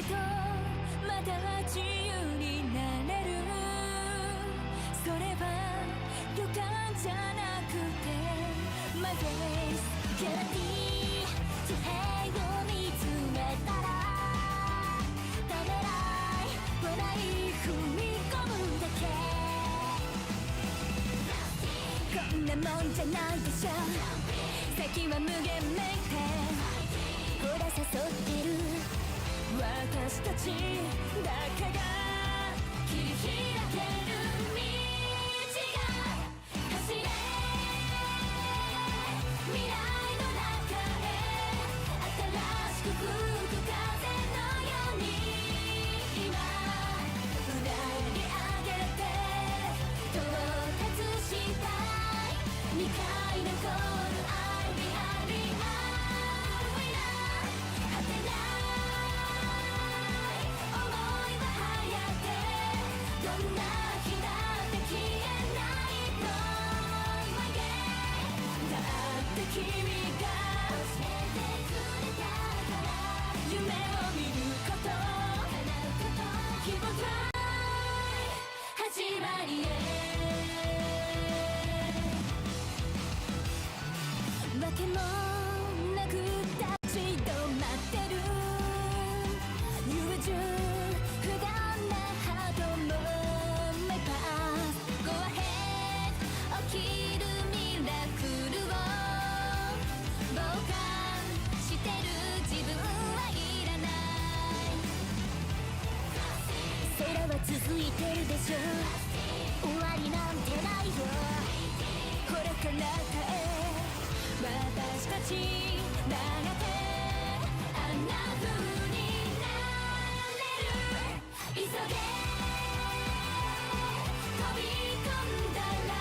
とまた自由になれる。それは予感じゃなくて My face guarantee 地平を見つめたらためらいはない、踏み込むだけ。こんなもんじゃないでしょ、先は無限めいてほら誘ってる私たちだけが切り開ける道が走れ、未来の中へ新しく吹く風のように今うなぎ上げて到達したい未開のゴール、I'll be happy I'm winner 果てない想いは早くどんな日だって消えないの My game だって君が教えてくれたから夢を見ること叶うこと Keep on try 始まりへわけもなく立ち止まってる優柔不断なハートも My path Go ahead 起きるミラクルを傍観してる自分はいらない。空は続いてるでしょ、終わりなんてないよ。これからへ私たちだけあんな風になれる。急げ飛び込んだら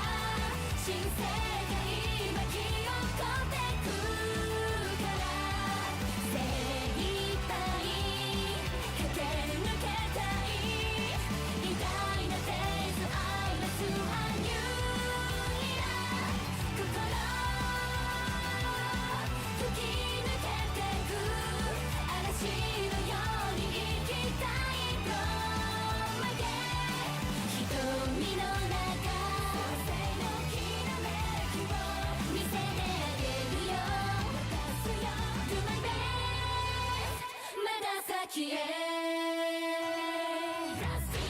新世界巻き起こってくから精一杯駆け抜けたい偉大な Days I must a new era 心吹き抜けてく嵐のように生きたい From my day 瞳の中創世のきらめきを見せてあげるよ、渡すよ Do my best まだ先へ Rusty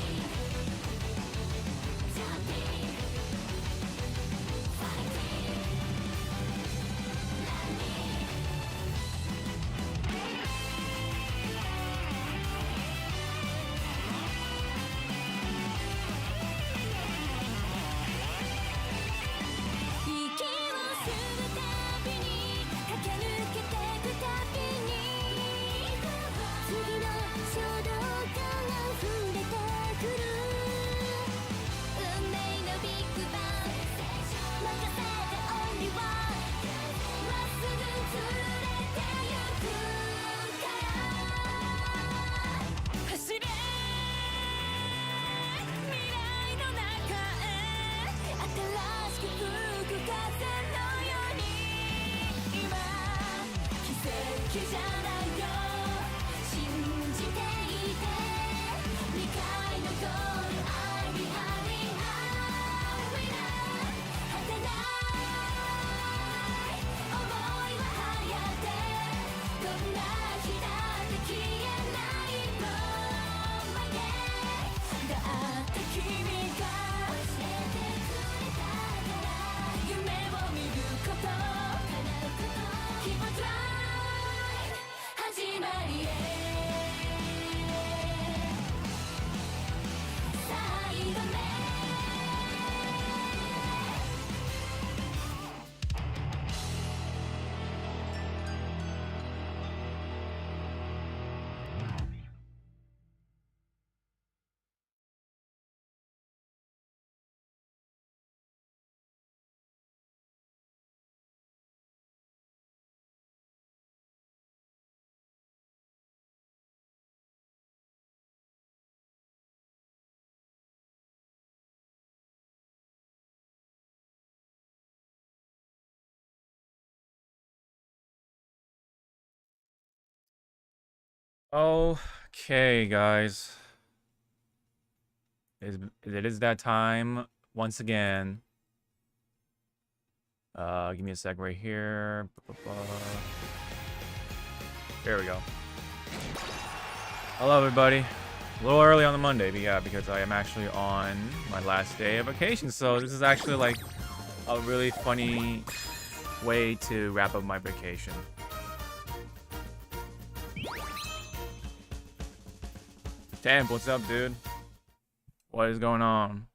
Jumping Fighting Landing 息を吸うたびに駆け抜けてくたびに次の衝動が溢れてくる。運命のビッグバン任せて Only One まっすぐ連れてゆくから走れ未来の中へ新しく吹く風のように今奇跡じゃないよ信じていて未開のゴール I'll be happy I'm winner 果てない想いは早くどんな日だって消えない From my day だって君が教えてくれたから夢を見ること叶うこと Keep on try 始まりへ最後目Oh, Okay, guys. It is that time once again. Give me a sec right here. There we go. Hello, everybody. A little early on the Monday, but yeah, because I am actually on my last day of vacation. So this is actually like a really funny way to wrap up my vacation. Damn, what's up, dude? What is going on?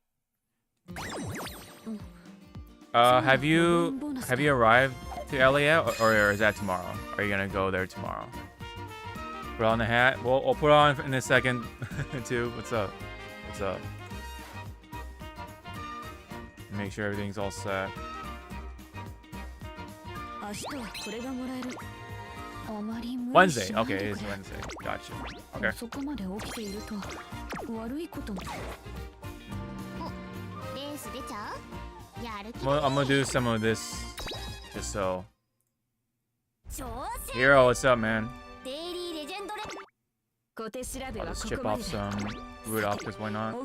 Have you arrived to LA yet, or is that tomorrow? Are you gonna go there tomorrow? Put on the hat. Well, I'll put it on in a second, too. What's up? What's up? Make sure everything's all set. Wednesday. Okay, it is Wednesday. Gotcha. Okay. I'm gonna do some of this just so. Hero, what's up, man? I'll just chip off some food off, because why not?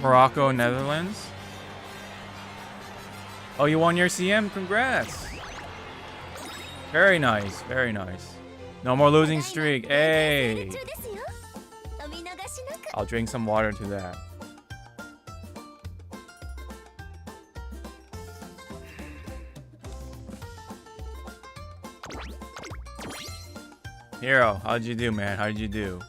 Morocco, Netherlands. Oh, you won your CM? Congrats! Very nice, very nice. No more losing streak. Hey! I'll drink some water to that. Hero, how'd you do, man? How'd you do?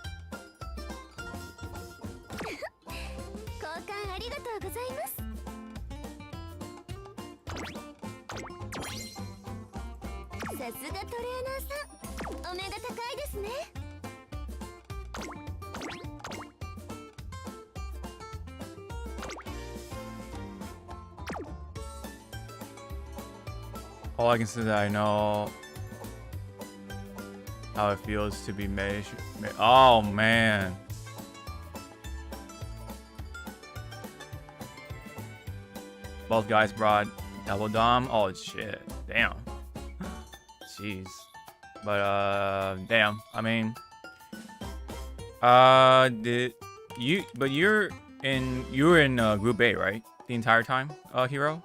All I can say is that I know how it feels to be made. Oh man. Both guys brought double dom. Oh shit. Damn. Jeez. But damn. I mean, you were in Group A, right? The entire time, Hero?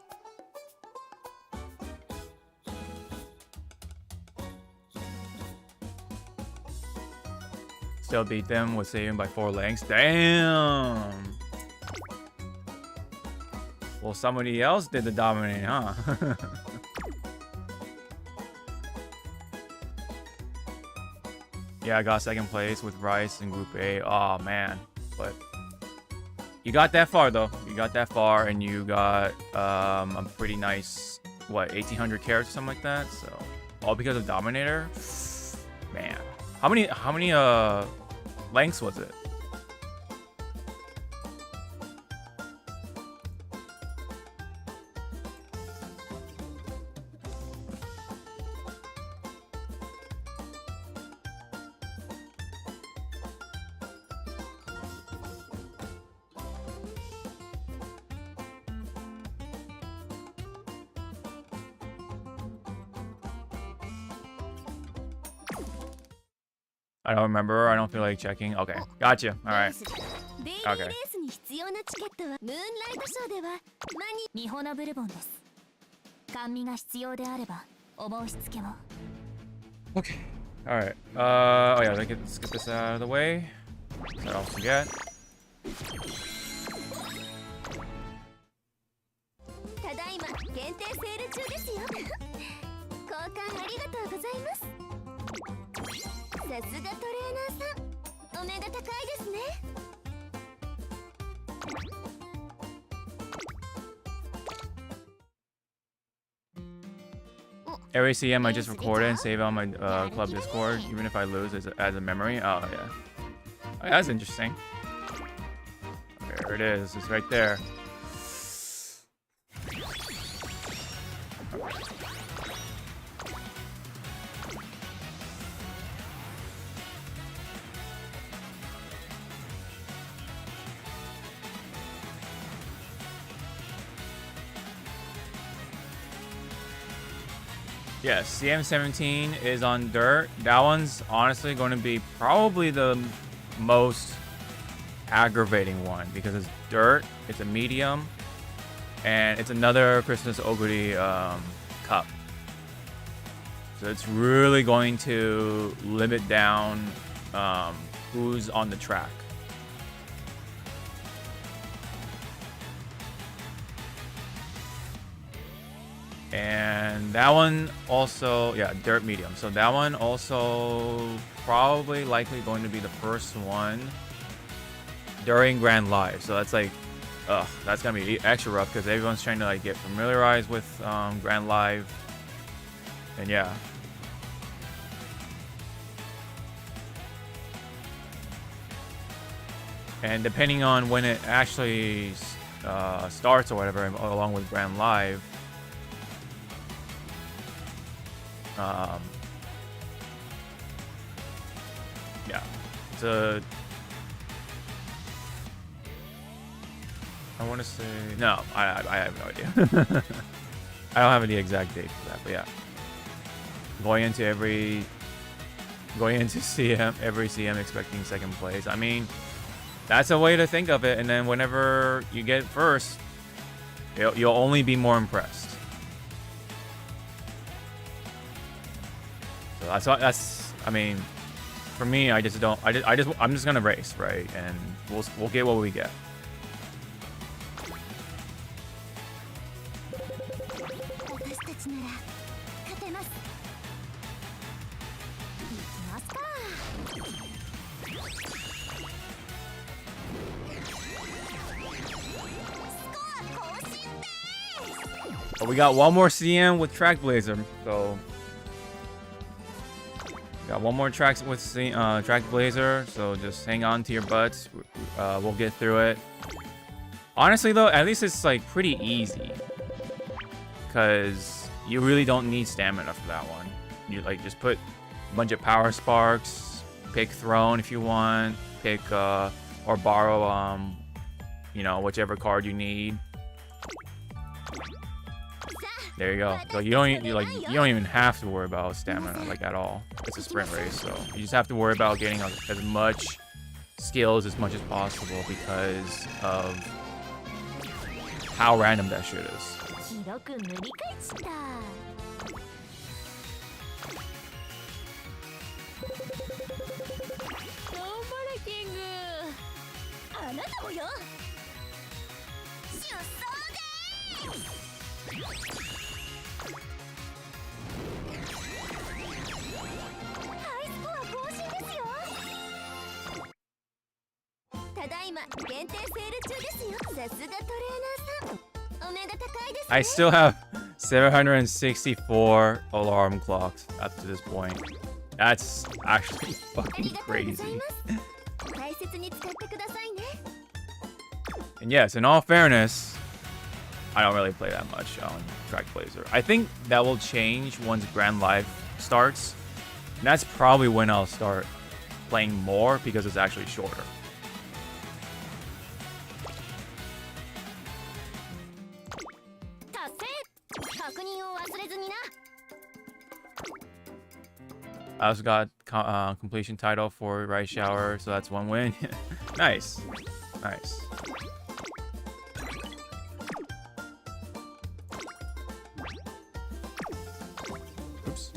Still beat them, was saving by 4 lengths. Damn. Well, somebody else did the dominating, huh? Yeah, I got second place with Rice in Group A. Oh man, but you got that far though. You got that far, and you got a pretty nice, what, 1800 carats or something like that. So all because of Dominator. Man, how many lengths was it? I don't remember. I don't feel like checking. Okay, gotcha. All right. Okay. Okay. All right. Oh yeah. Let's get this out of the way. So I don't forget. Every CM I just record it and save on my club Discord, even if I lose as a memory. Oh yeah. Oh, that's interesting. There it is. It's right there. Yeah, CM17 is on dirt. That one's honestly going to be probably the most aggravating one because it's dirt, it's a medium, and it's another Christmas Oguri cup. So it's really going to limit down who's on the track. And that one also, yeah, dirt medium. So that one also probably likely going to be the first one during Grand Live. So that's like, that's gonna be extra rough because everyone's trying to like get familiarized with Grand Live. And yeah. And depending on when it actually starts or whatever, along with Grand Live, yeah, it's a. I want to say no. I have no idea. I don't have the exact date for that, but yeah, going into CM, every CM expecting second place. I mean, that's a way to think of it. And then whenever you get first, you'll only be more impressed. So that's. I mean, for me, I just don't. I'm just gonna race, right? And we'll get what we get. But we got one more CM with Track Blazer, so got one more track with Track Blazer. So just hang on to your butts. We'll get through it. Honestly, though, at least it's like pretty easy because you really don't need stamina for that one. You like just put a bunch of power sparks, pick Throne if you want, pick or borrow you know, whichever card you need. There you go. So you don't even have to worry about stamina like at all. It's a sprint race, so you just have to worry about getting as much skills as much as possible because of how random that shit is. I still have 764 alarm clocks up to this point. That's actually fucking crazy. And yes, in all fairness, I don't really play that much on Track Blazer. I think that will change once Grand Live starts. And that's probably when I'll start playing more because it's actually shorter. I also got completion title for Rice Shower, so that's one win. Nice. Nice. Oops.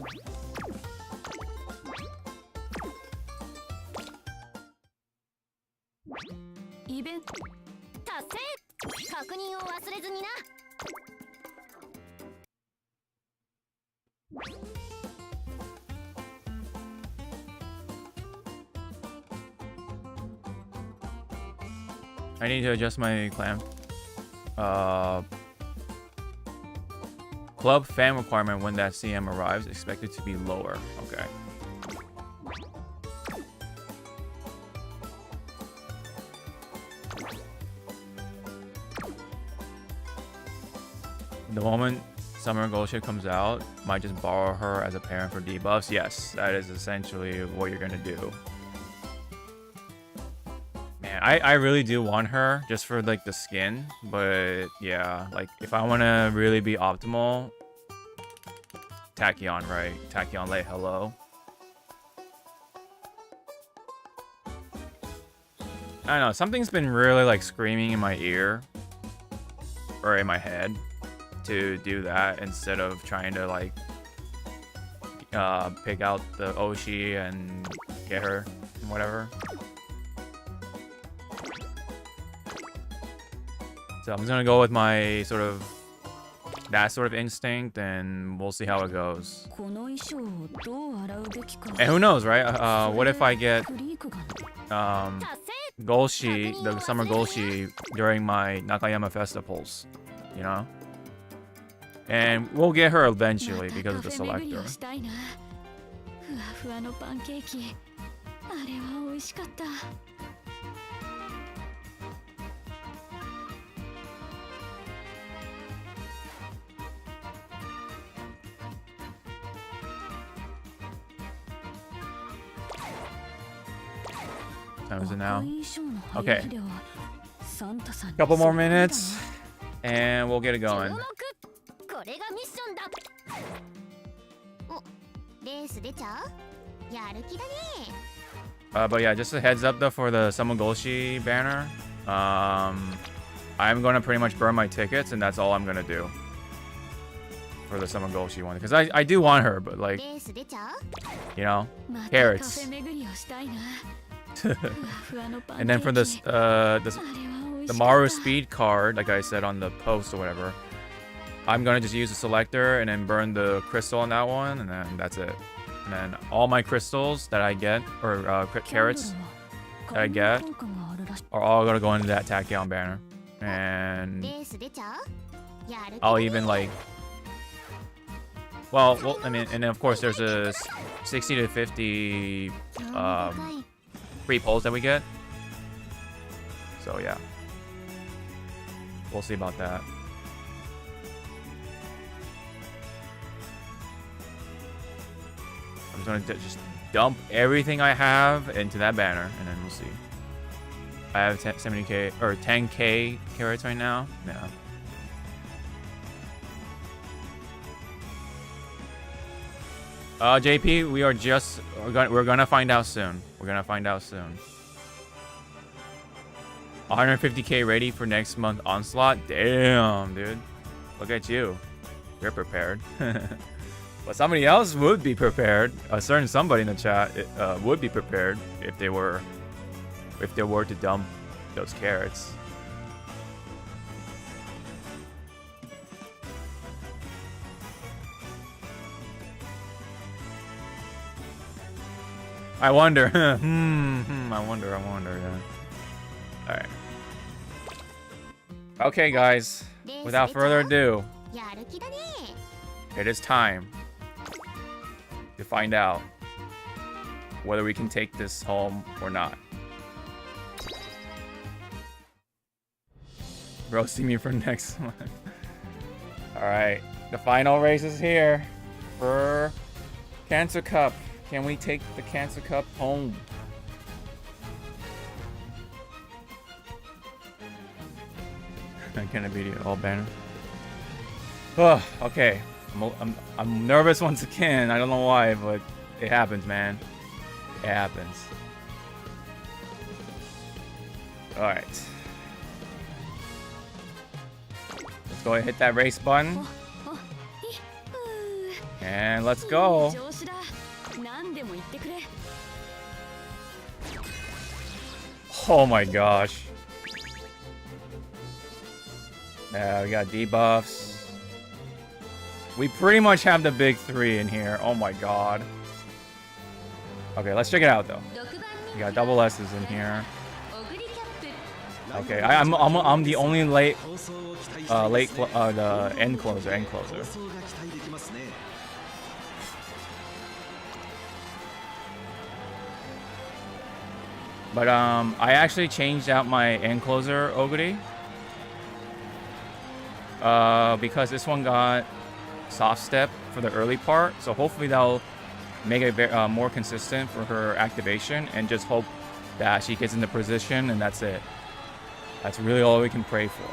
I need to adjust my clan. Club fan requirement when that CM arrives expected to be lower. Okay. The moment Summer Goldship comes out, might just borrow her as a parent for debuffs. Yes, that is essentially what you're gonna do. Man, I really do want her just for like the skin, but yeah, like if I want to really be optimal, Tachyon, right? Tachyon, lay hello. I don't know, something's been really like screaming in my ear or in my head to do that instead of trying to like pick out the Oshi and get her and whatever. So I'm just gonna go with my sort of that sort of instinct, and we'll see how it goes. And who knows, right? What if I get Golshi, the summer Golshi, during my Nakayama festivals, you know? And we'll get her eventually because of the selector. Time is it now? Okay. Couple more minutes, and we'll get it going. But yeah, just a heads up though for the Samogolshi banner. I'm gonna pretty much burn my tickets, and that's all I'm gonna do for the Samogolshi one, because I do want her, but like, you know, carrots. And then for this the Maru speed card, like I said on the post or whatever, I'm gonna just use the selector and then burn the crystal on that one, and then that's it. And then all my crystals that I get, or carrots that I get, are all gonna go into that Tachyon banner. And I'll even like, well, I mean, and then of course there's a 60 to 50 free pulls that we get. So yeah, we'll see about that. I'm just gonna just dump everything I have into that banner, and then we'll see. I have 70k or 10k carrots right now. Yeah. JP, we're gonna find out soon. We're gonna find out soon. 150k ready for next month onslaught. Damn, dude. Look at you. You're prepared. But somebody else would be prepared. A certain somebody in the chat would be prepared if they were to dump those carrots. I wonder. I wonder, yeah. Alright. Okay, guys. Without further ado, it is time to find out whether we can take this home or not. Roasting me for next month. Alright. The final race is here for Cancer Cup. Can we take the Cancer Cup home? Can I beat it all banner? Oh, okay. I'm nervous once again. I don't know why, but it happens, man. It happens. All right. Let's go ahead and hit that race button. And let's go. Oh my gosh. Yeah, we got debuffs. We pretty much have the big three in here. Oh my god. Okay, let's check it out though. We got double S's in here. Okay, I'm the only the end closer. But I actually changed out my end closer Oguri. Because this one got soft step for the early part, so hopefully that'll make it more consistent for her activation, and just hope that she gets into position, and that's it. That's really all we can pray for.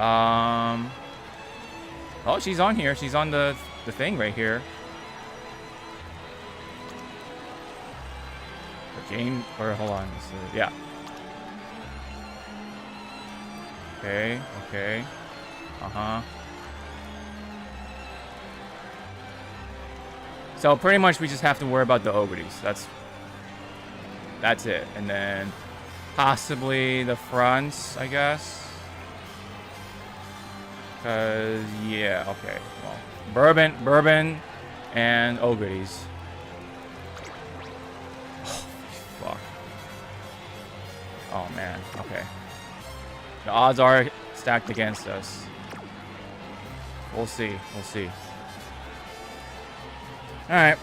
Oh, she's on here. She's on the thing right here. Jane, or hold on. Yeah. Okay. Okay. Uh-huh. So pretty much we just have to worry about the ogres. That's it. And then possibly the fronts, I guess. Cause yeah, okay. Well, bourbon, and ogres. Oh, fuck. Oh man. Okay. The odds are stacked against us. We'll see. We'll see. All right.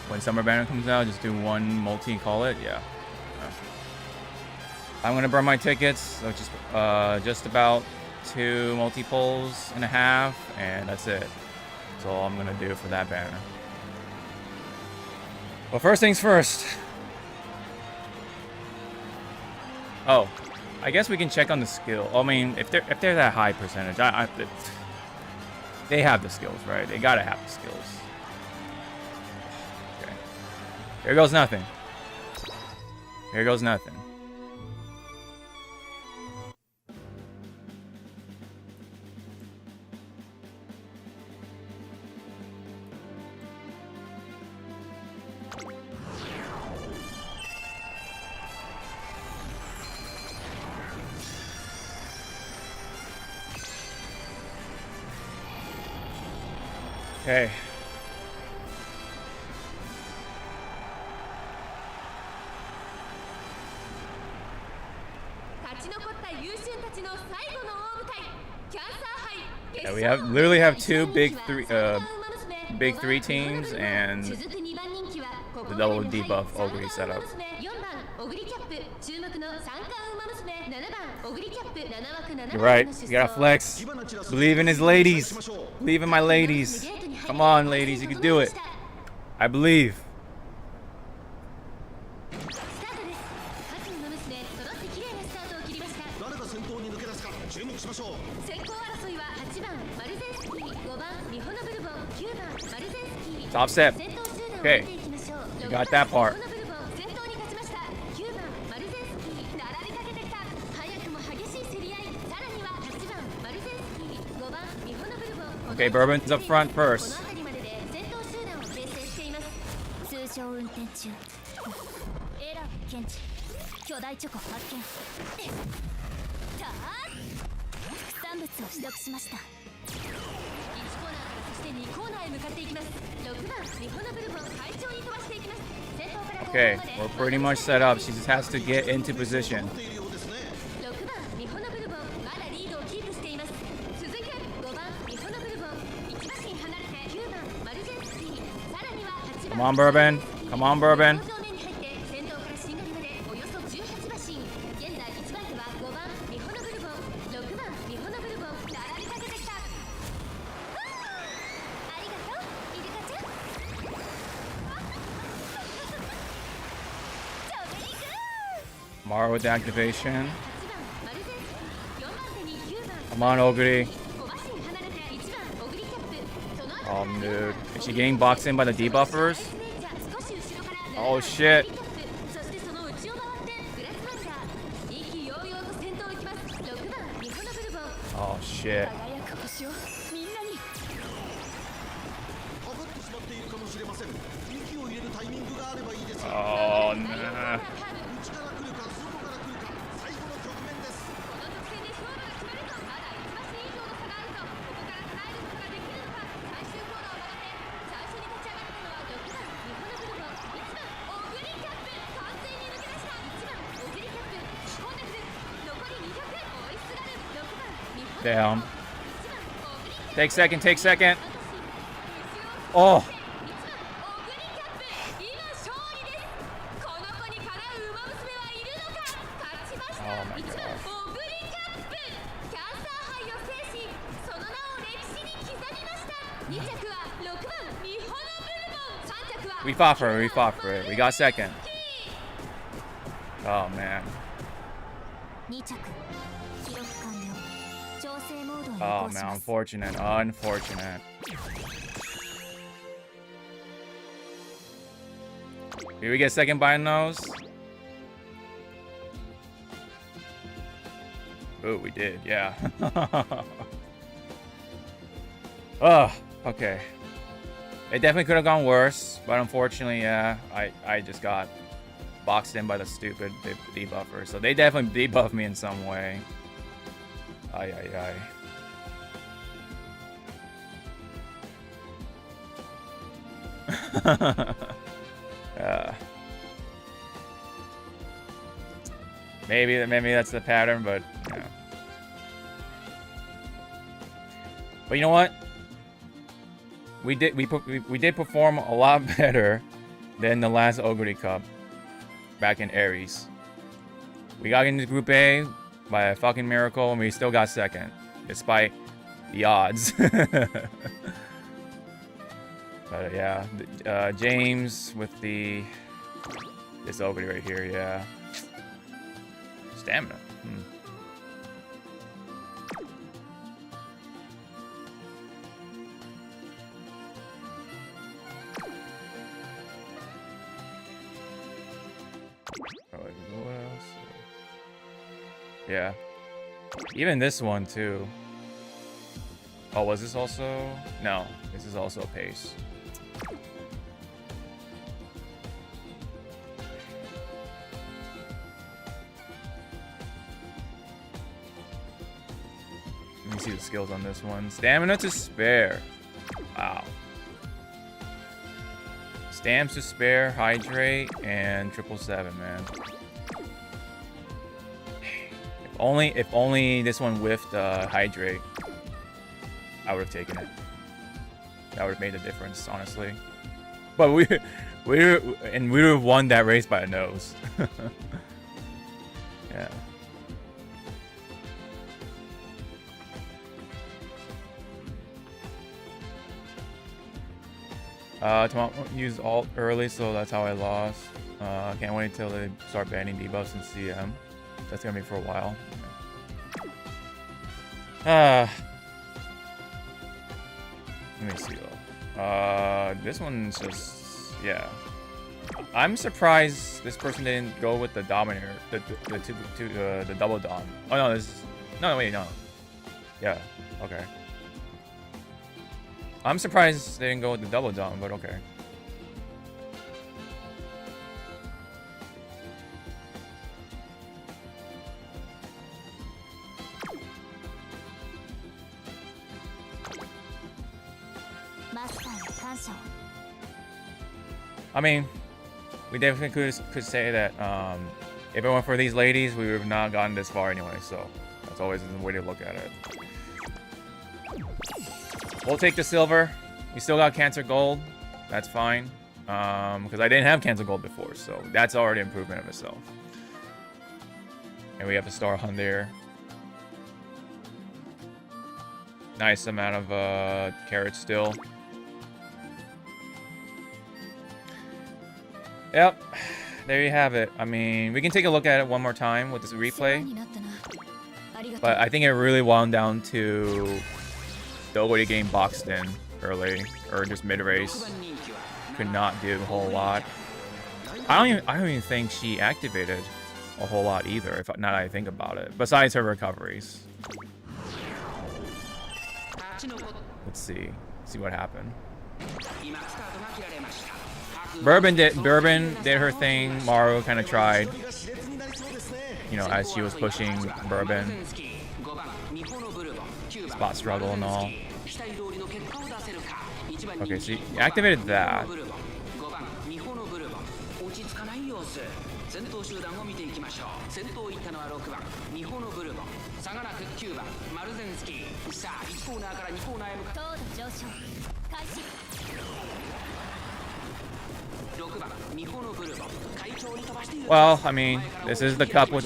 When Summer Banner comes out, just do one multi and call it. Yeah. I'm gonna burn my tickets. So just about 2 multi-polls and a half, and that's it. That's all I'm gonna do for that banner. Well, first things first. Oh, I guess we can check on the skill. I mean, if they're that high percentage, they have the skills, right? They gotta have the skills. Okay. Here goes nothing. Here goes nothing. Okay. Yeah, we literally have 2 big 3 teams and the double debuff ogre setup. You're right. You gotta flex. Believe in his ladies. Believe in my ladies. Come on, ladies. You can do it. I believe. Top step. Okay. You got that part. Okay, Bourbon's up front first. Okay, we're pretty much set up. She just has to get into position. Come on, Bourbon. Come on, Bourbon. Mara with the activation. Come on, Ogre. Oh, dude. Is she getting boxed in by the debuffers? Oh, shit. Oh, shit. Oh, nah. Down. Take second, take second. Oh. Oh my god. We fought for it. We fought for it. We got second. Oh, man. Oh, man. Unfortunate. Unfortunate. Did we get second by a nose? Oh, we did. Yeah. Oh, okay. It definitely could have gone worse, but unfortunately, yeah, I just got boxed in by the stupid debuffer. So they definitely debuffed me in some way. Ay, ay, ay. Maybe that's the pattern, but yeah. But you know what? We did perform a lot better than the last Oguri Cup back in Aries. We got into Group A by a fucking miracle, and we still got second, despite the odds. But yeah, James with this Oguri right here, yeah. Stamina. Yeah. Even this one too. Oh, was this also? No, this is also a pace. Let me see the skills on this one. Stamina to spare. Wow. Stamps to spare, hydrate, and 777, man. If only this one whiffed hydrate, I would have taken it. That would have made a difference, honestly. But we would have won that race by a nose. Yeah. Tamura used alt early, so that's how I lost. Can't wait until they start banning debuffs in CM. That's gonna be for a while. Let me see though. This one's just, yeah. I'm surprised this person didn't go with the Dominator, the double dom. Oh no, no, wait, no. Yeah, okay. I'm surprised they didn't go with the double dom, but okay. I mean, we definitely could say that if it weren't for these ladies, we would have not gotten this far anyway. So that's always the way to look at it. We'll take the silver. We still got Cancer Gold. That's fine. Because I didn't have Cancer Gold before, so that's already an improvement of itself. And we have the Star Hunt there. Nice amount of carrots still. Yep, there you have it. I mean, we can take a look at it one more time with this replay. But I think it really wound down to the Oguri getting boxed in early, or just mid-race. Could not do a whole lot. I don't even think she activated a whole lot either, if now that I think about it. Besides her recoveries. Let's see what happened. Bourbon did her thing. Maru kind of tried, you know, as she was pushing Bourbon. Spot struggle and all. Okay, so you activated that. Well, I mean, this is the cup with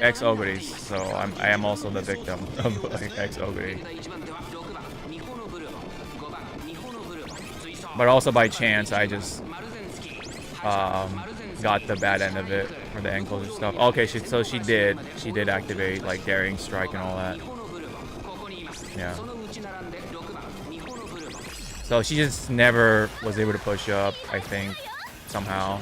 ex-Oguris, so I am also the victim of ex-Oguri. But also by chance, I just got the bad end of it for the ankles and stuff. Okay, so she did activate like daring strike and all that. Yeah. So she just never was able to push up, I think, somehow.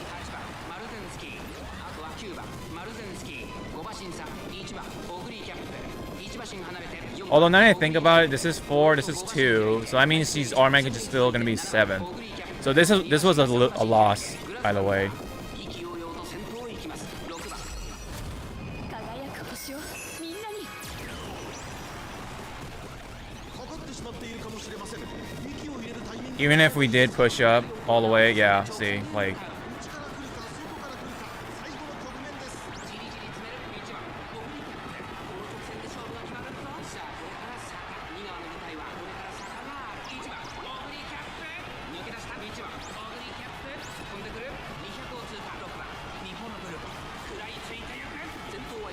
Although now that I think about it, this is 4, this is 2, so that means she's automatically just still gonna be 7. So this was a loss, by the way. Even if we did push up all the way, yeah, see, like...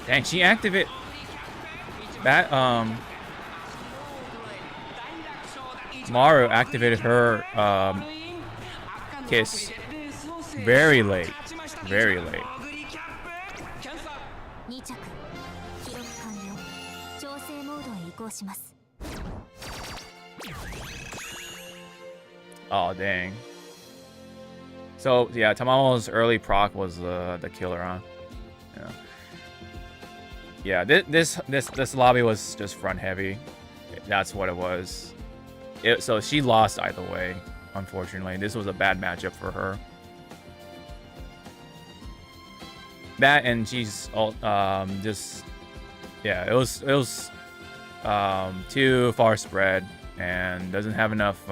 Dang, she activated... That, Maru activated her, kiss very late. Very late. Oh, dang. So, yeah, Tamamo's early proc was the killer, huh? Yeah. Yeah, this lobby was just front heavy. That's what it was. So she lost either way, unfortunately. This was a bad matchup for her. That and she's just, yeah, it was too far spread and doesn't have enough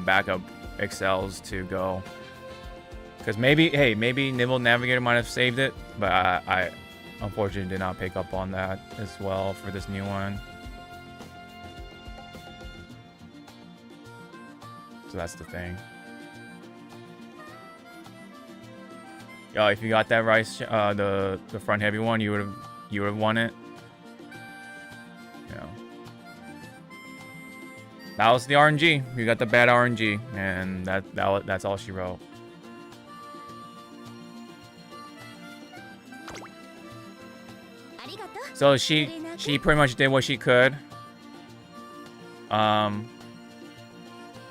backup excels to go. Because maybe Nibble Navigator might have saved it, but I unfortunately did not pick up on that as well for this new one. So that's the thing. Yo, if you got that rice, the front heavy one, you would have won it. Yeah. That was the RNG. You got the bad RNG, and that's all she wrote. So she pretty much did what she could.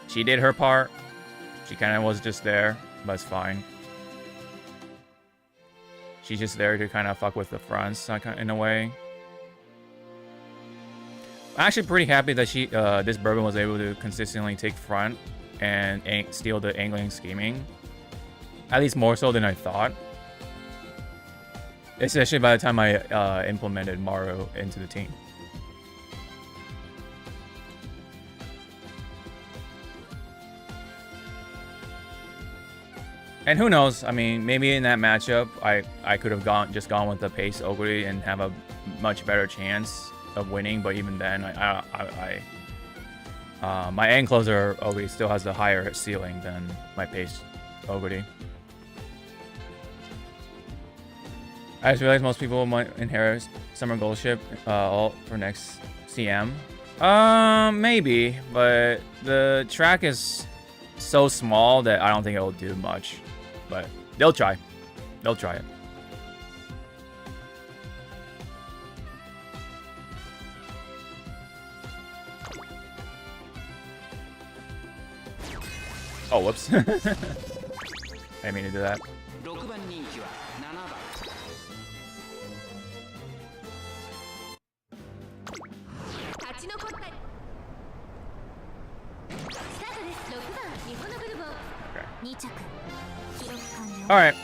She did her part. She kind of was just there, but it's fine. She's just there to kind of fuck with the fronts in a way. I'm actually pretty happy that this Bourbon was able to consistently take front and steal the angling scheming. At least more so than I thought. Especially by the time I implemented Maru into the team. And who knows? I mean, maybe in that matchup, I could have gone with the pace Oguri and have a much better chance of winning. But even then, my end closer Oguri still has a higher ceiling than my pace Oguri. I just realized most people might inherit Summer Gold Ship all for next CM. Maybe, but the track is so small that I don't think it'll do much. But they'll try. They'll try it. Oh, whoops. I didn't mean to do that. Alright.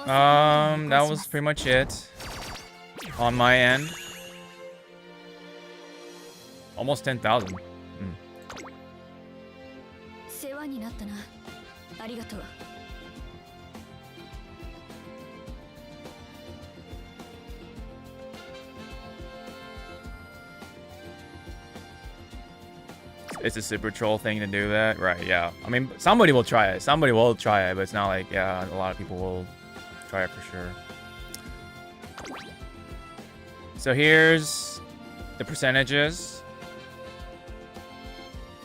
That was pretty much it on my end. Almost 10,000. It's a super troll thing to do that, right? Yeah. I mean, somebody will try it. Somebody will try it, but it's not like, yeah, a lot of people will try it for sure. So here's the percentages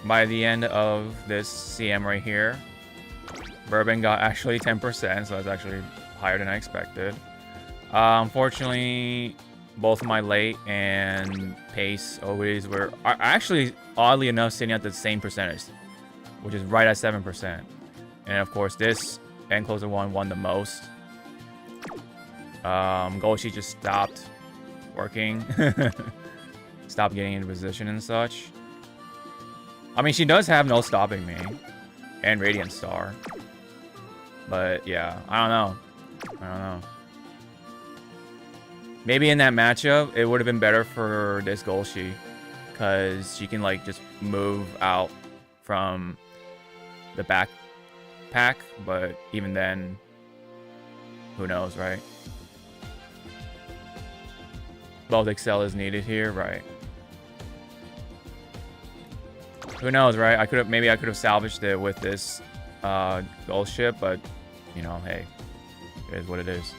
by the end of this CM right here. Bourbon got actually 10%, so that's actually higher than I expected. Unfortunately, both my late and pace always are actually, oddly enough, sitting at the same percentage, which is right at 7%. And of course, this end closer one won the most. Golshi just stopped working. Stopped getting into position and such. I mean, she does have no stopping me. And Radiant Star. But yeah, I don't know. Maybe in that matchup, it would have been better for this Golshi. Because she can, like, just move out from the backpack. But even then, who knows, right? Both Excel is needed here, right? Who knows, right? Maybe I could have salvaged it with this gold ship, but you know, hey, it is what it is.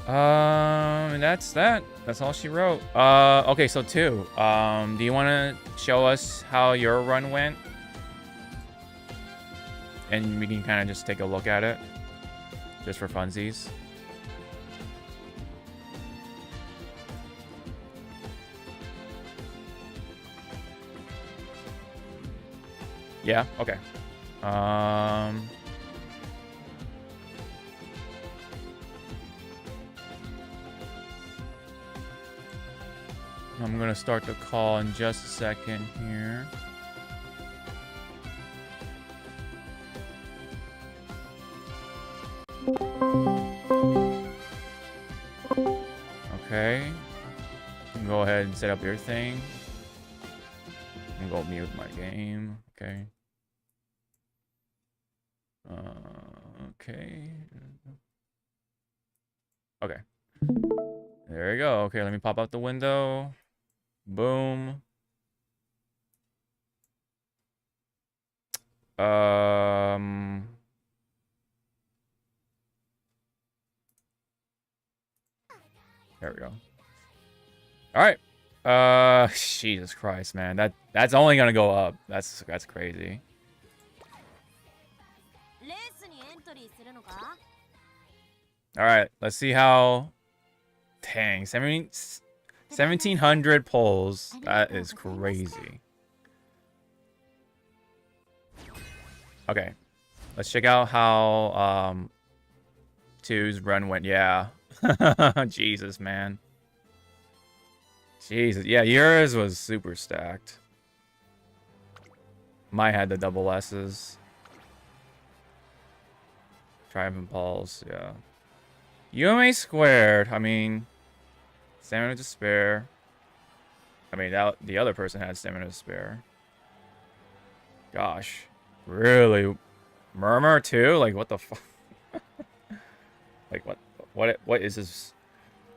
And that's that. That's all she wrote. Okay, so 2. Do you want to show us how your run went? And we can kind of just take a look at it, just for funsies. Yeah, okay. I'm gonna start the call in just a second here. Okay. You can go ahead and set up your thing. I'm gonna go mute my game. Okay. Okay. Okay. There you go. Okay, let me pop out the window. Boom. There we go. All right. Jesus Christ, man. That's only gonna go up. That's crazy. All right, let's see how. Dang, 1,700 pulls. That is crazy. Okay, let's check out how 2's run went. Yeah, Jesus, man. Jesus, yeah, yours was super stacked. Mine had the double S's. Triumphant Pulse, yeah. UMA squared. I mean, stamina to spare. I mean, the other person had stamina to spare. Gosh, really? Murmur too? Like, what the fuck? Like, what is this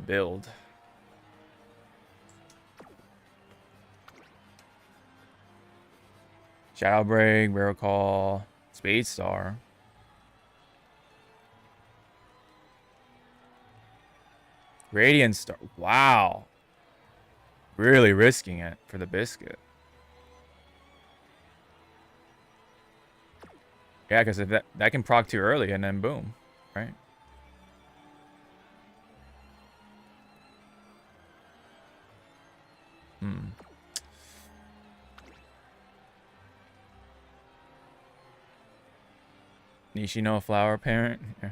build? Shadow Break, Barrel Call, Speed Star. Radiant Star. Wow. Really risking it for the biscuit. Yeah, because if that can proc too early and then boom, right? Nishino Flower Parent. Yeah.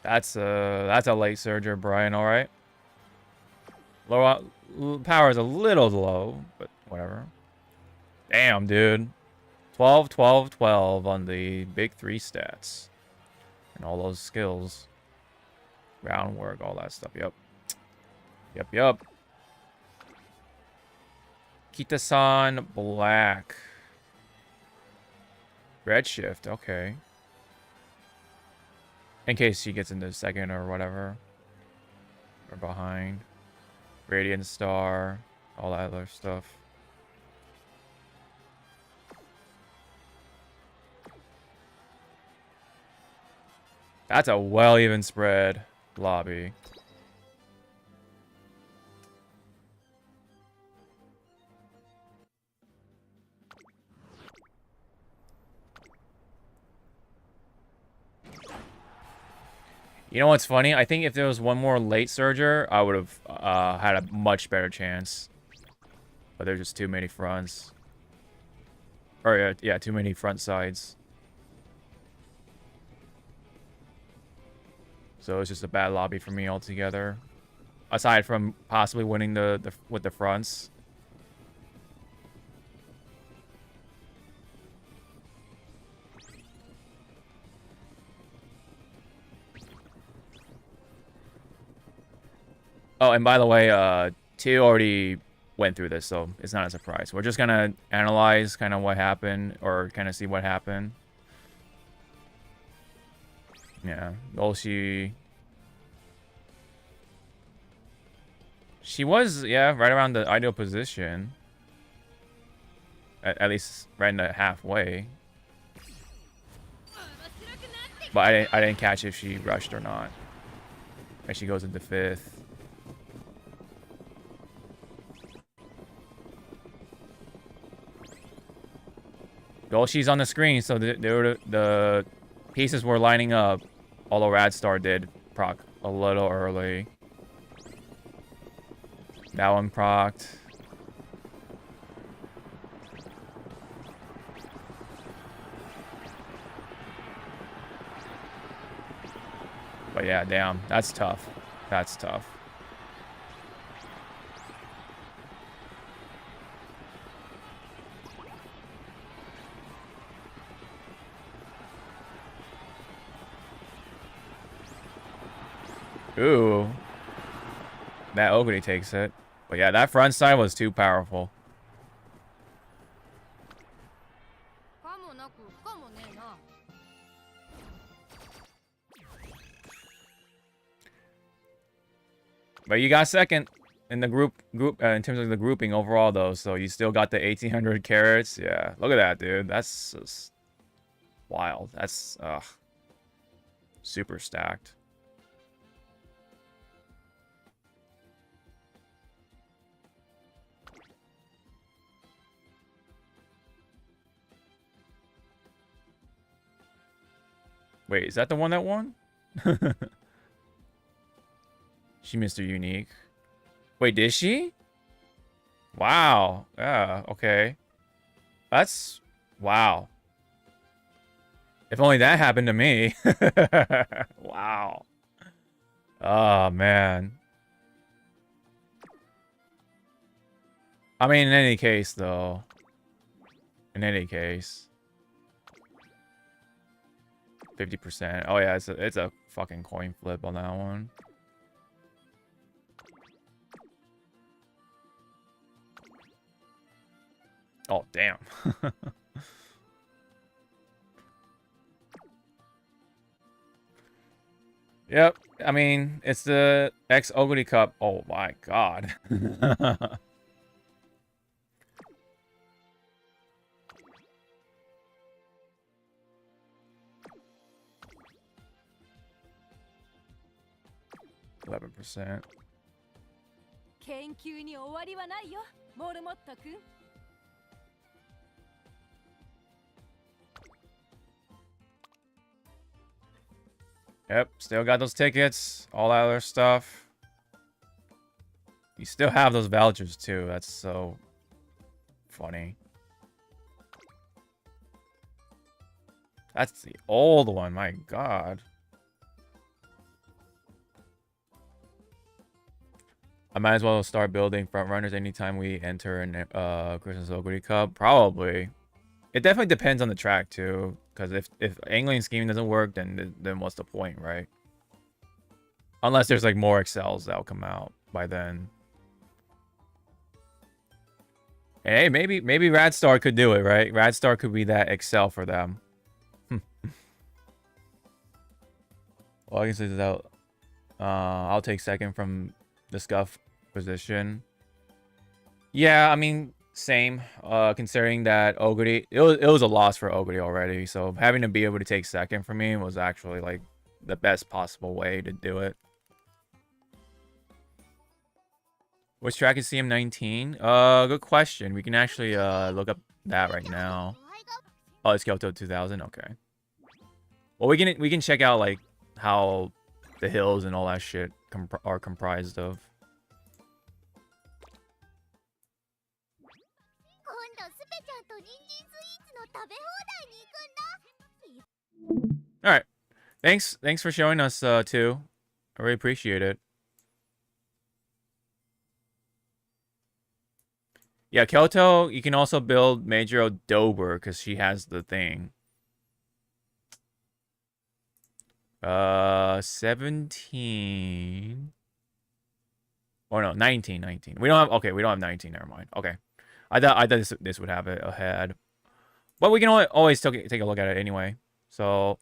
That's a late surger, Brian. All right. Low power is a little low, but whatever. Damn, dude. 12, 12, 12 on the big 3 stats. And all those skills. Groundwork, all that stuff. Yep. Yep. Kita-san Black. Redshift, okay. In case she gets into second or whatever. Or behind. Radiant Star. All that other stuff. That's a well-even spread. lobby. You know what's funny? I think if there was one more late surger, I would have had a much better chance. But there's just too many fronts. Or yeah, too many front sides. So it's just a bad lobby for me altogether. Aside from possibly winning with the fronts. Oh, and by the way, 2 already went through this, so it's not a surprise. We're just gonna analyze kind of what happened, or kind of see what happened. Yeah, well, she was, yeah, right around the ideal position. At least right in the halfway. But I didn't catch if she rushed or not. And she goes into 5th. Well, she's on the screen, so the pieces were lining up. Although Radstar did proc a little early. That one procced. But yeah, damn, that's tough. That's tough. Ooh. That Ogre takes it. But yeah, that front side was too powerful. But you got second in the group in terms of the grouping overall, though. So you still got the 1,800 carats. Yeah, look at that, dude. That's just wild. That's super stacked. Wait, is that the one that won? She missed her unique. Wait, did she? Wow. Yeah, okay. That's... Wow. If only that happened to me. Wow. Oh, man. I mean, in any case, though. In any case. 50%. Oh, yeah, it's a fucking coin flip on that one. Oh, damn. Yep. I mean, it's the Ogre Cup. Oh, my God. 11%. 研究に終わりはないよ、モルモット君。Yep, still got those tickets, all that other stuff. You still have those vouchers too. That's so funny. That's the old one, my God. I might as well start building front runners anytime we enter in Christmas Ogre Cup. Probably. It definitely depends on the track too. Because if angling scheme doesn't work, then what's the point, right? Unless there's like more excels that'll come out by then. Hey, maybe Radstar could do it, right? Radstar could be that excel for them. Well, I can say that I'll take second from the scuff position. Yeah, I mean, same. Considering that Ogre, it was a loss for Ogre already, so having to be able to take second for me was actually like the best possible way to do it. Which track is CM19? Good question. We can actually look up that right now. Oh, it's Kyoto 2000. Okay. Well, we can check out like how the hills and all that shit are comprised of. All right. Thanks for showing us too. I really appreciate it. Yeah, Kyoto, you can also build Major Dober because she has the thing. 17. Oh no, 19. We don't have, okay, we don't have 19, never mind. Okay. I thought this would have it ahead. But we can always take a look at it anyway. So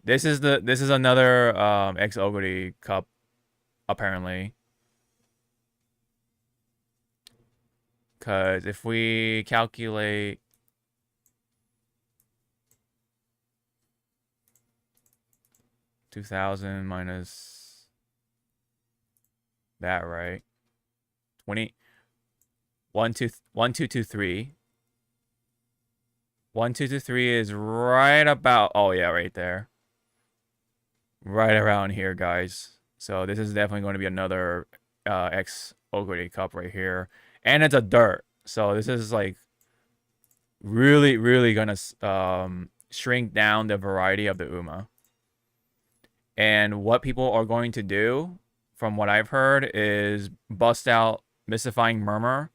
this is another X Ogre Cup, apparently. Because if we calculate 2,000 minus that, right? 20. 1, 2, 1, 2, 2, 3. 1, 2, 2, 3 is right about, oh yeah, right there. Right around here, guys. So this is definitely going to be another X Ogre Cup right here. And it's a dirt. So this is like really gonna shrink down the variety of the Uma. And what people are going to do, from what I've heard, is bust out Mystifying Murmur.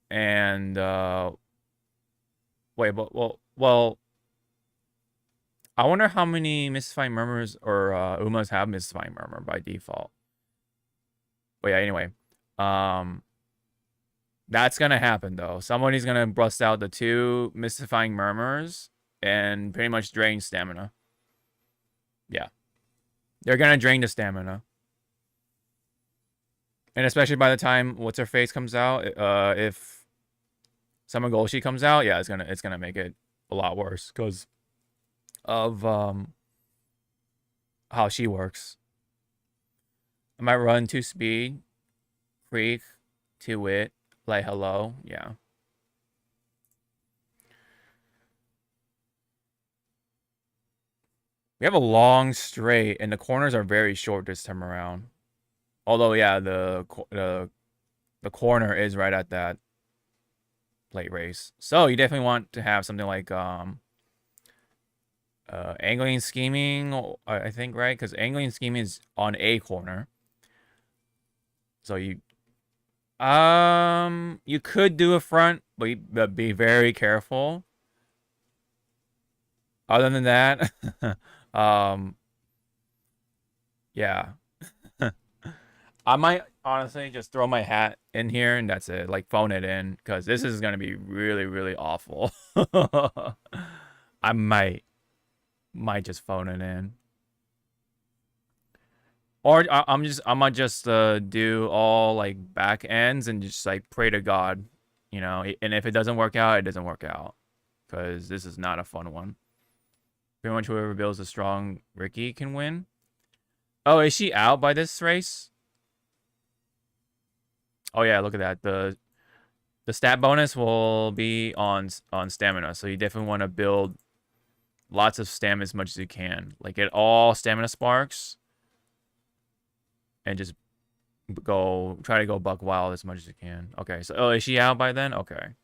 And wait, but well, I wonder how many Mystifying Murmurs or Umas have Mystifying Murmur by default. But yeah, anyway, that's gonna happen though. Somebody's gonna bust out the 2 Mystifying Murmurs and pretty much drain stamina. Yeah, they're gonna drain the stamina. And especially by the time what's her face comes out, if Samagoshi comes out, yeah, it's gonna make it a lot worse because of how she works. I might run 2 speed, freak, 2 wit, play hello, yeah. We have a long straight, and the corners are very short this time around. Although, yeah, the corner is right at that plate race. So you definitely want to have something like angling and scheming, I think, right? Because angling and scheming is on a corner. So you could do a front, but be very careful. Other than that, yeah. I might honestly just throw my hat in here and that's it. Like phone it in because this is gonna be really awful. I might just phone it in. Or I might just do all like back ends and just like pray to God, you know. And if it doesn't work out, it doesn't work out, because this is not a fun one. Pretty much whoever builds a strong Ricky can win. Oh, is she out by this race? Oh yeah, look at that. The stat bonus will be on stamina, so you definitely want to build lots of stamina as much as you can. Like get all stamina sparks. And just try to go buck wild as much as you can. Okay, so is she out by then? Okay.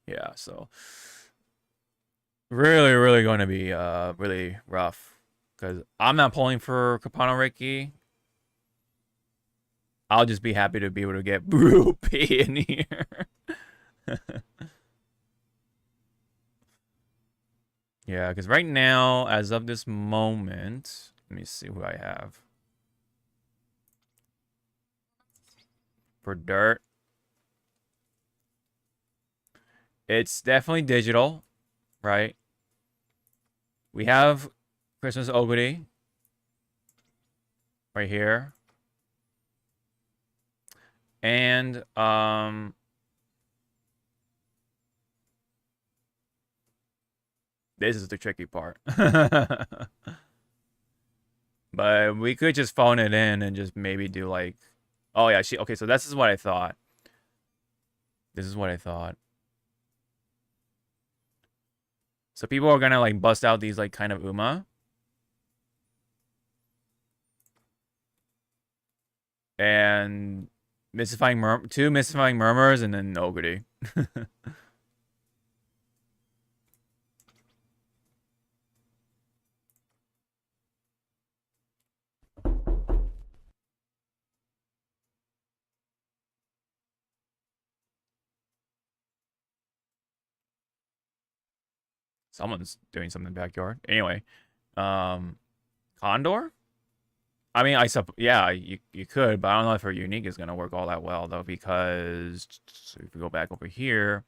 Yeah, so really going to be really rough because I'm not pulling for Kapano Reiki. I'll just be happy to be able to get P in here. Yeah, because right now, as of this moment, let me see who I have. For dirt, it's definitely digital, right? We have Christmas Oguri right here. And this is the tricky part. But we could just phone it in and just maybe do like, oh yeah, okay. So this is what I thought. This is what I thought. So people are gonna like bust out these like kind of Uma. And two mystifying murmurs and then Ogre. Someone's doing something in the backyard. Anyway, Condor? I mean, yeah, you could, but I don't know if her unique is gonna work all that well though, because if we go back over here,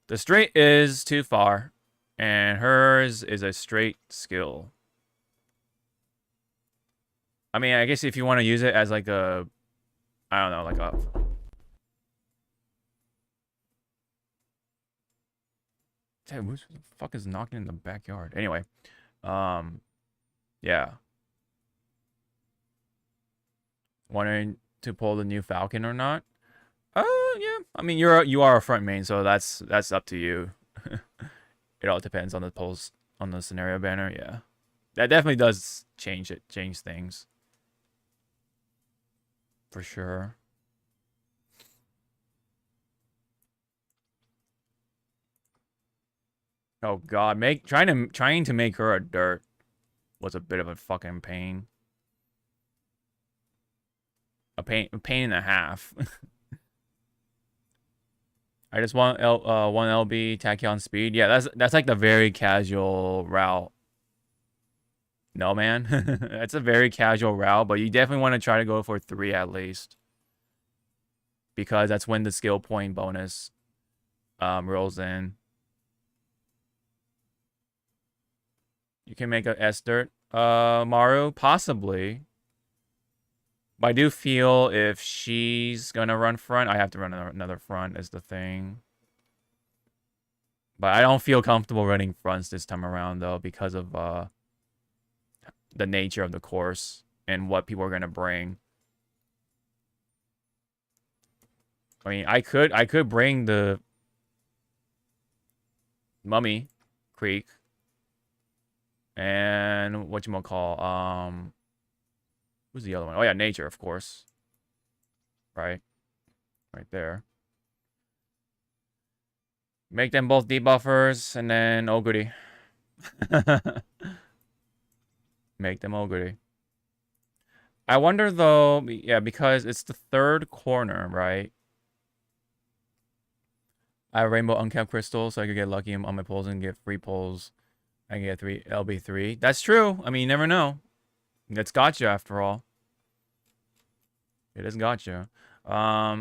the straight is too far, and hers is a straight skill. I mean, I guess if you want to use it as like a, I don't know, like a. Damn, who the fuck is knocking in the backyard? Anyway, yeah. Wondering to pull the new Falcon or not? Yeah. I mean, you are a front main, so that's up to you. It all depends on the polls on the scenario banner. Yeah, that definitely does change things for sure. Oh God, trying to make her a dirt was a bit of a fucking pain. A pain and a half. I just want one LB tachyon speed. Yeah, that's like the very casual route. No man, that's a very casual route, but you definitely want to try to go for 3 at least, because that's when the skill point bonus rolls in. You can make a S dirt Maru possibly. But I do feel if she's gonna run front, I have to run another front is the thing. But I don't feel comfortable running fronts this time around though, because of the nature of the course and what people are gonna bring. I mean, I could bring the Mummy Creek and whatchamacall, who's the other one? Oh yeah, Nature, of course. Right there. Make them both debuffers and then Ogre. Make them Ogre. I wonder though, yeah, because it's the third corner, right? I have rainbow uncapped crystals, so I could get lucky on my pulls and get free pulls. I can get 3 LB3. That's true. I mean, you never know. It's gotcha after all. It is gotcha. Yeah.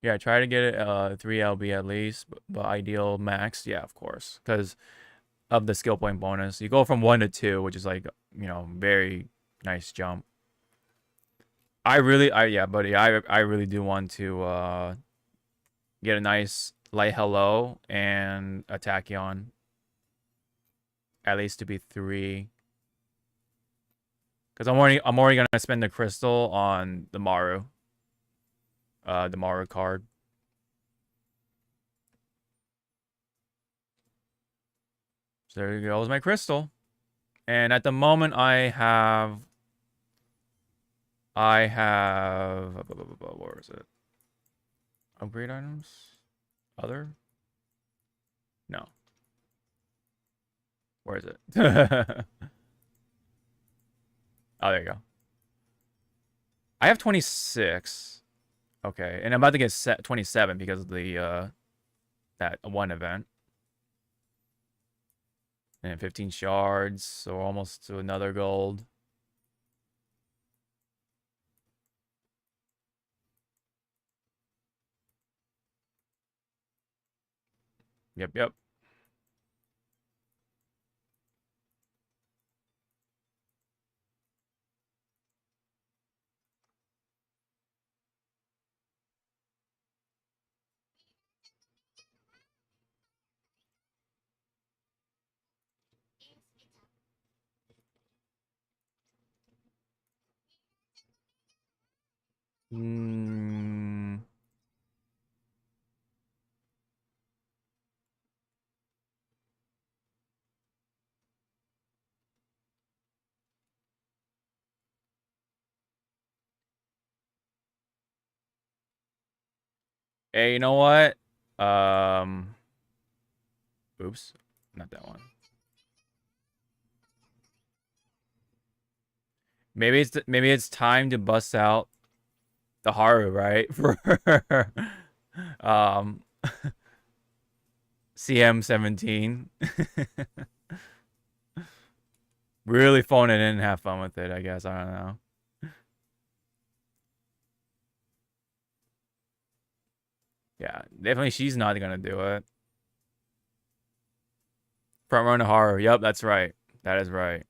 Yeah, try to get it 3 LB at least, but ideal max, yeah, of course, because of the skill point bonus. You go from 1 to 2, which is like, very nice jump. Yeah, buddy, I really do want to get a nice light hello and a tachyon. At least to be 3. Because I'm already gonna spend the crystal on the Maru. The Maru card. So there goes my crystal. And at the moment I have where is it? Upgrade items? Other? No. Where is it? Oh, there you go. I have 26. Okay, and I'm about to get 27 because of the that one event. And 15 shards, so almost to another gold. Yep. Mm, hey, you know what? Um, oops, not that one. Maybe it's time to bust out the Haru, right? For um CM17. Really phone it in and have fun with it, I guess. I don't know. Yeah, definitely she's not gonna do it. Front runner Haru. Yep, that's right. That is right.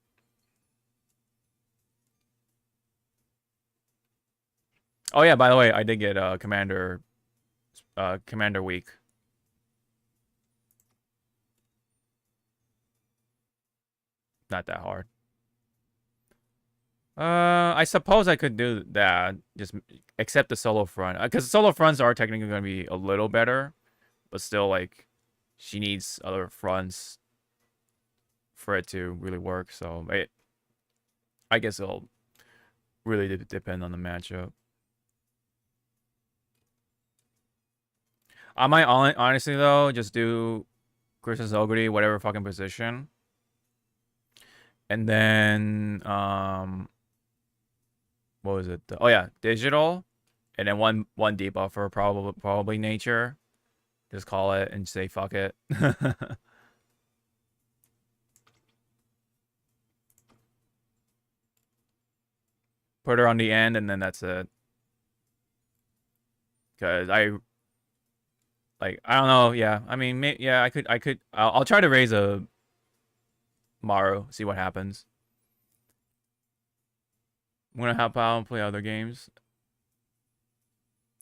Oh yeah, by the way, I did get Commander Week. Not that hard. I suppose I could do that. Just accept the solo front, because solo fronts are technically gonna be a little better, but still, like, she needs other fronts for it to really work. So I guess it'll really depend on the matchup. I might honestly though just do Chris's Ogre, whatever fucking position, and then what was it? Oh yeah, digital, and then one debuffer, probably nature. Just call it and say fuck it. Put her on the end, and then that's it. Cause I don't know. Yeah, I mean, yeah, I could. I'll try to raise a Maru, see what happens. I'm gonna hop out and play other games.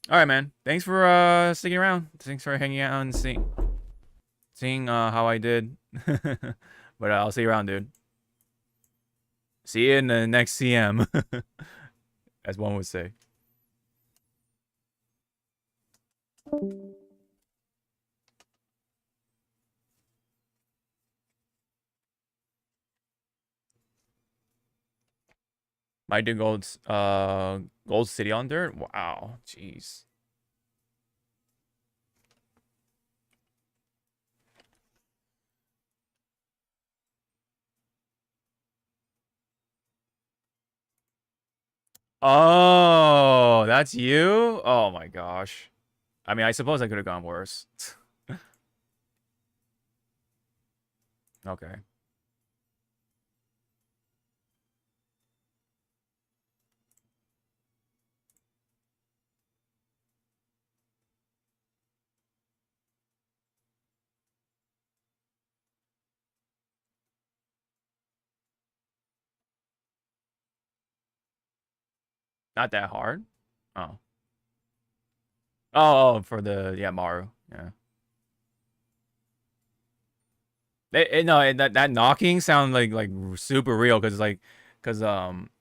All right, man. Thanks for sticking around. Thanks for hanging out and seeing how I did. But I'll see you around, dude. See you in the next CM, as one would say. Might do Gold City on dirt. Wow, jeez. Oh, that's you? Oh my gosh. I mean, I suppose I could have gone worse. Okay. Not that hard. Oh. Oh, for the yeah Maru. Yeah. No, that knocking sound like super real because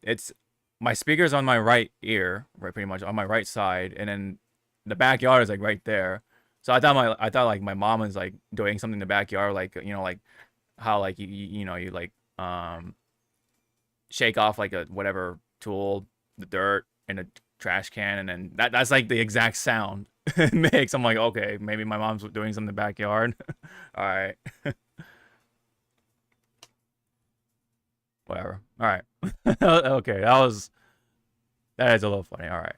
it's my speaker's on my right ear, right, pretty much on my right side, and then the backyard is like right there. So I thought like my mom was like doing something in the backyard, like like how like you like shake off like a whatever tool, the dirt in a trash can, and then that's like the exact sound it makes. I'm like, okay, maybe my mom's doing something in the backyard. All right. Whatever. All right. Okay, that is a little funny. All right.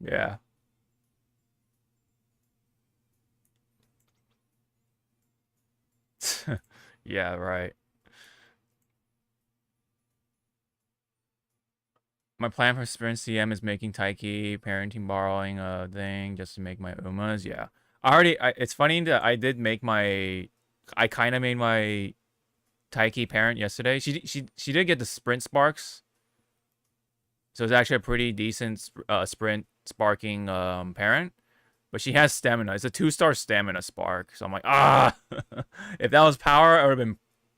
Yeah. Yeah, right. My plan for Sprint CM is making Taiki, parenting, borrowing a thing just to make my Umas. Yeah. It's funny that I did make my, I kind of made my Taiki parent yesterday. She did get the Sprint Sparks. So it's actually a pretty decent Sprint Sparking parent. But she has stamina. It's a 2-star stamina spark. So I'm like, ah, if that was power,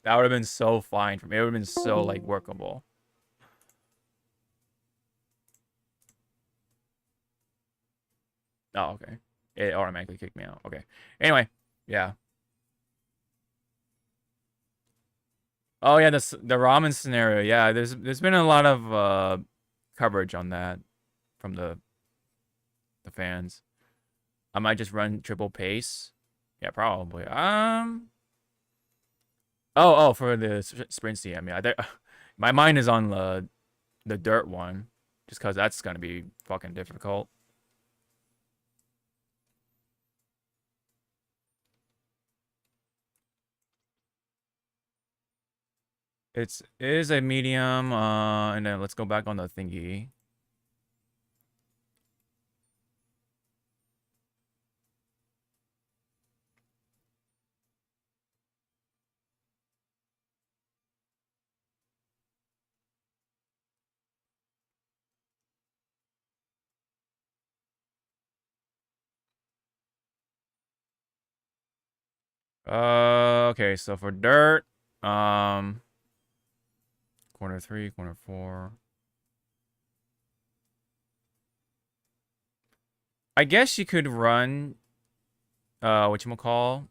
that would have been so fine for me. It would have been so like workable. Oh, okay. It automatically kicked me out. Okay. Anyway, yeah. Oh yeah, the ramen scenario. Yeah, there's been a lot of coverage on that from the fans. I might just run triple pace. Yeah, probably. Oh, for the sprint CM. Yeah, my mind is on the dirt one, just cause that's gonna be fucking difficult. It is a medium. And then let's go back on the thingy. Okay, so for dirt, corner 3, corner 4. I guess you could run, whatchamacall,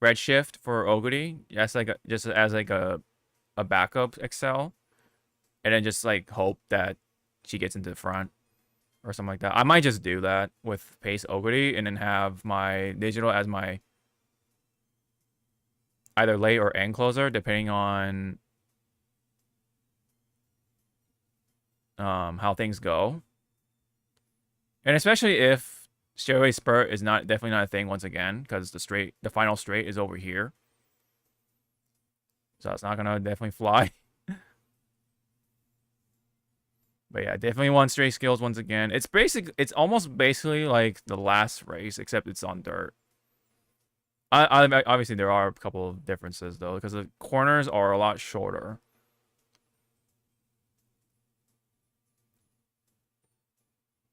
Redshift for Oguri. That's like just as like a backup Excel, and then just like hope that she gets into the front or something like that. I might just do that with Pace Oguri and then have my digital as my either late or end closer, depending on how things go. And especially if Stairway Spurt is definitely not a thing once again, because the final straight is over here. So it's not gonna definitely fly. But yeah, definitely want straight skills once again. It's almost basically like the last race, except it's on dirt. Obviously there are a couple of differences though, because the corners are a lot shorter.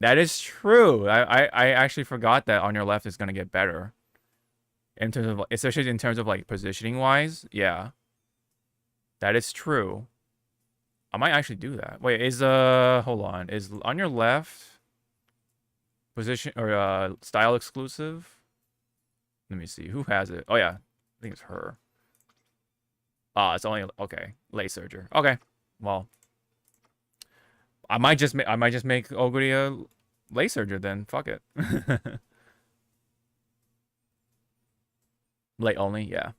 That is true. I actually forgot that on your left is gonna get better. In terms of, especially in terms of like positioning wise. Yeah. That is true. I might actually do that. Wait, hold on. Is on your left position or style exclusive? Let me see. Who has it? Oh yeah. I think it's her. Ah, it's only okay. Lay Surger. Okay. Well, I might just make Oguri a Lay Surger then. Fuck it. Late only, yeah.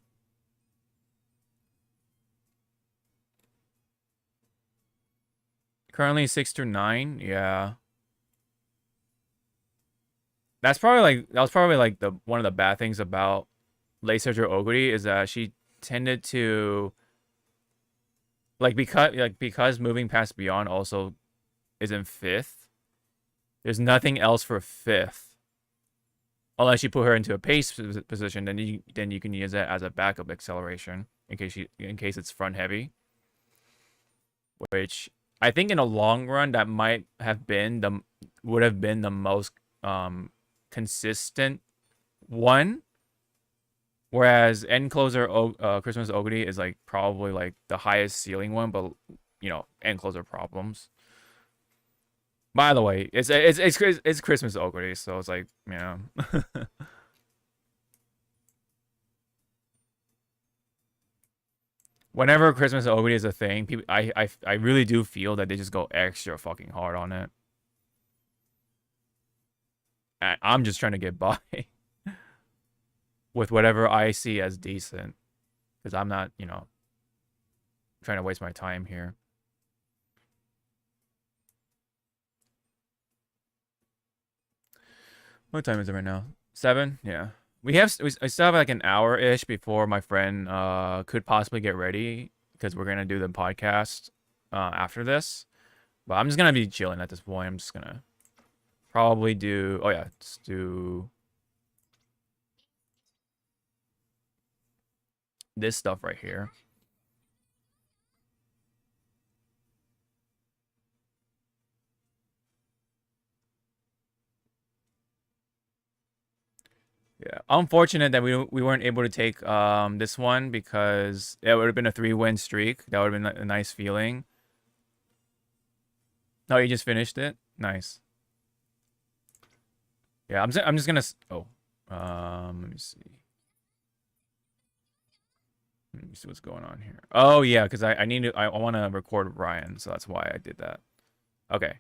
Currently 6 to 9, yeah. That was probably like the one of the bad things about Lay Surger Oguri is that she tended to because moving past beyond also is in 5th. There's nothing else for 5th. Unless you put her into a pace position, then you can use that as a backup acceleration in case it's front heavy. Which I think in a long run that would have been the most consistent one. Whereas end closer Christmas Oguri is like probably like the highest ceiling one, but end closer problems. By the way, it's Christmas Oguri, so it's like, whenever Christmas Oguri is a thing, people I really do feel that they just go extra fucking hard on it. I'm just trying to get by with whatever I see as decent, because I'm not, trying to waste my time here. What time is it right now? 7? Yeah. We still have like an hour-ish before my friend could possibly get ready because we're gonna do the podcast after this. But I'm just gonna be chilling at this point. I'm just gonna probably do. Oh yeah, let's do this stuff right here. Yeah, unfortunate that we weren't able to take this one because it would have been a 3-win streak. That would have been a nice feeling. Oh, you just finished it. Nice. Yeah, I'm just gonna. Oh, let me see. Let me see what's going on here. Oh yeah, because I need to. I want to record Ryan, so that's why I did that. Okay.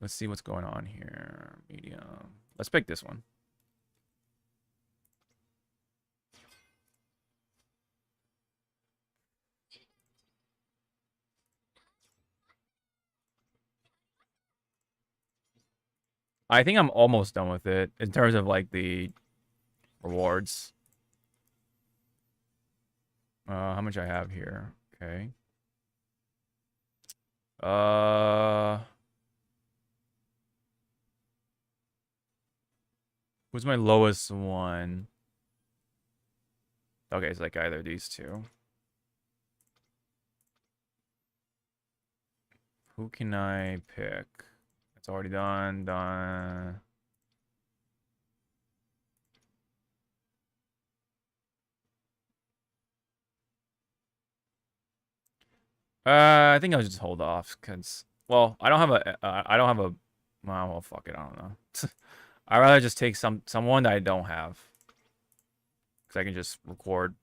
Let's see what's going on here. Medium. Let's pick this one. I think I'm almost done with it in terms of like the rewards. How much I have here? Okay. What's my lowest one? Okay, it's like either these two. Who can I pick? It's already done. Done. I think I'll just hold off because, well, I don't have a, I don't have a, well, fuck it, I don't know. I'd rather just take someone that I don't have because I can just record.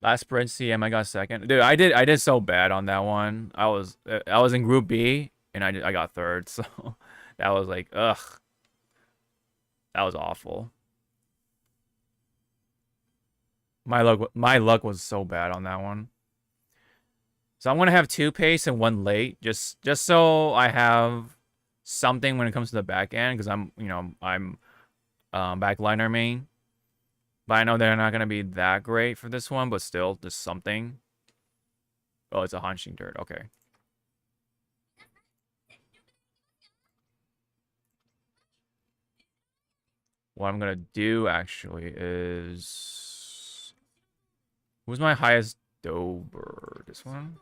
Last spread CM, I got second. Dude, I did so bad on that one. I was in Group B and I got third, so that was like, ugh, that was awful. My luck was so bad on that one. So I'm gonna have 2 pace and 1 late, just so I have something when it comes to the back end, because I'm backliner main. But I know they're not gonna be that great for this one, but still, just something. Oh, it's a hunching dirt. Okay. What I'm gonna do actually is, who's my highest Dober? This one?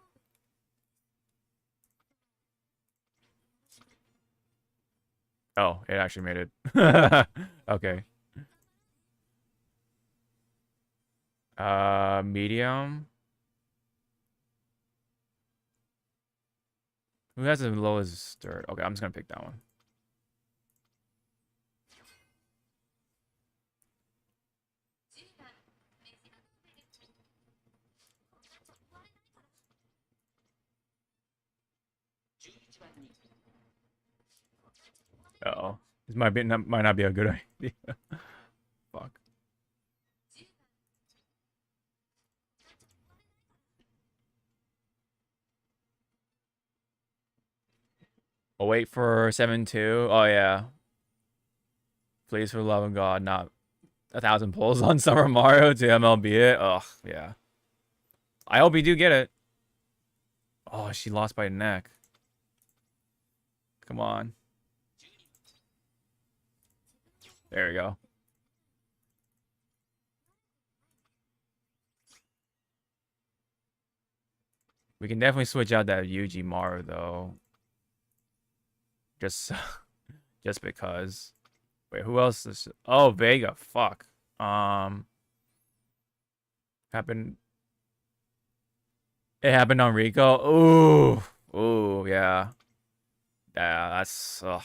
Oh, it actually made it. Okay. Medium. Who has the lowest dirt? Okay, I'm just gonna pick that one. Uh-oh. This might not be a good idea. Fuck. Oh, wait for 7-2. Oh yeah. Please, for the love of God, not 1,000 pulls on Summer Mario to MLB it. Ugh, yeah. I hope you do get it. Oh, she lost by a neck. Come on. There we go. We can definitely switch out that Yuji Maru though. Just just because. Wait, who else is, oh, Vega, fuck. Happened, it happened on Rico. Ooh. Ooh, yeah. Yeah, that's, ugh.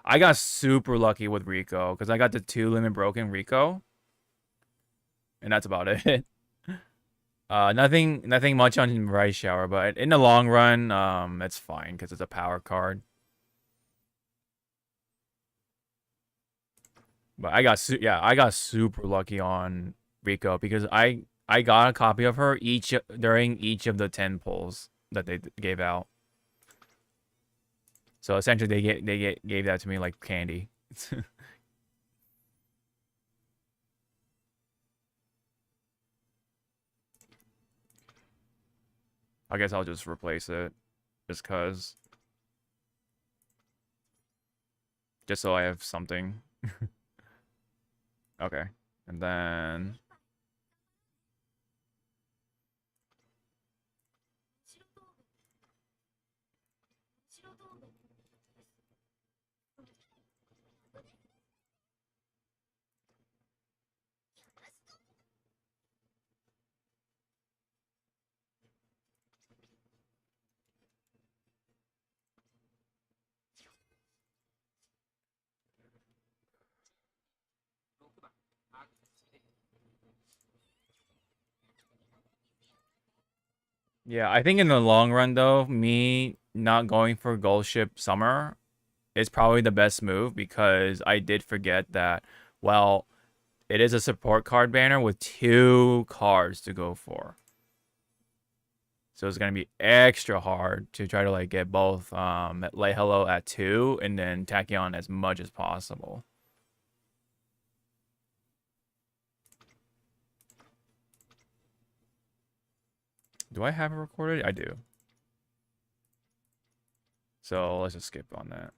I got super lucky with Rico because I got the 2 limit broken Rico. And that's about it. Nothing much on Rice Shower, but in the long run, it's fine because it's a power card. But I got super lucky on Rico because I I got a copy of her during each of the 10 polls that they gave out. So essentially, they gave that to me like candy. I guess I'll just replace it, just cause, just so I have something. Okay, and then yeah, I think in the long run though, me not going for Gold Ship Summer is probably the best move because I did forget that, well, it is a support card banner with 2 cards to go for. So it's gonna be extra hard to try to like get both Lay Hello at 2 and then Tachyon as much as possible. Do I have it recorded? I do. So let's just skip on that.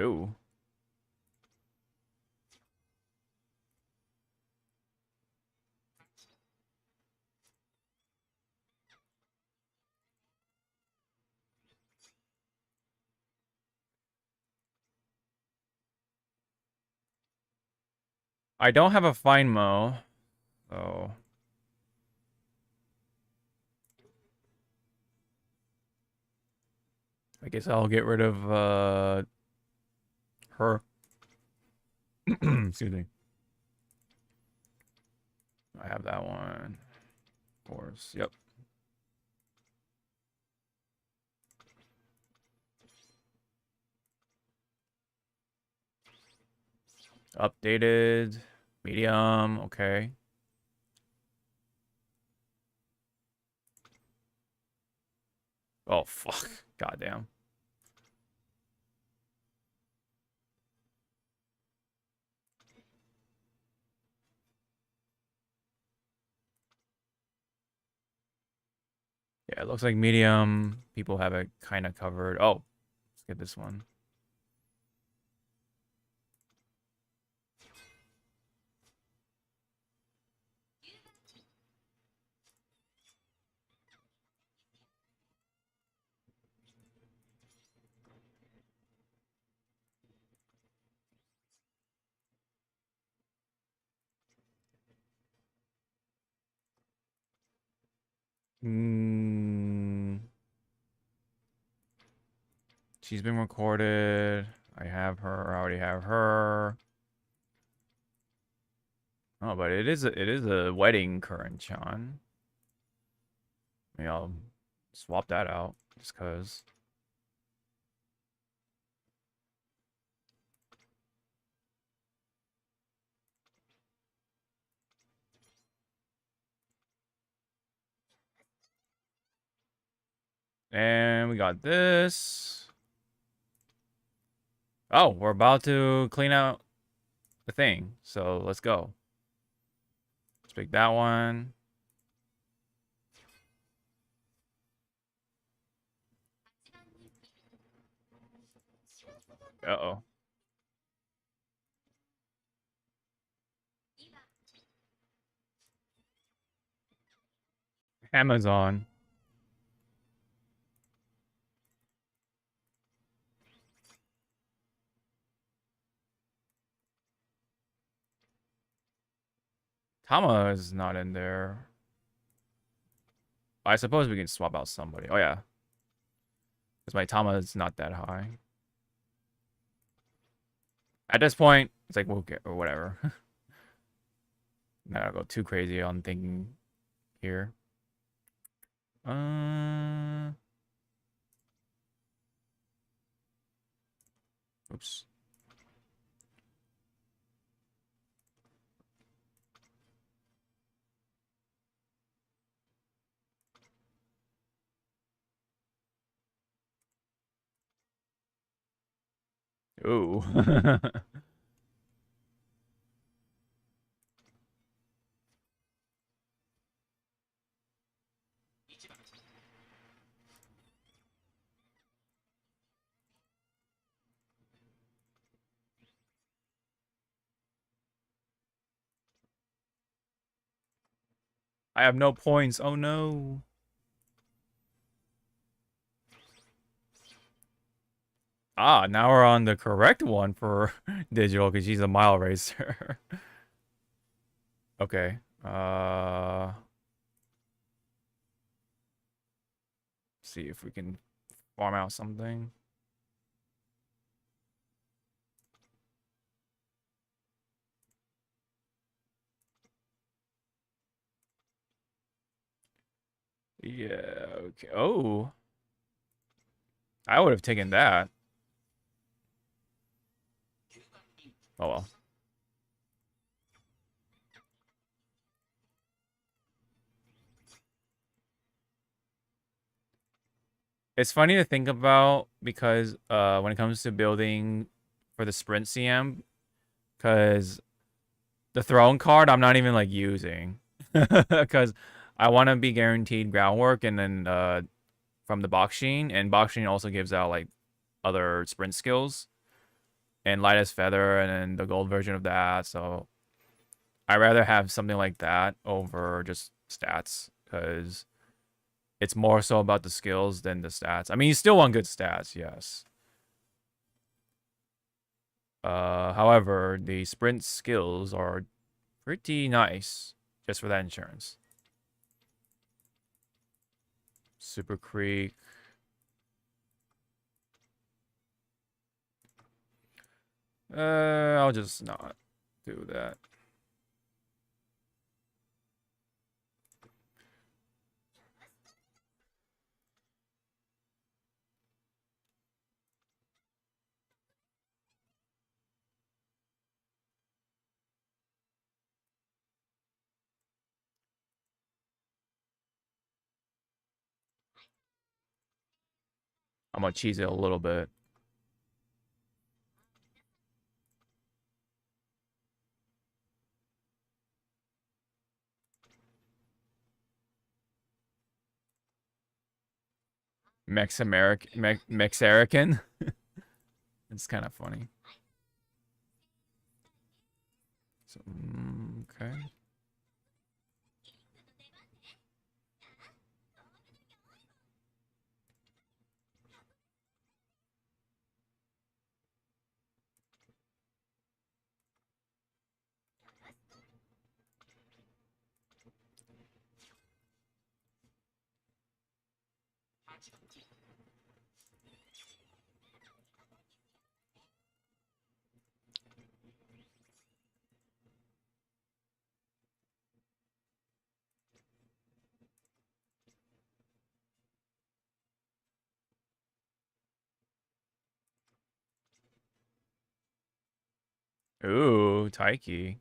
Ooh. I don't have a Find Mo, so I guess I'll get rid of her. Excuse me. I have that one. Of course. Yep. Updated. Medium. Okay. Oh, fuck. Goddamn. Yeah, it looks like medium. People have it kind of covered. Oh, let's get this one. She's been recorded. I have her. I already have her. Oh, but it is a wedding current, Sean. Maybe I'll swap that out just cause. And we got this. Oh, we're about to clean out the thing. So let's go. Let's pick that one. Uh-oh. Amazon. Tama is not in there. I suppose we can swap out somebody. Oh, yeah. Because my Tama is not that high. At this point, it's like, we'll get, or whatever. Not gonna go too crazy on thinking here. Oops. Ooh. I have no points. Oh no. Ah, now we're on the correct one for digital because she's a mile racer. Okay. See if we can farm out something. Yeah, okay. Oh. I would have taken that. Oh well. It's funny to think about because when it comes to building for the sprint CM, because the throne card I'm not even like using because I want to be guaranteed groundwork and then from the box sheen, and box sheen also gives out like other sprint skills and light as feather and then the gold version of that. So I rather have something like that over just stats because it's more so about the skills than the stats. I mean, you still want good stats, yes. However, the sprint skills are pretty nice just for that insurance. Super Creek. I'll just not do that. I'm gonna cheese it a little bit. Mex-American. It's kind of funny. So, okay. Ooh, Taiki.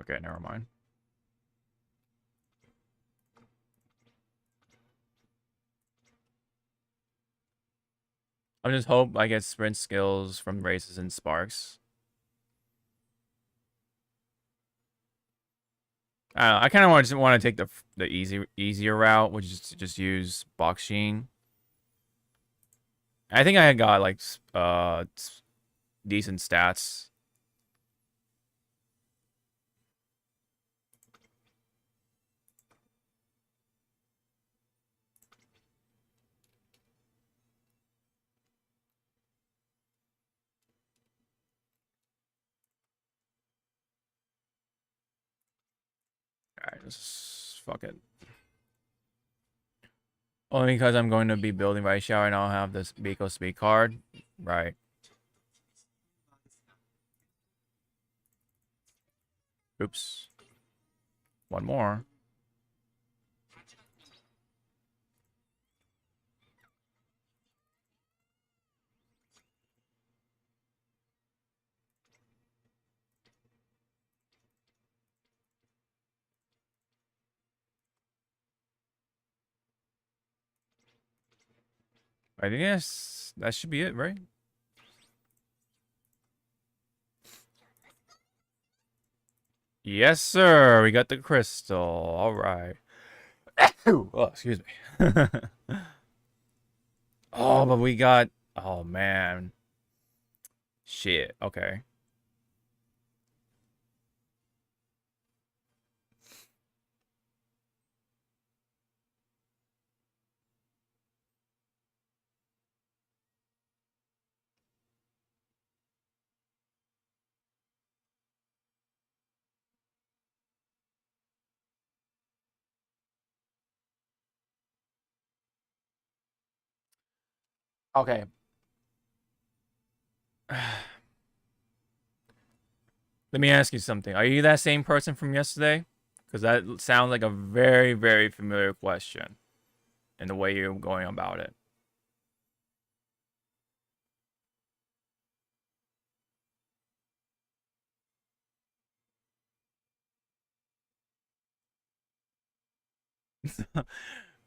Okay, never mind. I just hope I get sprint skills from races and sparks. I kind of just want to take the easier route, which is to just use box sheen. I think I got like decent stats. Alright, just fuck it. Only because I'm going to be building right shower and I'll have this Biko speed card. Right. Oops. One more. I think that should be it, right? Yes, sir. We got the crystal. All right. Oh, excuse me. Oh, but we got. Oh man. Shit. Okay. Okay. Let me ask you something. Are you that same person from yesterday? Because that sounds like a very, very familiar question in the way you're going about it.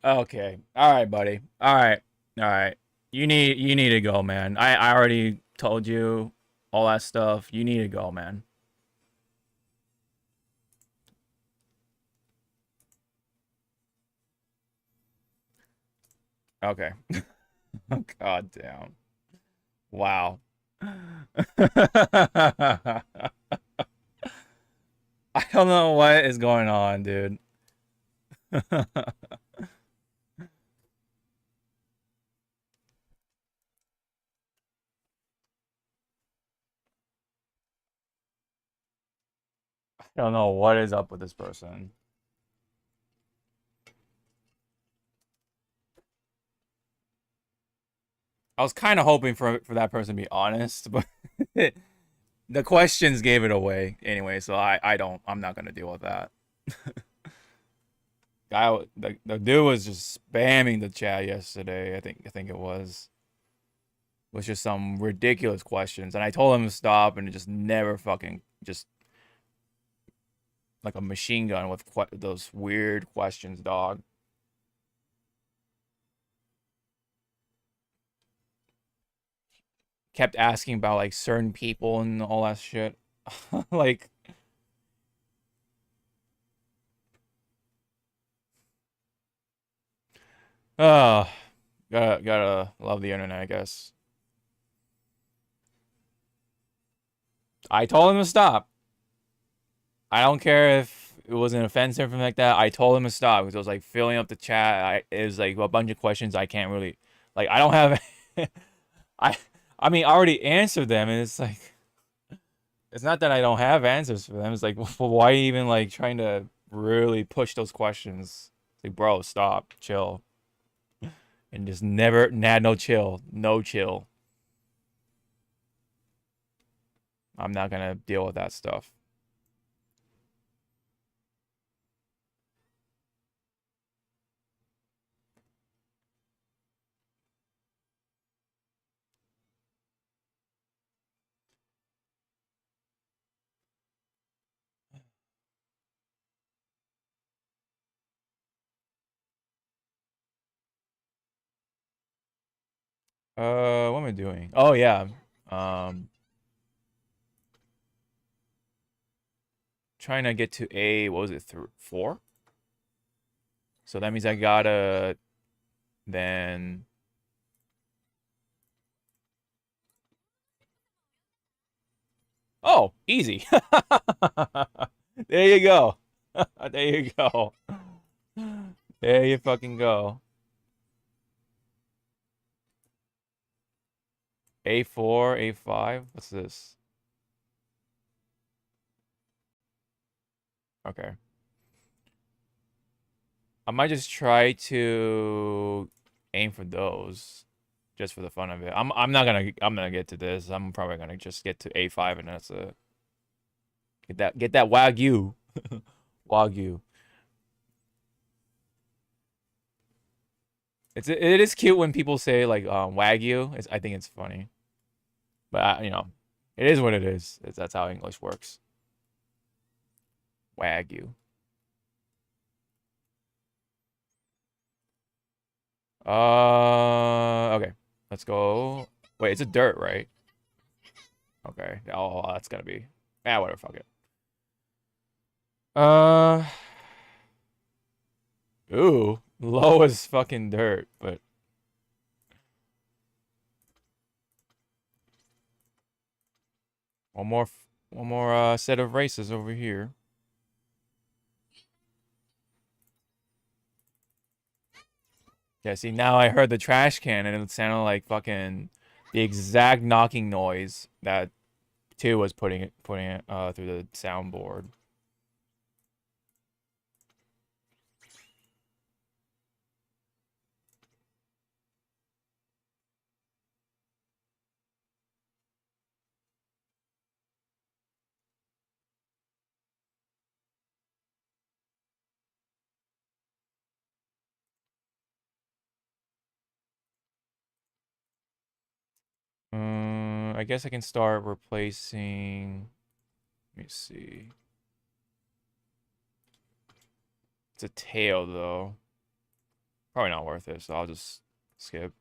Okay. All right, buddy. All right. All right. You need to go, man. I already told you all that stuff. You need to go, man. Okay. God damn. Wow. I don't know what is going on, dude. I don't know what is up with this person. I was kind of hoping for that person to be honest, but the questions gave it away anyway. So I'm not gonna deal with that. The dude was just spamming the chat yesterday. I think it was just some ridiculous questions, and I told him to stop, and it just never fucking just like a machine gun with those weird questions, dog. Kept asking about like certain people and all that shit. Like, oh, gotta love the internet, I guess. I told him to stop. I don't care if it was an offense or something like that. I told him to stop because it was like filling up the chat. It was like a bunch of questions I can't really, like, I don't have. I I mean, I already answered them, and it's like it's not that I don't have answers for them. It's like, well, why even like trying to really push those questions? It's like, bro, stop, chill, and just never, nah, no chill, no chill. I'm not gonna deal with that stuff. What am I doing? Oh yeah, um, trying to get to a what was it, 4? So that means I gotta then. Oh, easy. There you go. There you go. There you fucking go. A4, A5. What's this? Okay. I might just try to aim for those just for the fun of it. I'm not gonna get to this. I'm probably gonna just get to A5 and that's it. Get that wagyu. Wagyu. it is cute when people say like wagyu. I think it's funny, but it is what it is. That's how English works. Wagyu. Okay. Let's go. Wait, it's a dirt, right? Okay. Oh, that's gonna be. Ah, whatever. Fuck it. Uh. Ooh, low as fucking dirt, but one more set of races over here. Yeah, see now I heard the trash can and it sounded like fucking the exact knocking noise that 2 was putting it through the soundboard. I guess I can start replacing. Let me see. It's a tail though. Probably not worth it, so I'll just skip.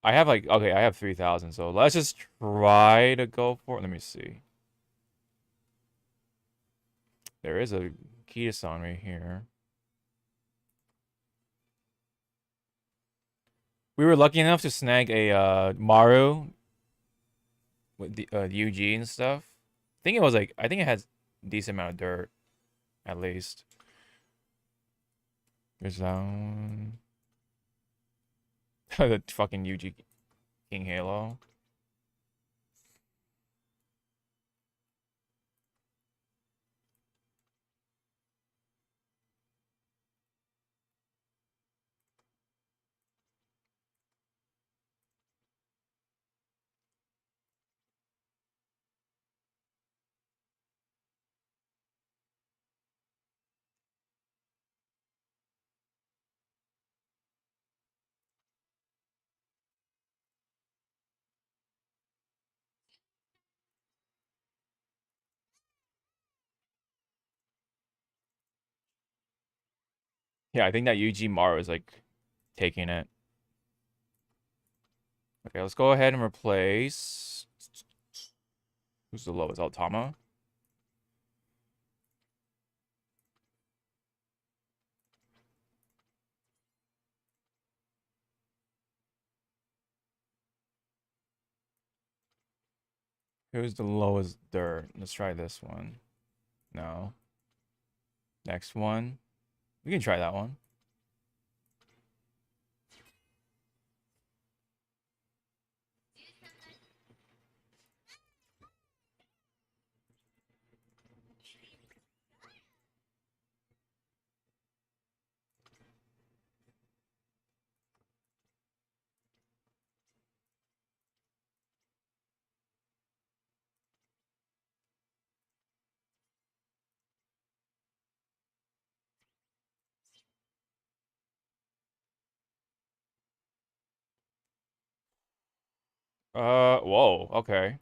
I have like okay, I have 3,000, so let's just try to go for it. Let me see. There is a Kita-san right here. We were lucky enough to snag a Maru with the UG and stuff. I think it has a decent amount of dirt, at least. There's that one. The fucking UG King Halo. Yeah, I think that UG Maru is like taking it. Okay, let's go ahead and replace. Who's the lowest? Altama? Who's the lowest dirt? Let's try this one. No. Next one. We can try that one. Whoa, okay.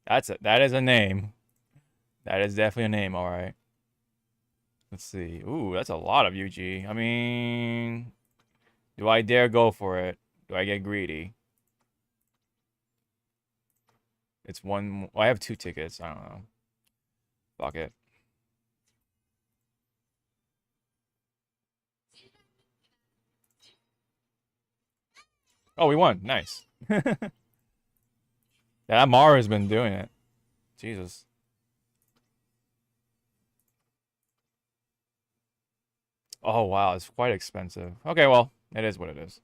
That is a name. That is definitely a name, all right. Let's see. Ooh, that's a lot of UG. I mean, do I dare go for it? Do I get greedy? It's one. Well, I have 2 tickets. I don't know. Fuck it. Oh, we won. Nice. Yeah, that Mara's been doing it. Jesus. Oh, wow. It's quite expensive. Okay, well, it is what it is.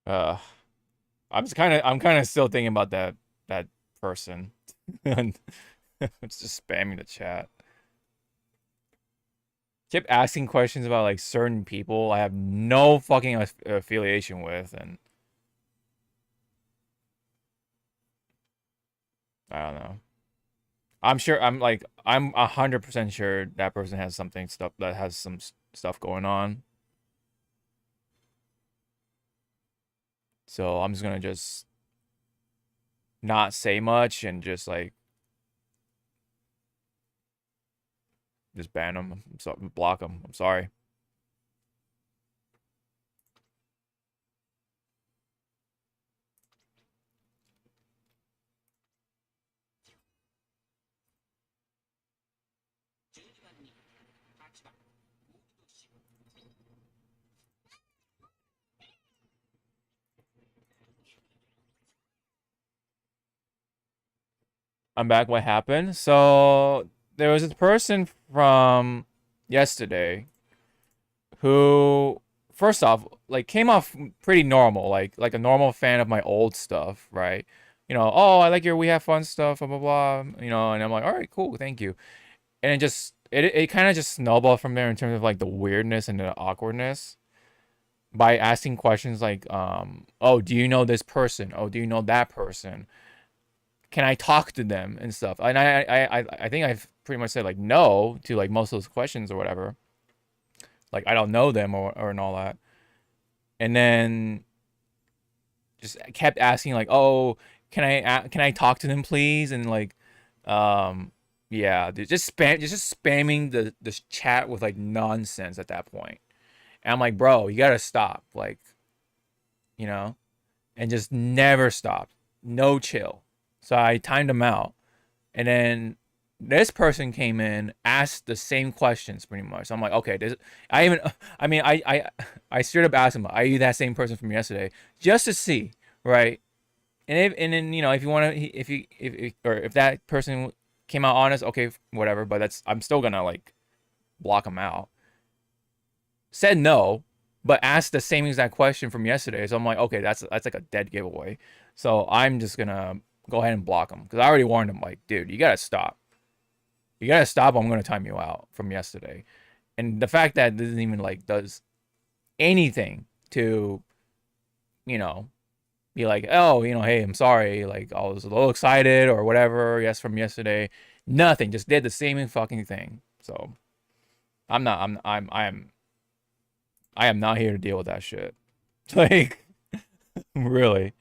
Uh, I'm kind of still thinking about that person. And it's just spamming the chat. Kept asking questions about like certain people I have no fucking affiliation with, and I don't know. I'm 100% sure that person has something stuff that has some stuff going on. So I'm just gonna just not say much and just like just ban them. So block them. I'm sorry. I'm back. What happened? So there was this person from yesterday who, first off, like came off pretty normal, like a normal fan of my old stuff, right? Oh, I like your We Have Fun stuff, blah blah blah. And I'm like, all right, cool, thank you. And it kind of just snowballed from there in terms of like the weirdness and the awkwardness by asking questions like, oh, do you know this person? Oh, do you know that person? Can I talk to them and stuff? And I think I've pretty much said like no to like most of those questions or whatever. Like I don't know them or and all that. And then just kept asking like, oh, can I talk to them please? And like, um, yeah, just spamming the chat with like nonsense at that point. And I'm like, bro, you gotta stop, like, you know, and just never stopped, no chill. So I timed him out, and then this person came in, asked the same questions pretty much. So I'm like, okay, I even, I mean, I straight up asked him, are you that same person from yesterday, just to see, right? And then if you want to, if or if that person came out honest, okay, whatever. But I'm still gonna like block him out. Said no, but asked the same exact question from yesterday. So I'm like, okay, that's like a dead giveaway. So I'm just gonna go ahead and block him because I already warned him. Like, dude, you gotta stop. You gotta stop. I'm gonna time you out from yesterday. And the fact that this isn't even like does anything to, you know, be like, oh, hey, I'm sorry. Like, I was a little excited or whatever. Yes, from yesterday. Nothing. Just did the same fucking thing. So I'm not. I am not here to deal with that shit. Like, really,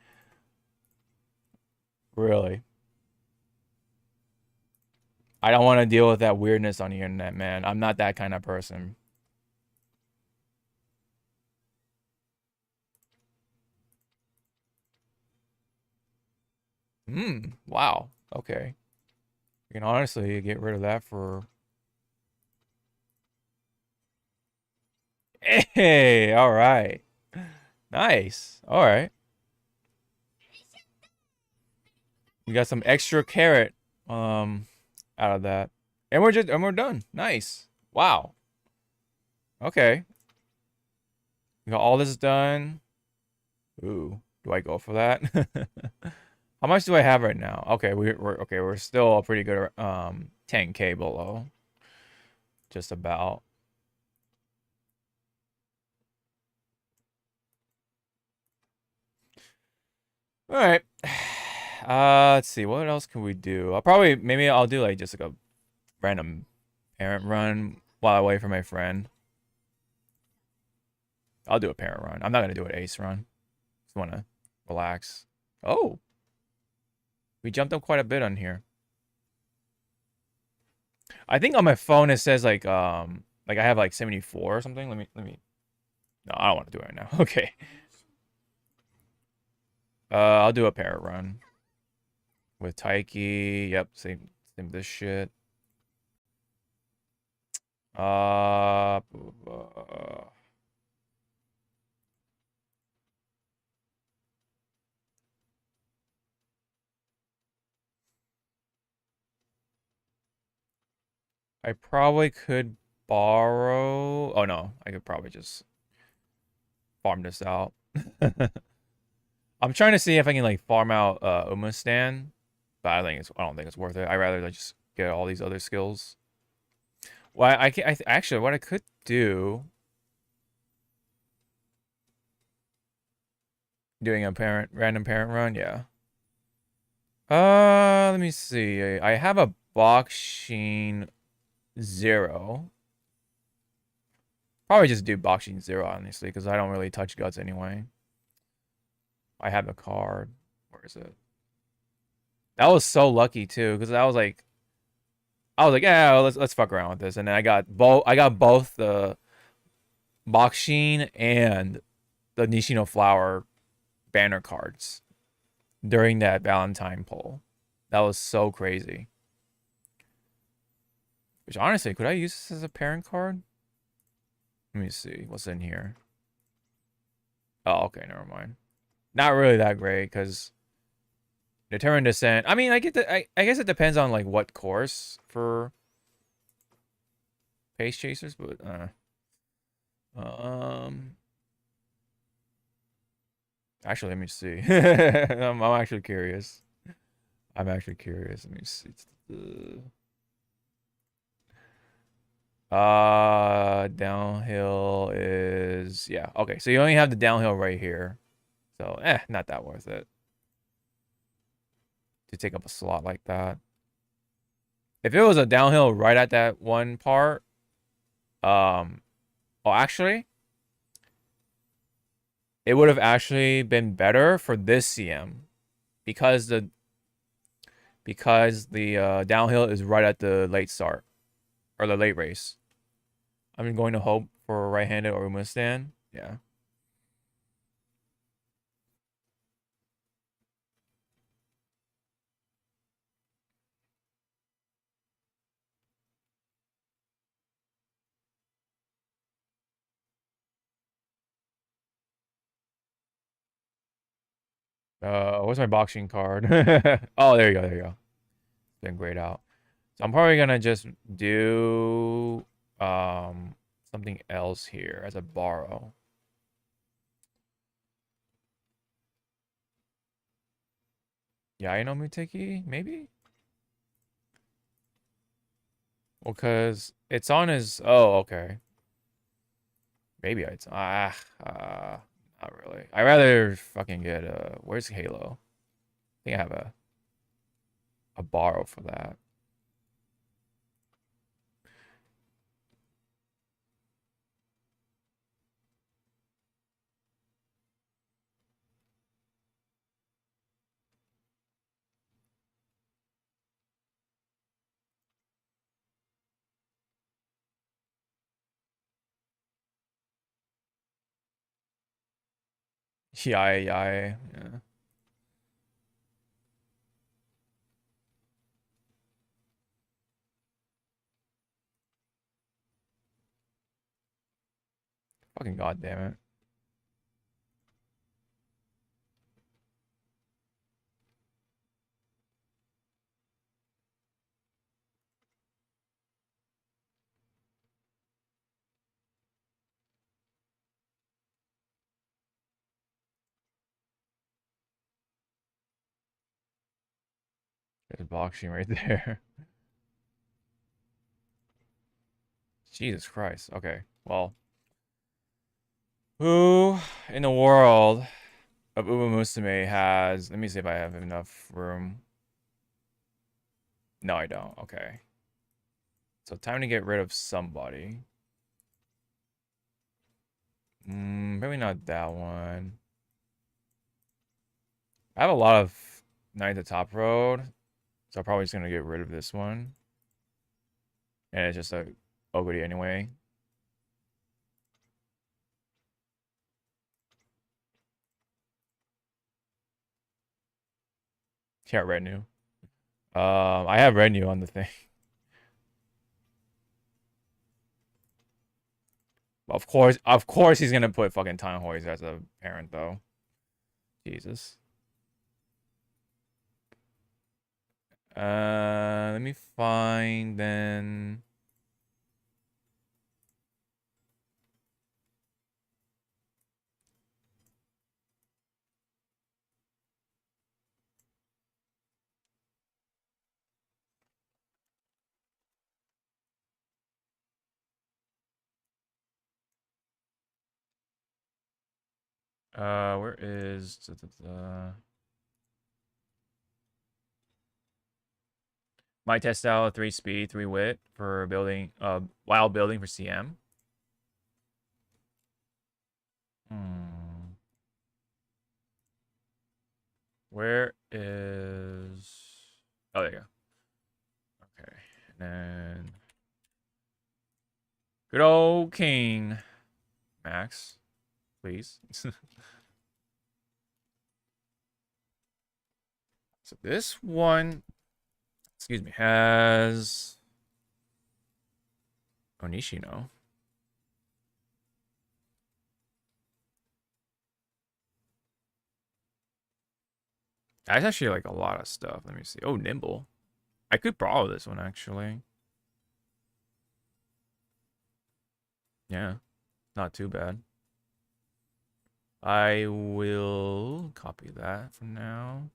really. I don't want to deal with that weirdness on the internet, man. I'm not that kind of person. Wow. Okay. You can honestly get rid of that for. Hey, all right. Nice. All right. We got some extra carrot out of that. And we're done. Nice. Wow. Okay. We got all this done. Ooh, do I go for that? How much do I have right now? Okay, we're okay. We're still pretty good. 10K below, just about. All right. Let's see. What else can we do? Maybe I'll do like just like a random parent run while I wait for my friend. I'll do a parent run. I'm not gonna do an ace run. Just wanna relax. Oh, we jumped up quite a bit on here. I think on my phone it says like I have like 74 or something. Let me. No, I don't want to do it right now. Okay. I'll do a parent run with Taiki. Yep, same this shit. Uh, I probably could borrow. Oh no, I could probably just farm this out. I'm trying to see if I can like farm out Umastan, but I don't think it's worth it. I'd rather like, just get all these other skills. Well, actually what I could do, doing a random parent run, yeah. Let me see. I have a Boxing 0. Probably just do Boxing 0, honestly, because I don't really touch guts anyway. I have a card. Where is it? That was so lucky too, because I was like, yeah, let's fuck around with this, and then I got both the Boxing and the Nishino Flower banner cards during that Valentine poll. That was so crazy. Which honestly, could I use this as a parent card? Let me see what's in here. Oh, okay, never mind. Not really that great because Determined Descent. I mean, I guess it depends on like what course for Pace Chasers, but actually, let me see. I'm actually curious. I'm actually curious. Let me see. Downhill is, yeah, okay. So you only have the downhill right here. So, not that worth it to take up a slot like that. If it was a downhill right at that one part, oh, actually, it would have actually been better for this CM because the downhill is right at the late start or the late race. I'm going to hope for a right-handed or Umastan. Yeah. What's my boxing card? Oh, there you go. There you go. Been grayed out. So I'm probably gonna just do something else here as a borrow. Yeah, I know Muteki, maybe? Well, cause it's on his. Oh, okay. Maybe it's not really. I rather fucking get where's Halo? I think I have a borrow for that. Yeah. Fucking goddamn it. There's boxing right there. Jesus Christ. Okay. Well, who in the world of Uma Musume has... Let me see if I have enough room. No, I don't. Okay. So time to get rid of somebody. Maybe not that one. I have a lot of Night at the Top Road, so I'm probably just gonna get rid of this one. And it's just a Oguri anyway. Yeah, Retinue. I have Retinue on the thing. Of course he's gonna put fucking Tanhoiz as a parent though. Jesus. Let me find then. Where is my test out 3 speed, 3 wit for building while building for CM? Hmm. Where is oh there you go. Okay. And then good old King. Max, please. So this one, excuse me, has Onishino. That's actually like a lot of stuff. Let me see. Oh, Nimble. I could borrow this one actually. Yeah, not too bad. I will copy that for now.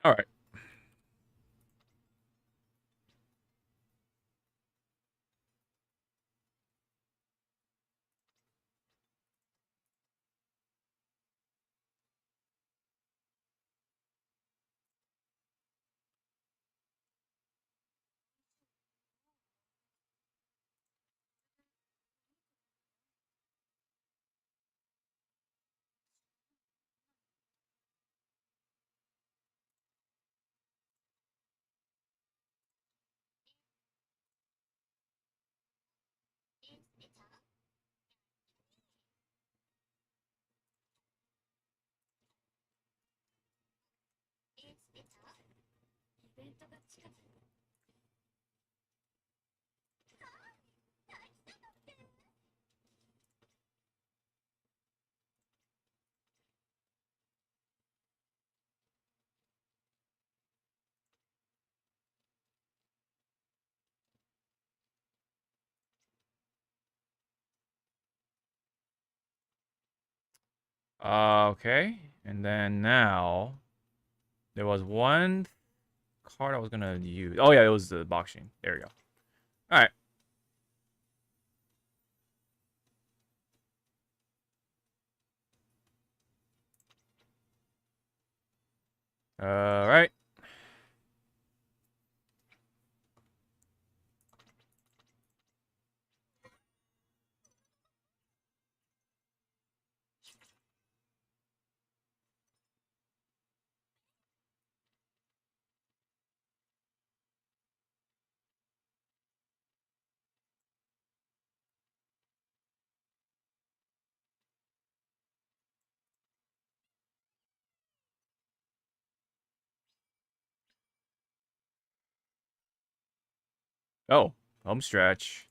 All right. Okay. And then now there was one card I was gonna use. Oh yeah, it was the boxing. There we go. All right. All right. Oh, home stretch.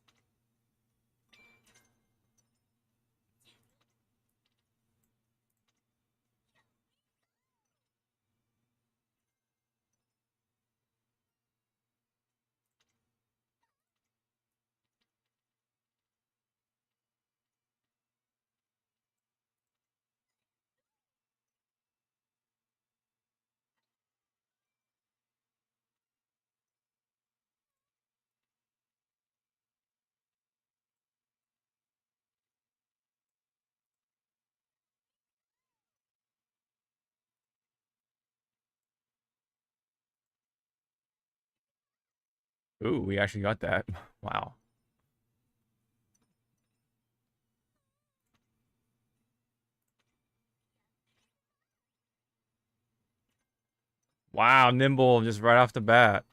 Ooh, we actually got that. Wow. Wow, nimble just right off the bat.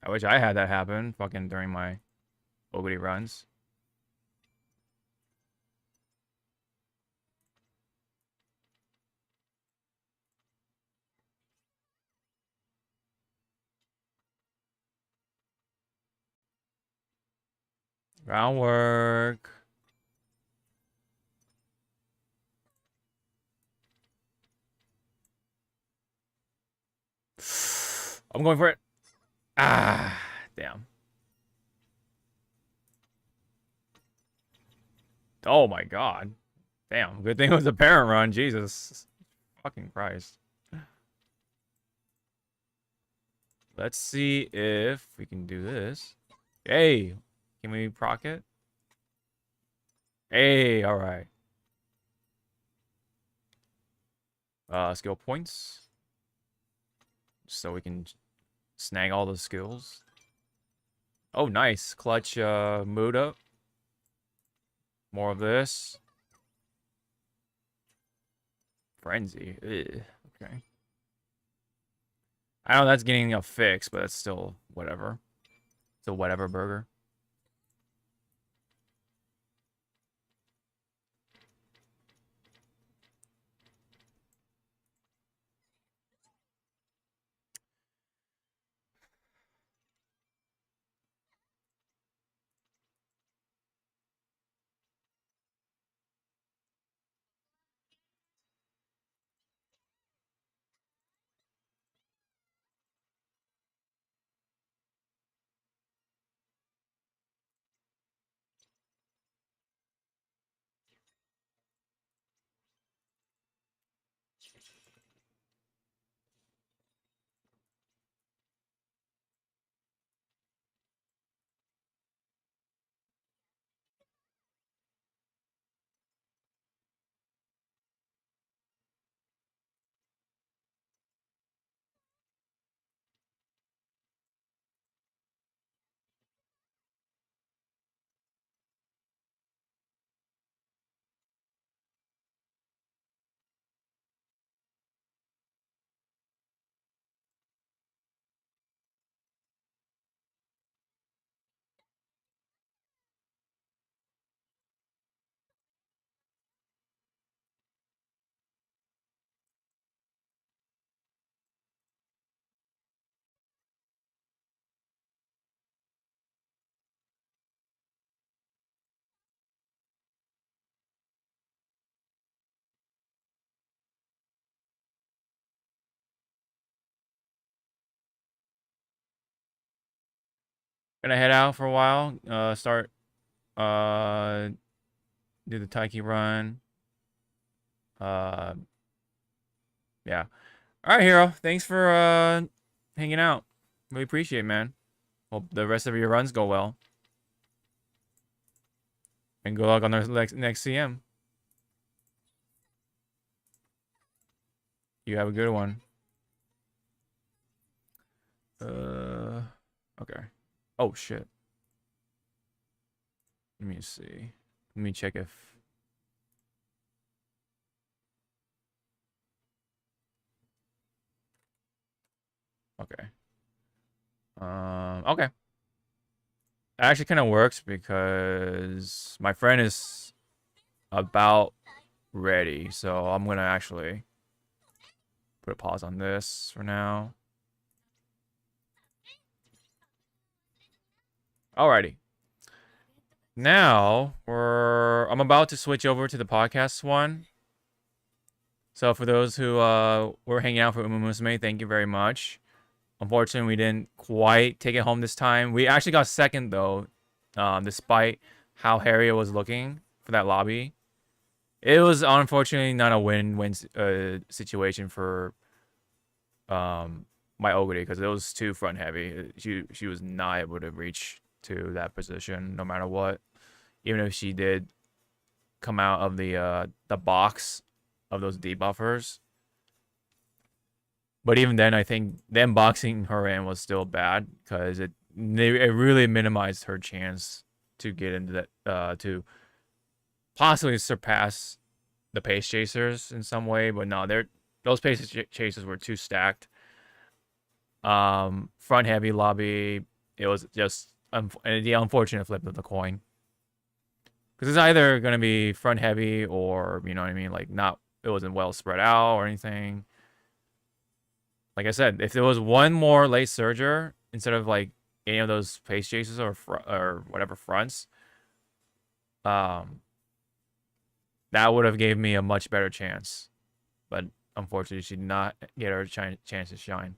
I wish I had that happen fucking during my Ogre runs. Groundwork. I'm going for it. Ah, damn. Oh my god. Damn. Good thing it was a parent run. Jesus. Fucking Christ. Let's see if we can do this. Hey. Can we proc it? Hey. Alright. Skill points. So we can snag all the skills. Oh, nice. Clutch mood up. More of this. Frenzy. Ugh. Okay. I know that's getting a fix, but it's still whatever. It's a whatever burger. Gonna head out for a while. Start. Do the Taiki run. Yeah. All right, Hero. Thanks for hanging out. Really appreciate it, man. Hope the rest of your runs go well. And good luck on the next CM. You have a good one. Okay. Oh, shit. Let me see. Let me check if... Okay. Okay. It actually kind of works because my friend is about ready. So I'm going to actually put a pause on this for now. Alrighty. Now I'm about to switch over to the podcast one. So for those who were hanging out for Uma Musume, thank you very much. Unfortunately, we didn't quite take it home this time. We actually got second though, despite how hairy it was looking for that lobby. It was unfortunately not a win-win situation for my Ogre because it was too front heavy. She was not able to reach to that position no matter what. Even if she did come out of the box of those debuffers. But even then, I think them boxing her in was still bad because it really minimized her chance to get into that to possibly surpass the pace chasers in some way. But no, those pace chasers were too stacked. Front heavy lobby. It was just the unfortunate flip of the coin. Because it's either going to be front heavy or, you know what I mean, like it wasn't well spread out or anything. Like I said, if there was one more late surger instead of like any of those pace chases or whatever fronts, that would have gave me a much better chance. But unfortunately, she did not get her chance to shine.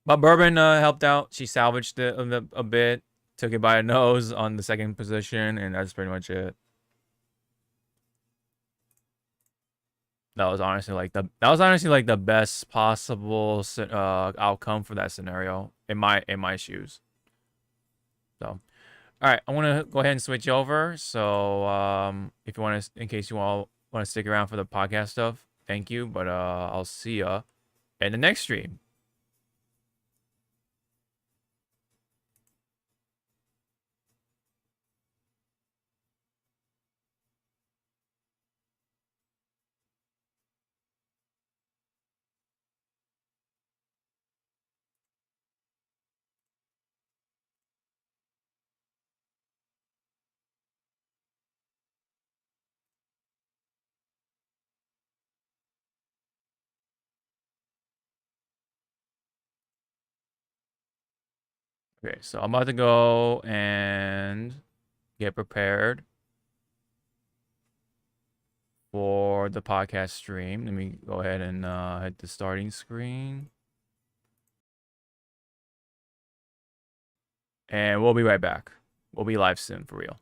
But Bourbon helped out. She salvaged it a bit took it by a nose on the second position, and that's pretty much it. That was honestly like the best possible outcome for that scenario in my shoes. So, all right, I want to go ahead and switch over. So, if you want to, in case you all want to stick around for the podcast stuff, thank you. But I'll see ya in the next stream. Okay, so I'm about to go and get prepared for the podcast stream. Let me go ahead and hit the starting screen. And we'll be right back. We'll be live soon, for real.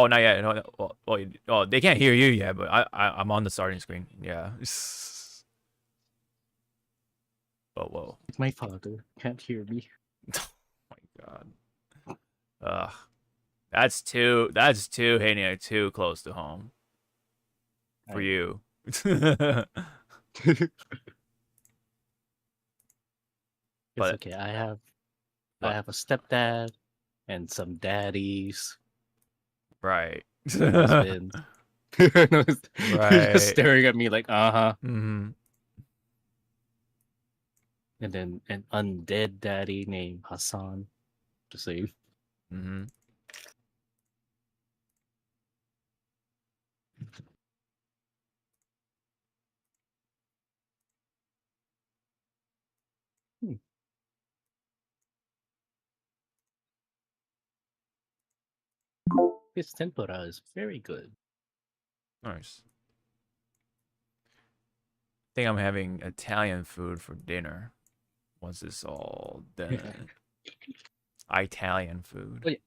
Oh, not yet. No, no, well, they can't hear you yet, but I'm on the starting screen. Yeah. Oh, whoa. My father can't hear me. Oh my god. Ugh. That's too hitting it too close to home. For you. It's But okay. I have What? a stepdad and some daddies, right. husband. He's Right. just staring at me like, uh-huh. Mm-hmm. And then an undead daddy named Hassan. Just saying. Mm-hmm. His tempura is very good. Nice. I think I'm having Italian food for dinner. Once it's all done. Italian food. But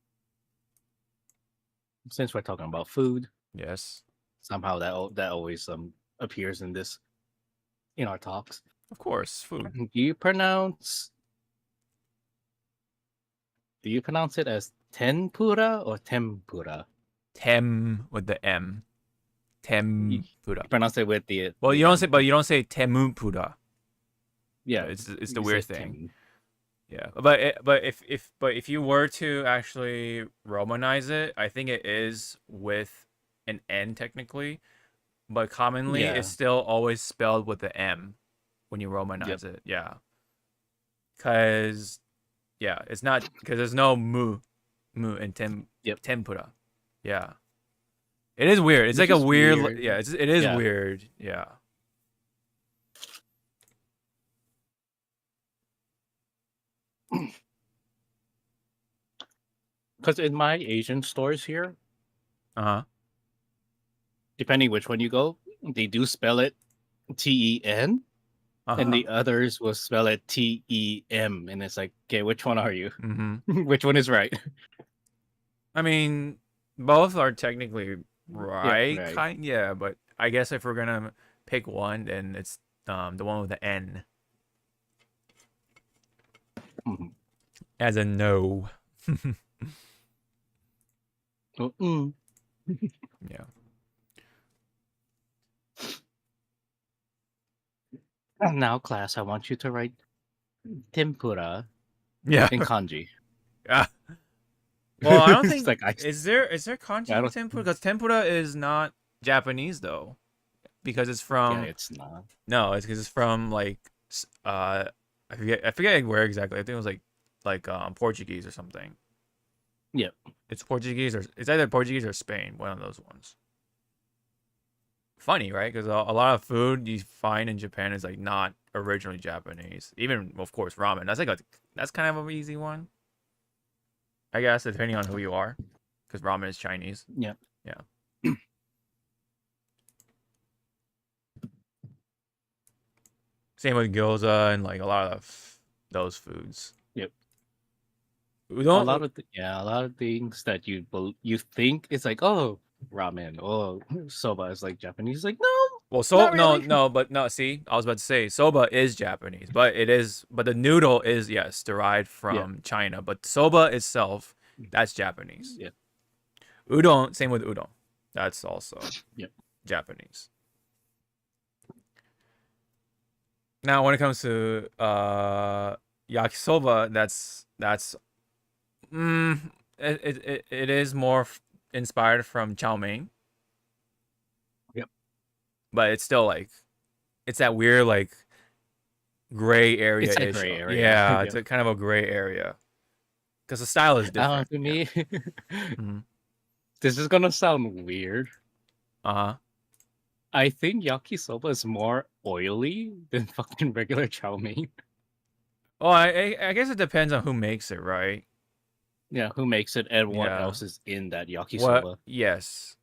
since we're talking about food, Yes. somehow that always appears in our talks. Of course, food. Do you pronounce it as tempura or tempura? Tem with the M. Tempura. You pronounce it with the Well, the you don't M. say, but you don't say temupura. Yeah, It's the you weird say thing. tem. Yeah, but if you were to actually Romanize it, I think it is with an N technically, but commonly Yeah. it's still always spelled with the M when you Romanize it. Yeah, it's not because there's no mu in tempura. Yeah, it is weird. It's Which like a is weird. weird. Yeah, it is Yeah. weird. Yeah. Because in my Asian stores here, Uh-huh. depending which one you go, they do spell it TEN, Uh-huh. and the others will spell it TEM, and it's like, okay, which one are you? Mm-hmm. Which one is right? I mean, both are technically right, right. yeah, but I guess if we're gonna pick one, then it's the one with the N. Mhm. As a no. Oh, Yeah. And now, class, I want you to write tempura Yeah. in kanji. Yeah. Well, I don't It's think like is there kanji I for don't- tempura? Because tempura is not Japanese though, because it's yeah, from it's not. no, it's because it's from like I forget where exactly. I think it was like Portuguese or something. Yep. It's Portuguese or it's either Portuguese or Spain, one of those ones. Funny, right? Because a lot of food you find in Japan is like not originally Japanese. Even of course ramen. That's kind of an easy one, I guess, depending on who you are, because ramen is Chinese. Yep. Yeah. Same with gyoza and like a lot of those foods. Yep. We A don't. lot of things that you think it's like, oh, ramen, oh, soba is like Japanese. Like, no, Well, not really. but no. See, I was about to say soba is Japanese, but the noodle is yes derived from China, but soba itself that's Japanese. Yeah. Udon, same with udon, that's also Japanese. Now, when it comes to yakisoba, it is more inspired from chow mein. Yep. But it's still like it's that weird like gray area. It's a gray area. Yeah, Yep. it's a kind of a gray area because the style is different. To me, Mhm. this is gonna sound weird. Uh-huh. I think yakisoba is more oily than fucking regular chow mein. Well, I guess it depends on who makes it, right? Yeah, who makes it and what Yeah. else is in that yakisoba? Yes,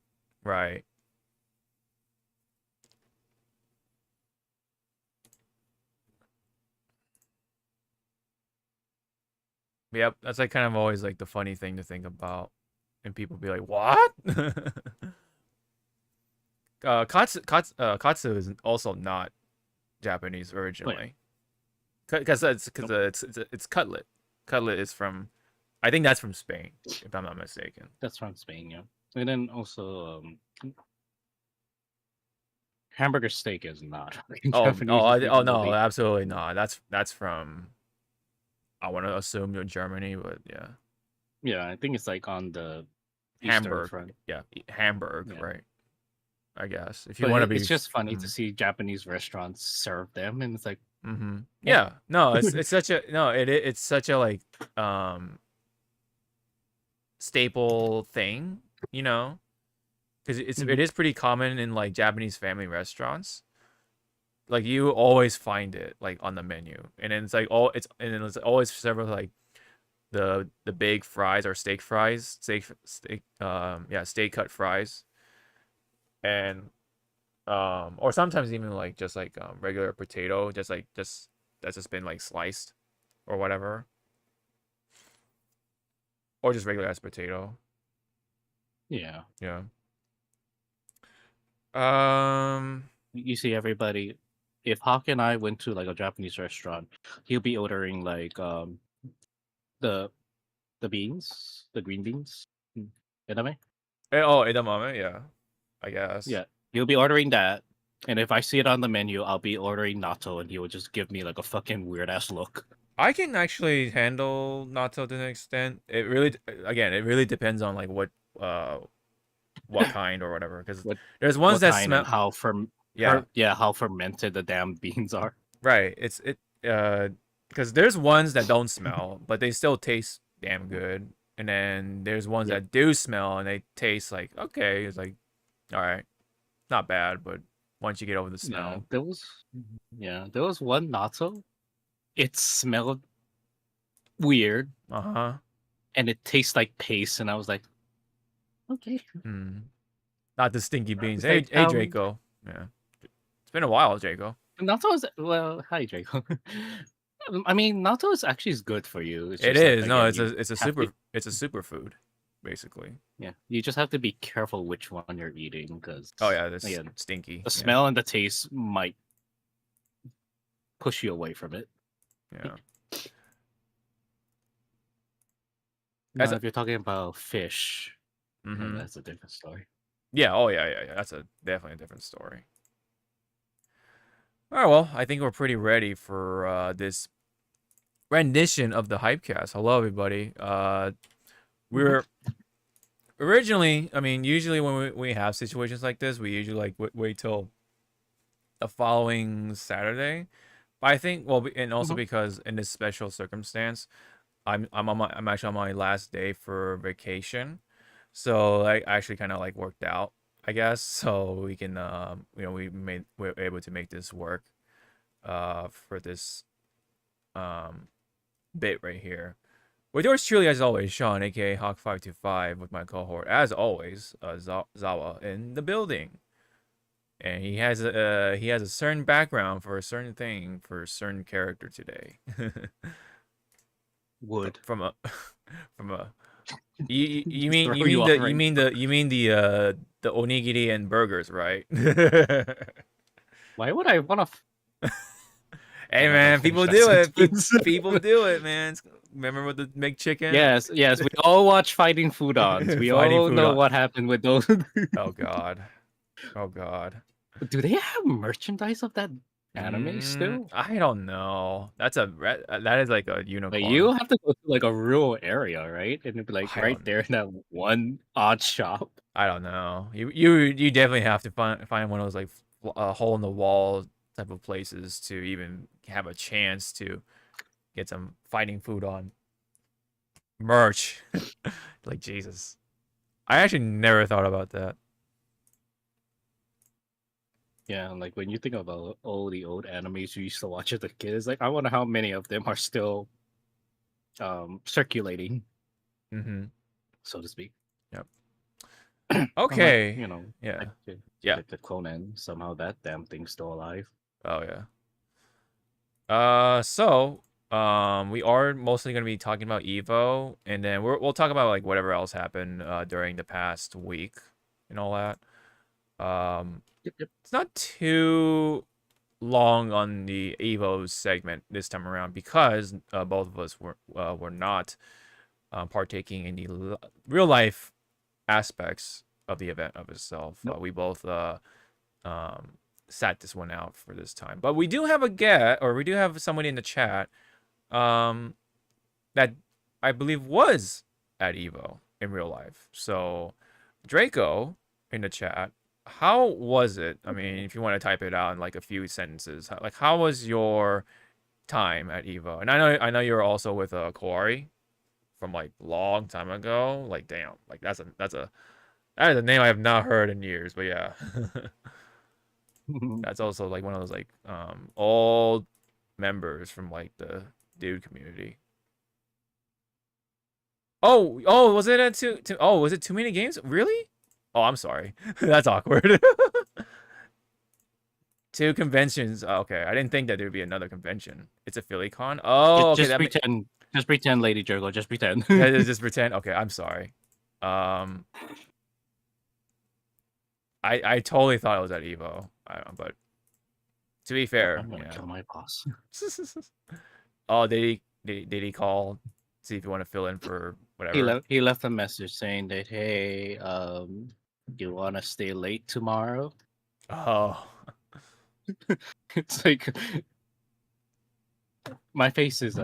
right. Yep, that's like kind of always like the funny thing to think about. and people be like, "What?" Katsu is also not Japanese Wait, originally, because nope, it's cutlet. Cutlet is from, I think that's from Spain, if I'm not mistaken. that's from Spain, yeah. And then also, hamburger steak is not Japanese. It's Oh no, really, absolutely not. That's from, I want to assume Germany, but yeah, yeah, I think it's like on the Eastern Hamburg. front. Yeah, Hamburg, Yeah. right? I guess if you But want to it's be. just funny to see Japanese restaurants serve them, and it's like, eh. Yeah, no, it's such a no, it's such a like um staple thing, you know, because it Mhm. is pretty common in like Japanese family restaurants. Like you always find it like on the menu, and then it's like and then it's always several like the big fries or steak fries, steak cut fries, and or sometimes even like just like regular potato, just that's just been like sliced or whatever, or just regular ass potato. Yeah. Yeah. Um. You see everybody. If Hawk and I went to like a Japanese restaurant, he'll be ordering like the beans, the green beans. Edamame? Oh, edamame. Yeah. I guess. Yeah. He'll be ordering that. And if I see it on the menu, I'll be ordering natto and he will just give me like a fucking weird ass look. I can actually handle natto to an extent. Again, it really depends on like what kind or whatever. Because What there's ones what that kind and smell. how Yeah. how fermented the damn beans are. Right. Because there's ones that don't smell, but they still taste damn good. And then there's ones Yep. that do smell and they taste like okay. It's like all right, not bad, but once you get over the Yeah. smell. There was one natto. It smelled weird Uh huh. and it tastes like paste, and I was like, okay. Hmm. Not the stinky beans. It's Hey, like hey, Draco. Yeah, it's been a while, Draco. natto is well, hi Draco. I mean, natto is actually is good for you. It's It just that is. No, again, you have to it's a superfood, basically. yeah, you just have to be careful which one you're eating because Oh yeah, this again, stinky. the Yeah, smell and the taste might push you away from it. yeah. As Now, a, if you're talking about fish, mm-hmm. that's a different story. Yeah. Oh yeah, yeah, yeah. That's definitely a different story. All right. Well, I think we're pretty ready for this rendition of the Hypecast. Hello, everybody. We Mhm. were originally. I mean, usually when we have situations like this, we usually like wait till the following Saturday. But I think well, and also Mhm. because in this special circumstance, I'm actually on my last day for vacation, so I actually kind of like worked out, I guess, so we can we're able to make this work for this um bit right here. With yours truly, as always, Sean, aka Hawk525, with my cohort, as always, Zawa in the building. And he has a certain background for a certain thing for a certain character today. Wood. From a from a Just throw you off right now. you mean the onigiri and burgers, right? Why would I want to? Hey I'm not gonna man, finish people that do it. sentence. People do it, man. Remember with the McChicken? Yes, yes. We all watch Fighting Foodons. We Fighting all food know on. what happened with those. Oh god. Oh god. Do they have merchandise of that anime still? I don't know. That is like a Like unicorn. you have to go to like a rural area, right? And it'd be like I right don't there in that one odd shop. I don't know. You definitely have to find one of those like hole in the wall type of places to even have a chance to get some fighting food on merch. Like Jesus, I actually never thought about that. Yeah, and like when you think about all the old animes you used to watch as a kid, it's like I wonder how many of them are still circulating, Mm-hmm. so to speak. Yep. Unlike, Okay. Yeah. Yeah. like the Conan, somehow that damn thing's still alive. Oh yeah. So We are mostly going to be talking about Evo, and then we'll talk about like whatever else happened during the past week and all that. Yep, yep. It's not too long on the Evo segment this time around because both of us were not partaking in the real life aspects of the event of itself. Nope. We both sat this one out for this time, but we do have we do have somebody in the chat that I believe was at Evo in real life. So Draco in the chat, how was it? I mean, if you want to type it out in like a few sentences, how was your time at Evo? And I know you're also with Kawari from like long time ago. Like damn, like that is a name I have not heard in years. But yeah, that's also like one of those like old members from like the dude community. Oh, was it at was it too many games? Really? Oh, I'm sorry. That's awkward. 2 conventions. Okay, I didn't think that there'd be another convention. It's a Philly con. Oh, okay. Just pretend. Just pretend, Lady Jurgle. Just pretend. Yeah, just pretend. Okay, I'm sorry. I totally thought it was at Evo. But to be fair, I'm gonna yeah. kill my boss. Oh, did he call? See if you want to fill in for whatever. He left a message saying that, hey, do you want to stay late tomorrow? Oh. It's like my face is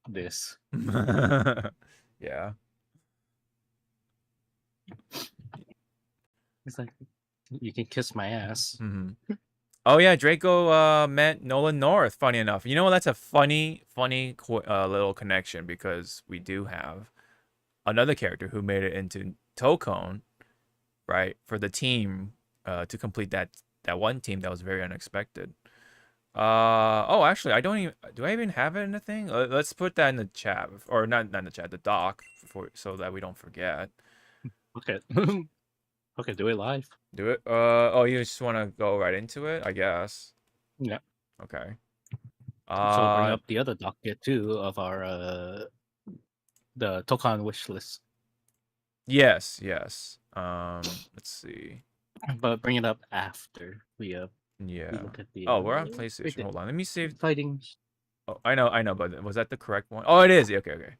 this. Yeah. It's like you can kiss my ass. Mm-hmm. Oh yeah, Draco met Nolan North. Funny enough, you know that's a funny little connection because we do have another character who made it into Tokone, right, for the team to complete that one team that was very unexpected. Oh, actually, do I even have it in the thing? Let's put that in the chat, or not in the chat, the doc, so that we don't forget. Okay. Okay, do it live. Do it. Oh, you just want to go right into it, I guess. Yeah. Okay. So bring up the other docket too of our the Tokan wish list. Yes. Let's see. But bring it up after we Yeah. look at the. Oh, we're on PlayStation. Hold on. Let me see. Fighting. Oh, I know, but was that the correct one? Oh, it is. Okay.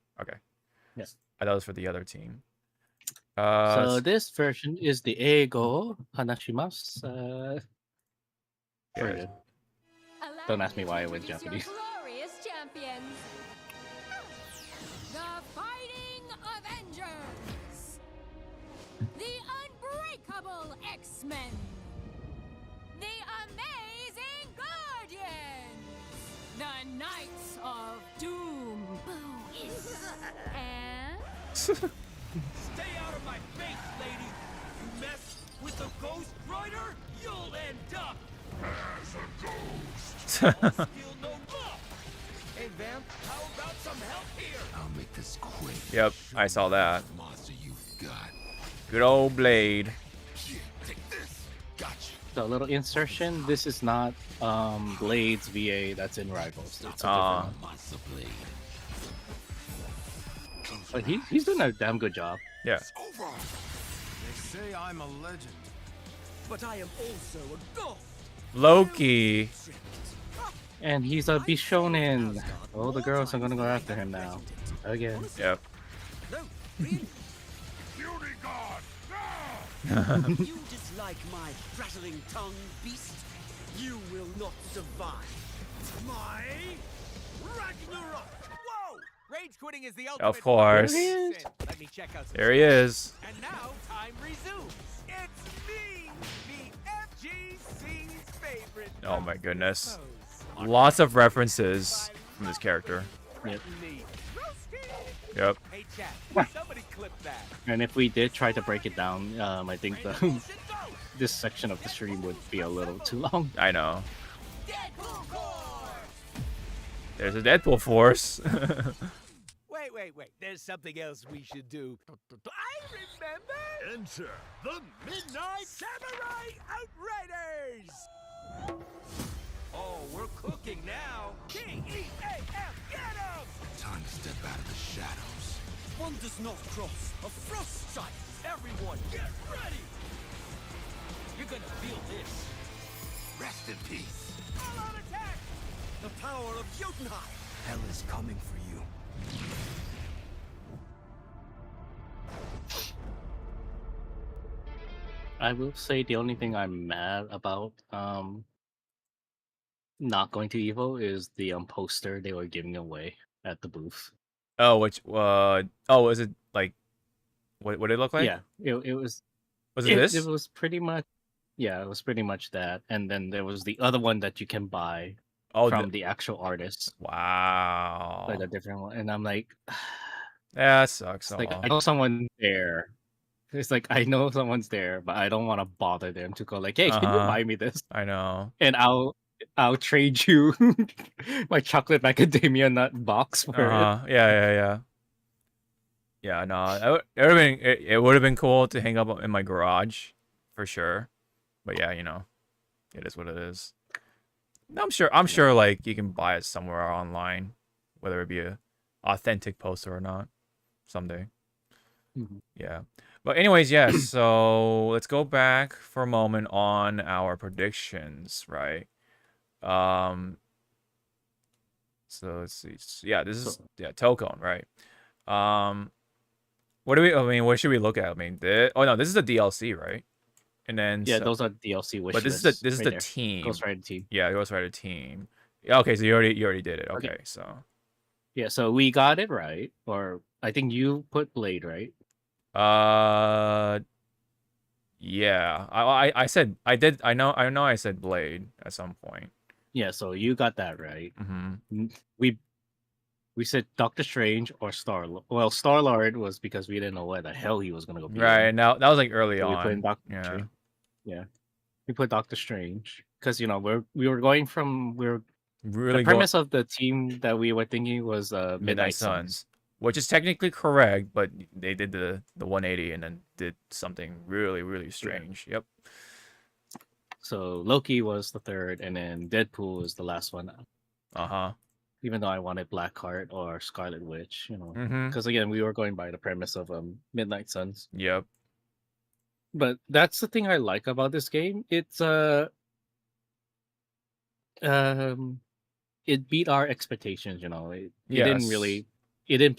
Yes. I thought it was for the other team. So this version is the Eigo Hanashimasu. Very good. Don't ask me why I went Japanese. Glorious champions, the Fighting Avengers, the Unbreakable X-Men, the Amazing Guardians, the Knights of Doom, and Stay out of my face, lady! You mess with the Ghost Rider, you'll end up as a ghost! Still no luck! Hey, Vamp, how about some help here? I'll make this quick. Yep, I saw that. Monster you've got. Good old Blade. Yeah, take this. Gotcha. So a little insertion. This is not Blade's VA that's in Rivals. It's a different. Monster blade. But he's doing a damn good job. Yeah. It's over. They say I'm a legend, but I am also a ghost! Loki. And he's a Bishonen. Oh, the girls are gonna go after him now. Again. Yep. No, really? Beauty God. You dislike my rattling tongue, beast? You will not survive my Ragnarok! Whoa! Rage quitting is the ultimate. Of course. There he is. Let me check out some There he is. And now time resumes. It's me, the FGC's favorite. Oh my goodness. pose. Lots of references from this character. Yep. Me. Yep. Hey chat, somebody clip that. And if we did try to break it down, I think this section of the stream would be a little too long. I know. Deadpool core. There's a Deadpool force. Wait. There's something else we should do. I remember. Enter the Midnight Samurai Outriders. Oh, we're cooking now. D-E-A-F, get him! Time to step out of the shadows. One does not cross a frost strike. Everyone, get ready! You're gonna feel this. Rest in peace. All out attack! The power of Jotunheim! Hell is coming for you. I will say the only thing I'm mad about not going to Evo is the poster they were giving away at the booth. Oh, which oh, is it like what did it look like? Yeah, it was Was it this? it was pretty much it was pretty much that, and then there was the other one that you can buy Oh, from the actual artist, wow. like a different one, and I'm like, Yeah, that sucks. it's like Oh. I know someone there. It's like I know someone's there, but I don't want to bother them to go like, hey, can you Uh-huh. buy me this? I know. And I'll trade you my chocolate macadamia nut box for it. Uh-huh. Yeah. Yeah, no, it would have been cool to hang up in my garage, for sure. But yeah, it is what it is. I'm sure like you can buy it somewhere online, whether it be a authentic poster or not, someday. Mhm. Yeah. But anyways, yes, so let's go back for a moment on our predictions, right? So let's see. Yeah, this is Tokon, right? What should we look at? I mean, no, this is the DLC, right? And then Yeah, those are DLC wish but lists. this is right the there. team. Ghost Rider team. Yeah, Ghost Rider team. Yeah, okay, so you already did it. Okay, so Yeah, so we got it right, or I think you put Blade right. yeah. I said I did. I know I said Blade at some point. Yeah, so you got that right. Mm-hmm. We said Doctor Strange or Star. Well, Star Lord was because we didn't know where the hell he was gonna go. Right now, that was like early So we on. put in Doctor Strange. Yeah, we put Doctor Strange because we were going from Really the premise of the team that we were thinking was Midnight Suns. which is technically correct, but they did the 180 and then did something really strange. Yep. So Loki was the third, and then Deadpool was the last one. Uh-huh. Even though I wanted Blackheart or Scarlet Witch, Mm-hmm. because again we were going by the premise of Midnight Suns. Yep. But that's the thing I like about this game. It's it beat our expectations. It didn't really, it didn't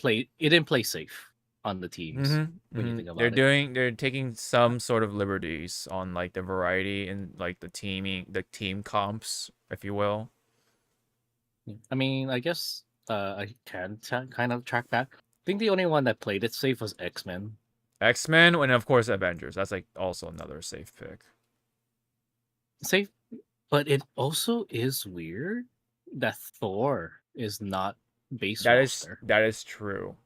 play safe on the teams. When you think about they're taking some sort of liberties on like the variety and like the team comps, if you will. I mean, I guess I can kind of track back. I think the only one that played it safe was X-Men. X-Men and of course Avengers. That's like also another safe pick. Safe, but it also is weird that Thor is not base roster. That is true.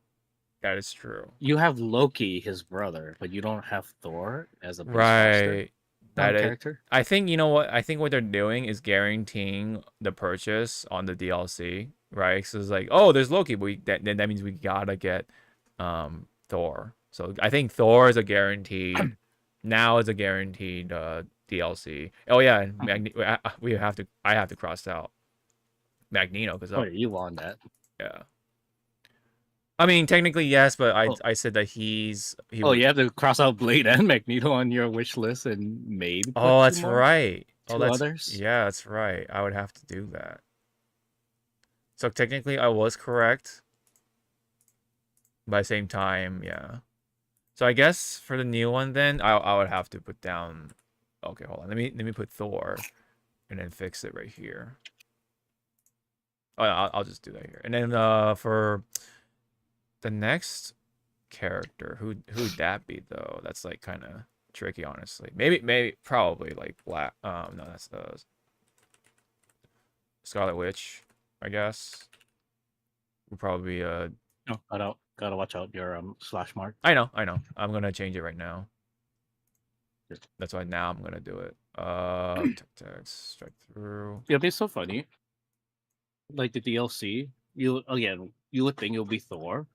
That is true. You have Loki, his brother, but you don't have Thor as a base roster. Right. That is, character. I think, you know what? I think what they're doing is guaranteeing the purchase on the DLC, right? So it's like, oh, there's Loki, but that means we gotta get Thor. So I think Thor is a guaranteed. Now is a guaranteed DLC. Oh yeah, and I have to cross out Magneto because You won that. yeah. I mean, technically yes, but I said that he you have to cross out Blade and Magneto on your wish list and maybe. Oh, that's right. Two others. Yeah, that's right. I would have to do that. So technically, I was correct. By the same time, yeah. So I guess for the new one, then I would have to put down. Okay, hold on. Let me put Thor, and then fix it right here. Oh, I'll just do that here, and then for the next character, who'd that be though? That's like kind of tricky, honestly. Maybe probably like Black. No, that's Scarlet Witch, I guess. Would probably No, gotta watch out your slash mark. I know. I'm gonna change it right now. That's why now I'm gonna do it. Text strike through. It'll be so funny. Like the DLC, you would think it'll be Thor,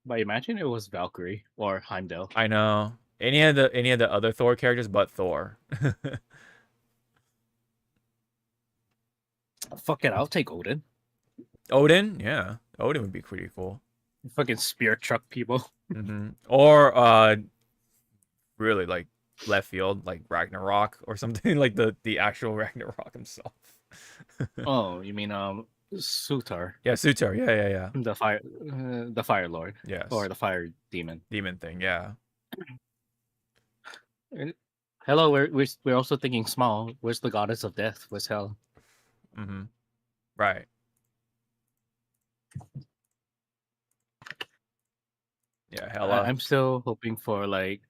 but imagine it was Valkyrie or Heimdall. I know. Any of the other Thor characters but Thor. Fuck it, I'll take Odin. Odin, yeah, Odin would be pretty cool. Fucking spear truck people. Or really like left field, like Ragnarok or something, like the actual Ragnarok himself. Oh, you mean Sutar, Yeah, Sutar. Yeah. the Fire Lord, Yes. or the Fire Demon. Demon thing. Yeah. Hello, we're also thinking small. Where's the goddess of death? Where's Hel? Right. Yeah, Hela. I'm still hoping for like,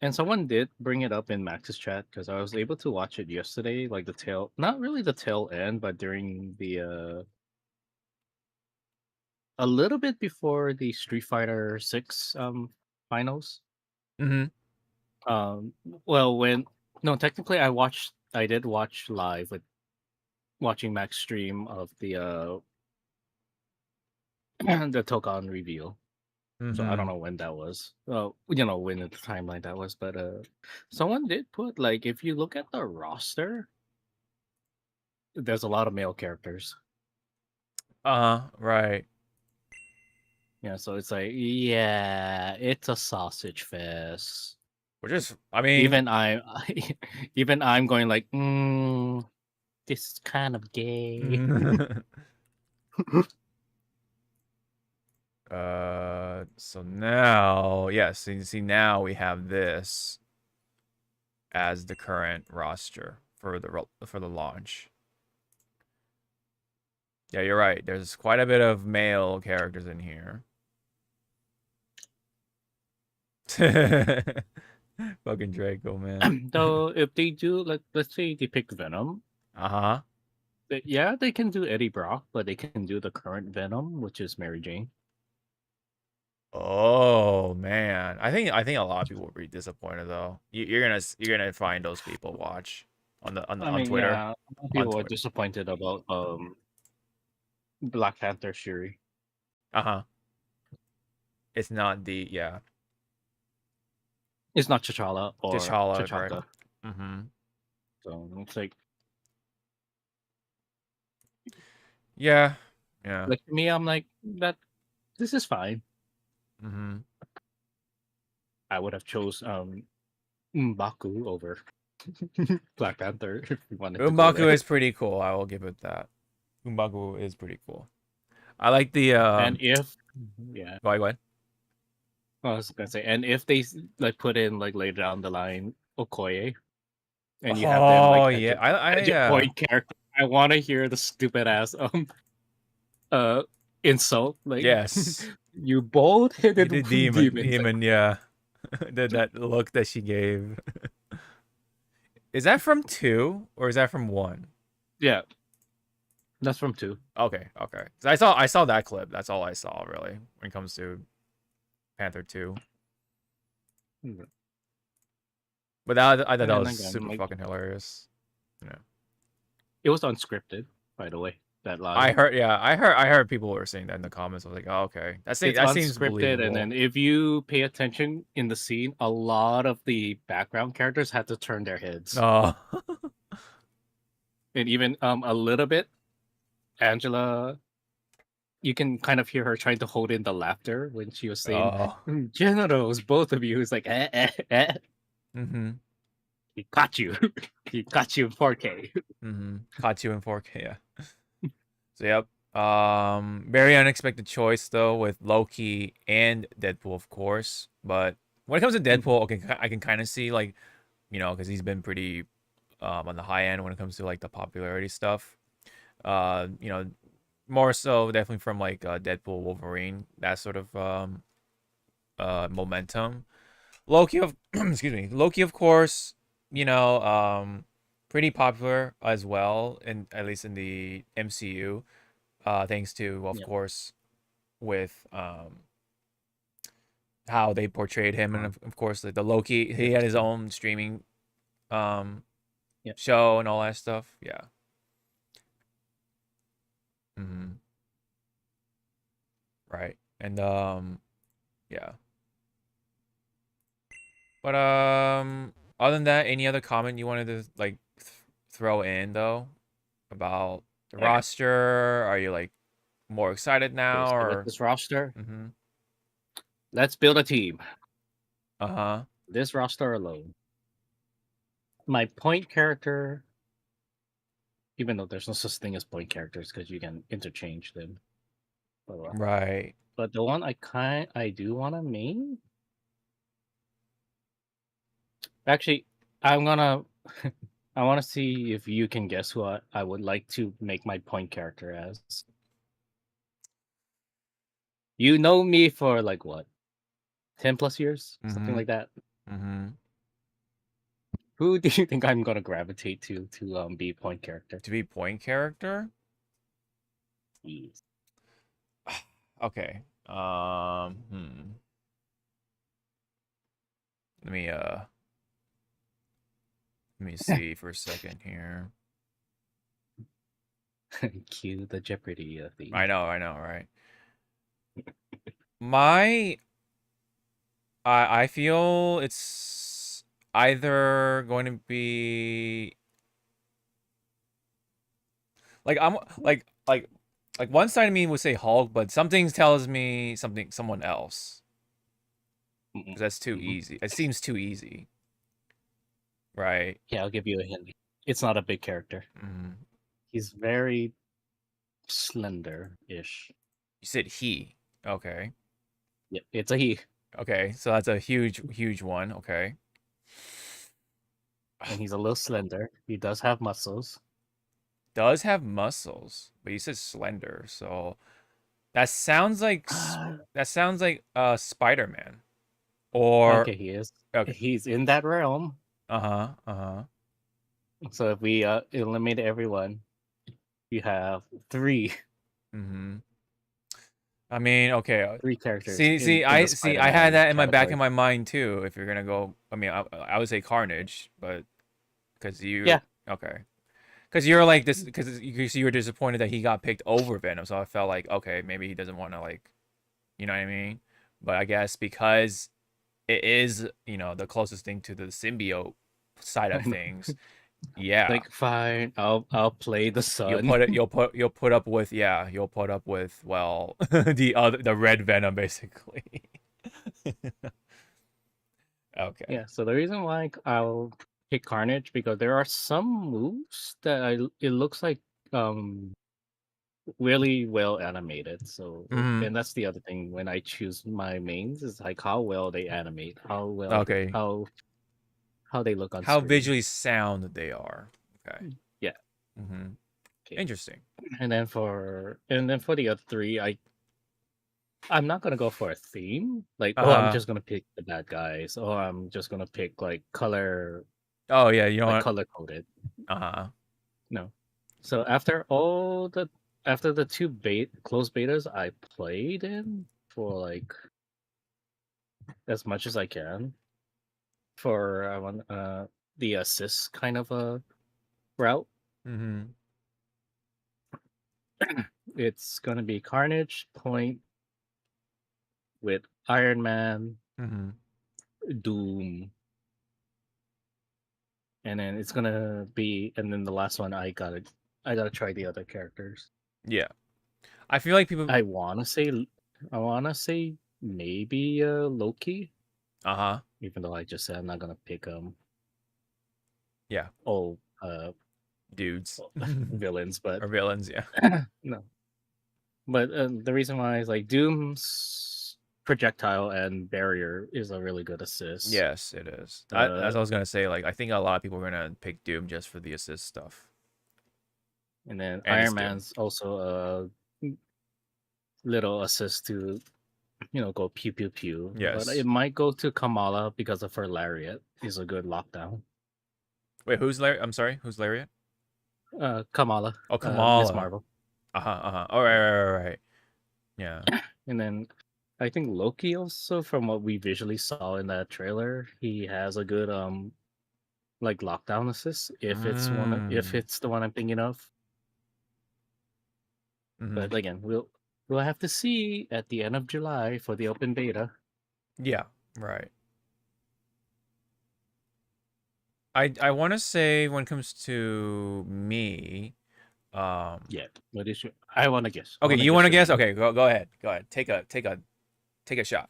and someone did bring it up in Max's chat because I was able to watch it yesterday, like the tail, not really the tail end, but during the a little bit before the Street Fighter 6 finals. Well, when no, technically I did watch live with watching Max stream of the the Tokan reveal. So I don't know when that was. Well, you know, when in the timeline that was, but someone did put like if you look at the roster, there's a lot of male characters. Right. Yeah, so it's like, yeah, it's a sausage fest. Which is, I mean, even I'm going like, this is kind of gay. So now, yes, see now we have this as the current roster for the launch. Yeah, you're right. There's quite a bit of male characters in here. Fucking Draco, man. Though if they do, like, let's say they pick Venom, yeah, they can do Eddie Brock, but they can do the current Venom, which is Mary Jane. Oh man, I think a lot of people will be disappointed though. You're gonna find those people watch on Twitter. Yeah, people are disappointed about Black Panther Shuri. It's not the It's not T'Challa or T'Challa, T'Chaka. right? So it's like, yeah. like to me, I'm like that. This is fine. I would have chose M'Baku over Black Panther if we wanted to go M'Baku there. is pretty cool. I will give it that. M'Baku is pretty cool. I like the and if Go ahead. I was gonna say, and if they like put in like later down the line Okoye, and you have them like point character, I want to hear the stupid ass insult like, yes, you both hit it the demon, yeah. that look that she gave. Is that from 2 or is that from 1? Yeah, that's from 2. Okay. So I saw that clip. That's all I saw really when it comes to Panther 2. But I thought that was super fucking hilarious. Yeah. It was unscripted, by the way. That line. I heard people were saying that in the comments. I was like, oh, okay, that seems unscripted, believable. and then if you pay attention in the scene, a lot of the background characters had to turn their heads. Oh. And even a little bit, Angela, you can kind of hear her trying to hold in the laughter when she was saying, "Generals, both of you." It's like, He caught you. He caught you in 4K. Caught you in 4K. Yeah. So yep. Very unexpected choice though with Loki and Deadpool, of course. But when it comes to Deadpool, okay, I can kind of see like, because he's been pretty on the high end when it comes to like the popularity stuff. More so definitely from like Deadpool, Wolverine, that sort of momentum. Loki Loki, of course, pretty popular as well, at least in the MCU, thanks to, of course, with how they portrayed him, and of course the Loki, he had his own streaming show and all that stuff. Yeah. Right. And yeah. But other than that, any other comment you wanted to like throw in though about the roster? Are you like more excited now, So or? with this roster, Mm-hmm. let's build a team. Uh-huh. This roster alone. My point character, even though there's no such thing as point characters because you can interchange them. Right. But the one I do want to main. Actually, I'm gonna. I want to see if you can guess who I would like to make my point character as. You know me for like what, 10+ years, something Mm-hmm. like that. Mm-hmm. Who do you think I'm gonna gravitate to be point character? To be point character? Yes. Okay. Let me see for a second here. Cue the Jeopardy theme. I know, right? I feel it's either going to be like I'm like one side of me would say Hulk, but something tells me someone else. 'Cause that's too easy. It seems too easy. Right. Yeah, I'll give you a hint. It's not a big character. Mm. He's very slender-ish. You said he. Okay. Yeah, it's a he. Okay, so that's a huge one. Okay. And he's a little slender. He does have muscles. Does have muscles, but you said slender, so that sounds like Spider-Man. Or Okay, he is. okay. He's in that realm. Uh-huh. Uh-huh. So if we eliminate everyone, you have three Mm-hmm. I mean, okay. three characters. See, in I the I had Spider-Man that in my back category. of my mind too. If you're gonna go, I mean, I would say Carnage, but because you, Yeah. okay, because you're like this, because you were disappointed that he got picked over Venom, so I felt like, okay, maybe he doesn't want to, like, you know what I mean? But I guess because it is, the closest thing to the symbiote side of things, yeah. Like fine, I'll play the sun. You'll put up with, well, the red Venom basically. Okay. Yeah, so the reason why I'll pick Carnage because there are some moves that it looks like really well animated. So Mhm. and that's the other thing when I choose my mains is like how well they animate, how well Okay. how they look on How screen. visually sound they are. Okay. Yeah. Mhm. Okay. Interesting. And then for the other three, I'm not gonna go for a theme. Like, oh, I'm just gonna pick the bad guys, or I'm just gonna pick like color, Oh yeah, you know like what? color coded. Uh-huh. No. So after the two closed betas I played in for like as much as I can for I want the assist kind of a route. Mhm. It's gonna be Carnage Point with Iron Man, Mhm. Doom, and then it's gonna be and then the last one I gotta try the other characters. Yeah. I feel like people I wanna say maybe Loki, Uh-huh. even though I just said I'm not gonna pick Yeah. oh Dudes. villains, but Or villains, yeah. no. But the reason why is like Doom's projectile and barrier is a really good assist. Yes, it is. As I was gonna say, like, I think a lot of people are gonna pick Doom just for the assist stuff. And then And it's Iron Doom. Man's also a little assist to go pew pew pew. Yes. But it might go to Kamala because of her lariat. Is a good lockdown. Wait, who's Lariat? I'm sorry, who's Lariat? Kamala. Oh, Miss Kamala. Marvel. Uh-huh. All right. Yeah. And then I think Loki also, from what we visually saw in that trailer, he has a good like lockdown assist if it's the one I'm thinking of. Mhm. But again, we'll have to see at the end of July for the open beta. Yeah, right. I want to say when it comes to me, Yeah. What is your? I want to guess. I Okay, wanna you want to your guess? name. Okay, go ahead. Go ahead. Take a shot.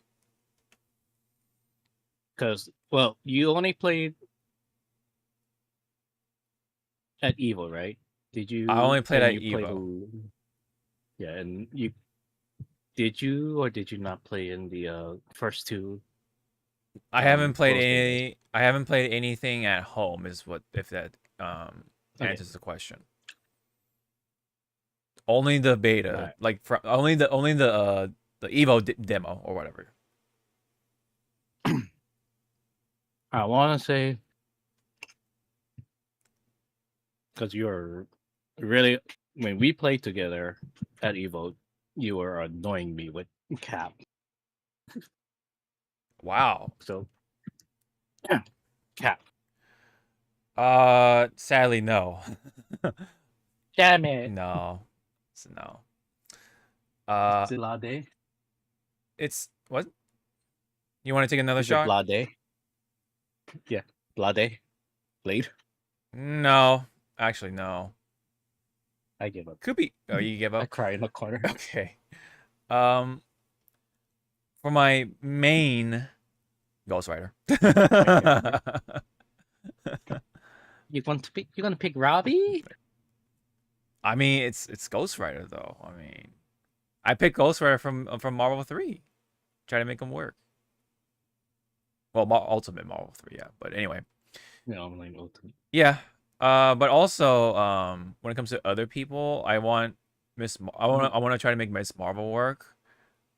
Because well, you only played at Evo, right? Did I you? only played And at you played Evo. yeah, and you did you or did you not play in the first two closed betas? I haven't played anything at home. Is what if that Okay, answers the question. Only the beta, right. like only the Evo demo or whatever. I want to say because you're really when we played together at Evo, you were annoying me with Cap. Wow. So Cap. Sadly no. Damn it. No. No. Is it Blade? It's what? You want to take another Is it shot? Blade? Yeah, Blade. Blade. No. Actually, no. I give up. Could be. Oh, you give I up? cry in the corner. Okay. Um, for my main Ghost Rider. You want to pick? You gonna pick Robbie? I mean, it's Ghost Rider though. I mean, I picked Ghost Rider from Marvel 3. Try to make him work. Well, Ultimate Marvel 3, yeah. But anyway, No, I'm like ultimate. yeah. But also, when it comes to other people, I want I want to try to make Miss Marvel work.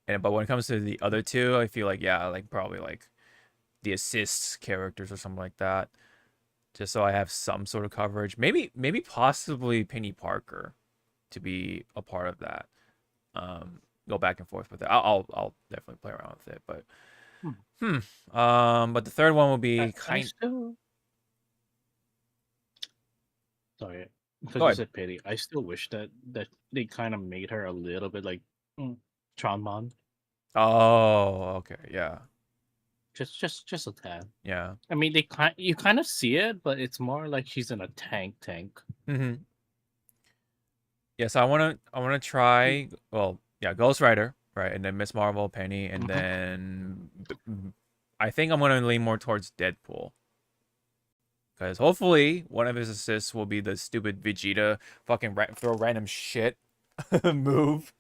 But when it comes to the other two, I feel like yeah, like probably like the assist characters or something like that, just so I have some sort of coverage. Maybe possibly Penny Parker to be a part of that. Go back and forth with it. I'll definitely play around with it, but but the third one will be I still. Sorry, because Go you ahead. said pity. I still wish that they kind of made her a little bit like Tronmon. Oh, okay, yeah, Just a tad. yeah. I mean, you kind of see it, but it's more like she's in a tank. Mm-hmm. Yeah, so I wanna try. Well, yeah, Ghost Rider, right, and then Miss Marvel, Penny, and then I think I'm gonna lean more towards Deadpool. Because hopefully one of his assists will be the stupid Vegeta fucking throw random shit move.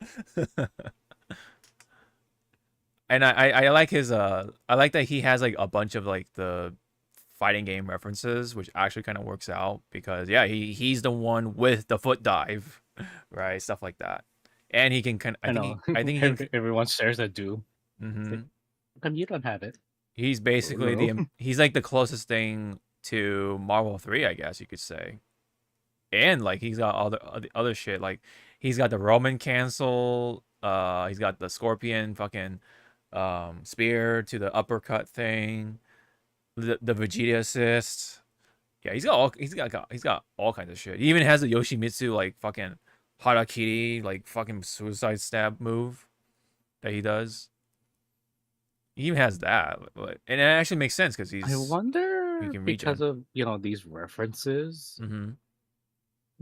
And I like his I like that he has like a bunch of like the fighting game references, which actually kind of works out because yeah, he's the one with the foot dive, right? Stuff like that. And he can kind I know. I think he can, Everyone stares at Doom. mm-hmm. Come, you don't have it. He's Oh, basically no. he's like the closest thing to Marvel 3, I guess you could say. And like he's got all the other shit. Like he's got the Roman cancel. He's got the Scorpion fucking spear to the uppercut thing. The Vegeta assist. Yeah, he's got all kinds of shit. He even has the Yoshimitsu like fucking Harakiri like fucking suicide stab move that he does. He even has that, and it actually makes sense because I he wonder can because regen. of these references. Mm-hmm.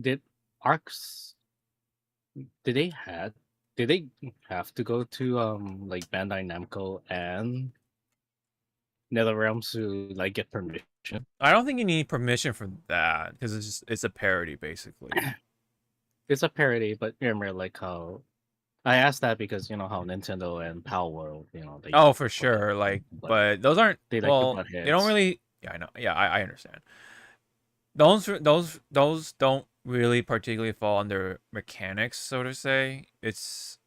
Did arcs? Did they had? Did they have to go to like Bandai Namco and NetherRealms to like get permission? I don't think you need permission for that because it's a parody basically. It's a parody, but remember like how I asked that because you know how Nintendo and Pal World, they Oh, for sure. Like, but but those aren't they like to well. butt They don't heads. really. Yeah, I know. Yeah, I understand. Those don't really particularly fall under mechanics, so to say. It's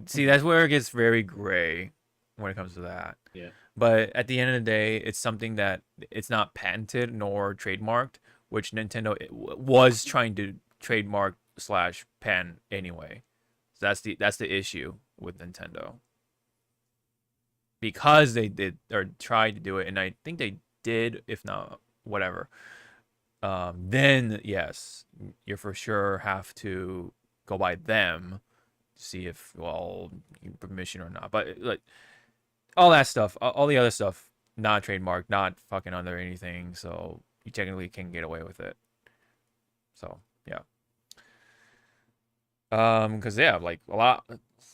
see that's where it gets very gray when it comes to that. Yeah. But at the end of the day, it's something that it's not patented nor trademarked, which Nintendo was trying to trademark slash pen anyway. So that's the issue with Nintendo because they did or tried to do it, and I think they did, if not whatever. Then yes, you for sure have to go by them to see if well you permission or not. But like all that stuff, all the other stuff, not trademarked, not fucking under anything, so you technically can get away with it. So yeah. Because yeah, like a lot,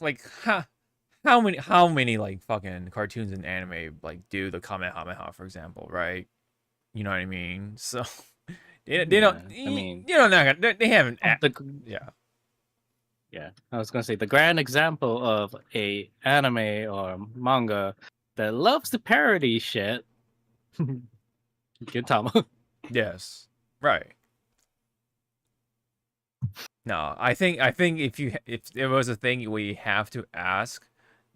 like how many like fucking cartoons and anime like do the Kamehameha, for example, right? You know what I mean? So they don't, Yeah, I mean, not gonna, they haven't yeah. yeah, I was gonna say the grand example of a anime or manga that loves to parody shit. Gintama. Yes. Right. No, I think if there was a thing we have to ask,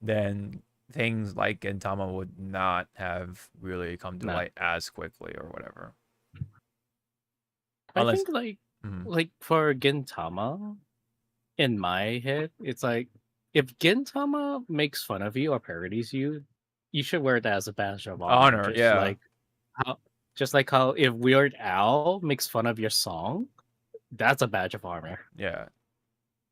then things like Gintama would not have really come to Nah, light as quickly or whatever. I Unless think like mhm. like for Gintama, in my head, it's like if Gintama makes fun of you or parodies you, you should wear that as a badge of honor. Honor, yeah. How, just like how if Weird Al makes fun of your song, that's a badge of honor. Yeah.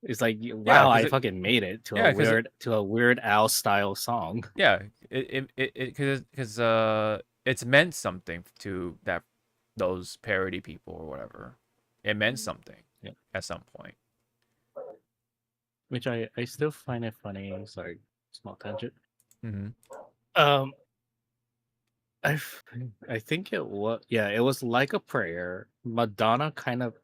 It's like, Yeah, wow, cuz I fucking made it to yeah, cuz a Weird Al style song. yeah, it cuz it's meant something to that those parody people or whatever. It meant something Yeah. at some point. Which I still find it funny. Sorry, small tangent. Mhm. Um, I think it was, yeah, it was like a prayer. Madonna kind of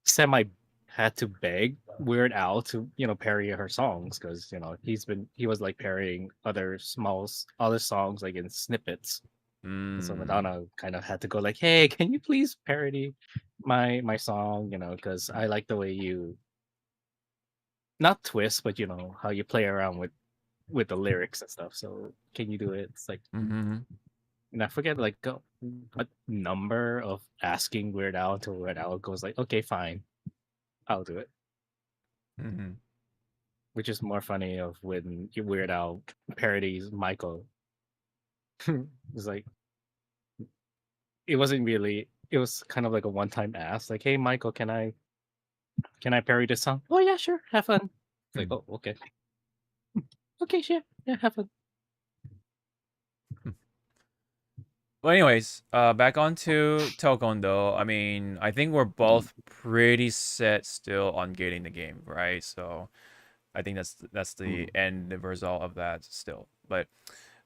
semi had to beg Weird Al to parody her songs because he was like parodying other songs like in snippets. And so Mm. Madonna kind of had to go like, hey, can you please parody my song? Because I like the way you not twist, but how you play around with the lyrics and stuff. So can you do it? It's like, Mhm. and I forget like what number of asking Weird Al until Weird Al goes like, okay, fine, I'll do it. Mhm. Which is more funny of when Weird Al parodies Michael. It's like it wasn't really. It was kind of like a one-time ask, like, "Hey, Michael, can I parody this song?" Oh yeah, sure, have fun. It's like, Hmm. oh okay, okay, sure, yeah, have fun. Well, anyways, back onto Tokon though. I mean, I think we're both pretty set still on getting the game, right? So I think that's the end the result of that still. But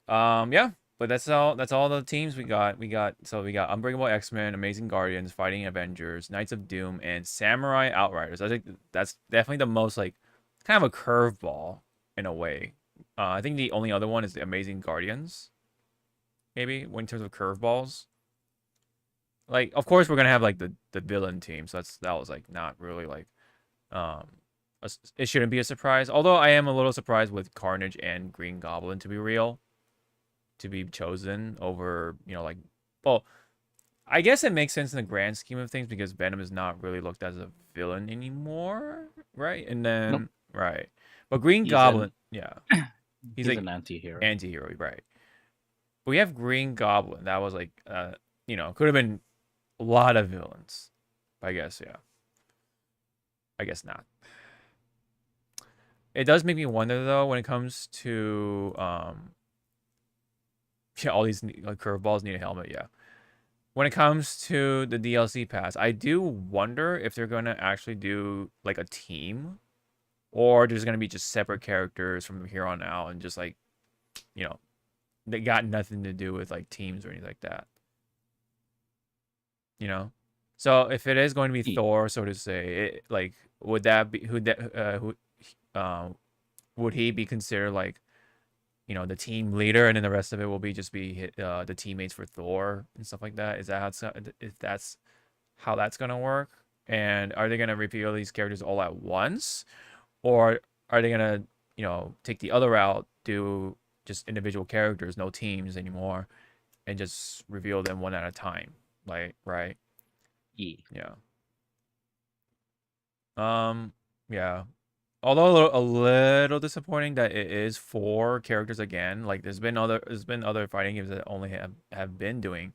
yeah. But that's all the teams we got. We got Unbreakable X-Men, Amazing Guardians, Fighting Avengers, Knights of Doom, and Samurai Outriders. I think that's definitely the most like kind of a curveball in a way. I think the only other one is the Amazing Guardians, maybe in terms of curveballs. Like, of course, we're gonna have like the villain team, so that was like not really like um it shouldn't be a surprise. Although I am a little surprised with Carnage and Green Goblin to be real, to be chosen over like, well, I guess it makes sense in the grand scheme of things because Venom is not really looked as a villain anymore, right? And Nope, then right, but Green he's an Goblin, yeah, he's he's like an anti-hero. anti-hero, right? But we have Green Goblin. That was like could have been a lot of villains. I guess, yeah. I guess not. It does make me wonder though when it comes to yeah, all these like curveballs need a helmet, yeah. When it comes to the DLC pass, I do wonder if they're gonna actually do like a team, or there's gonna be just separate characters from here on out, and just like you know they got nothing to do with like teams or anything like that. You know, so if it is going to be He, Thor, so to say, like would that be who would he be considered like the team leader, and then the rest of it will be just be the teammates for Thor and stuff like that? Is that if that's how that's gonna work? And are they gonna reveal these characters all at once, or are they gonna take the other route, do just individual characters, no teams anymore, and just reveal them one at a time, like right? he. Yeah. Yeah. Although a little disappointing that it is 4 characters again. Like there's been other fighting games that only have been doing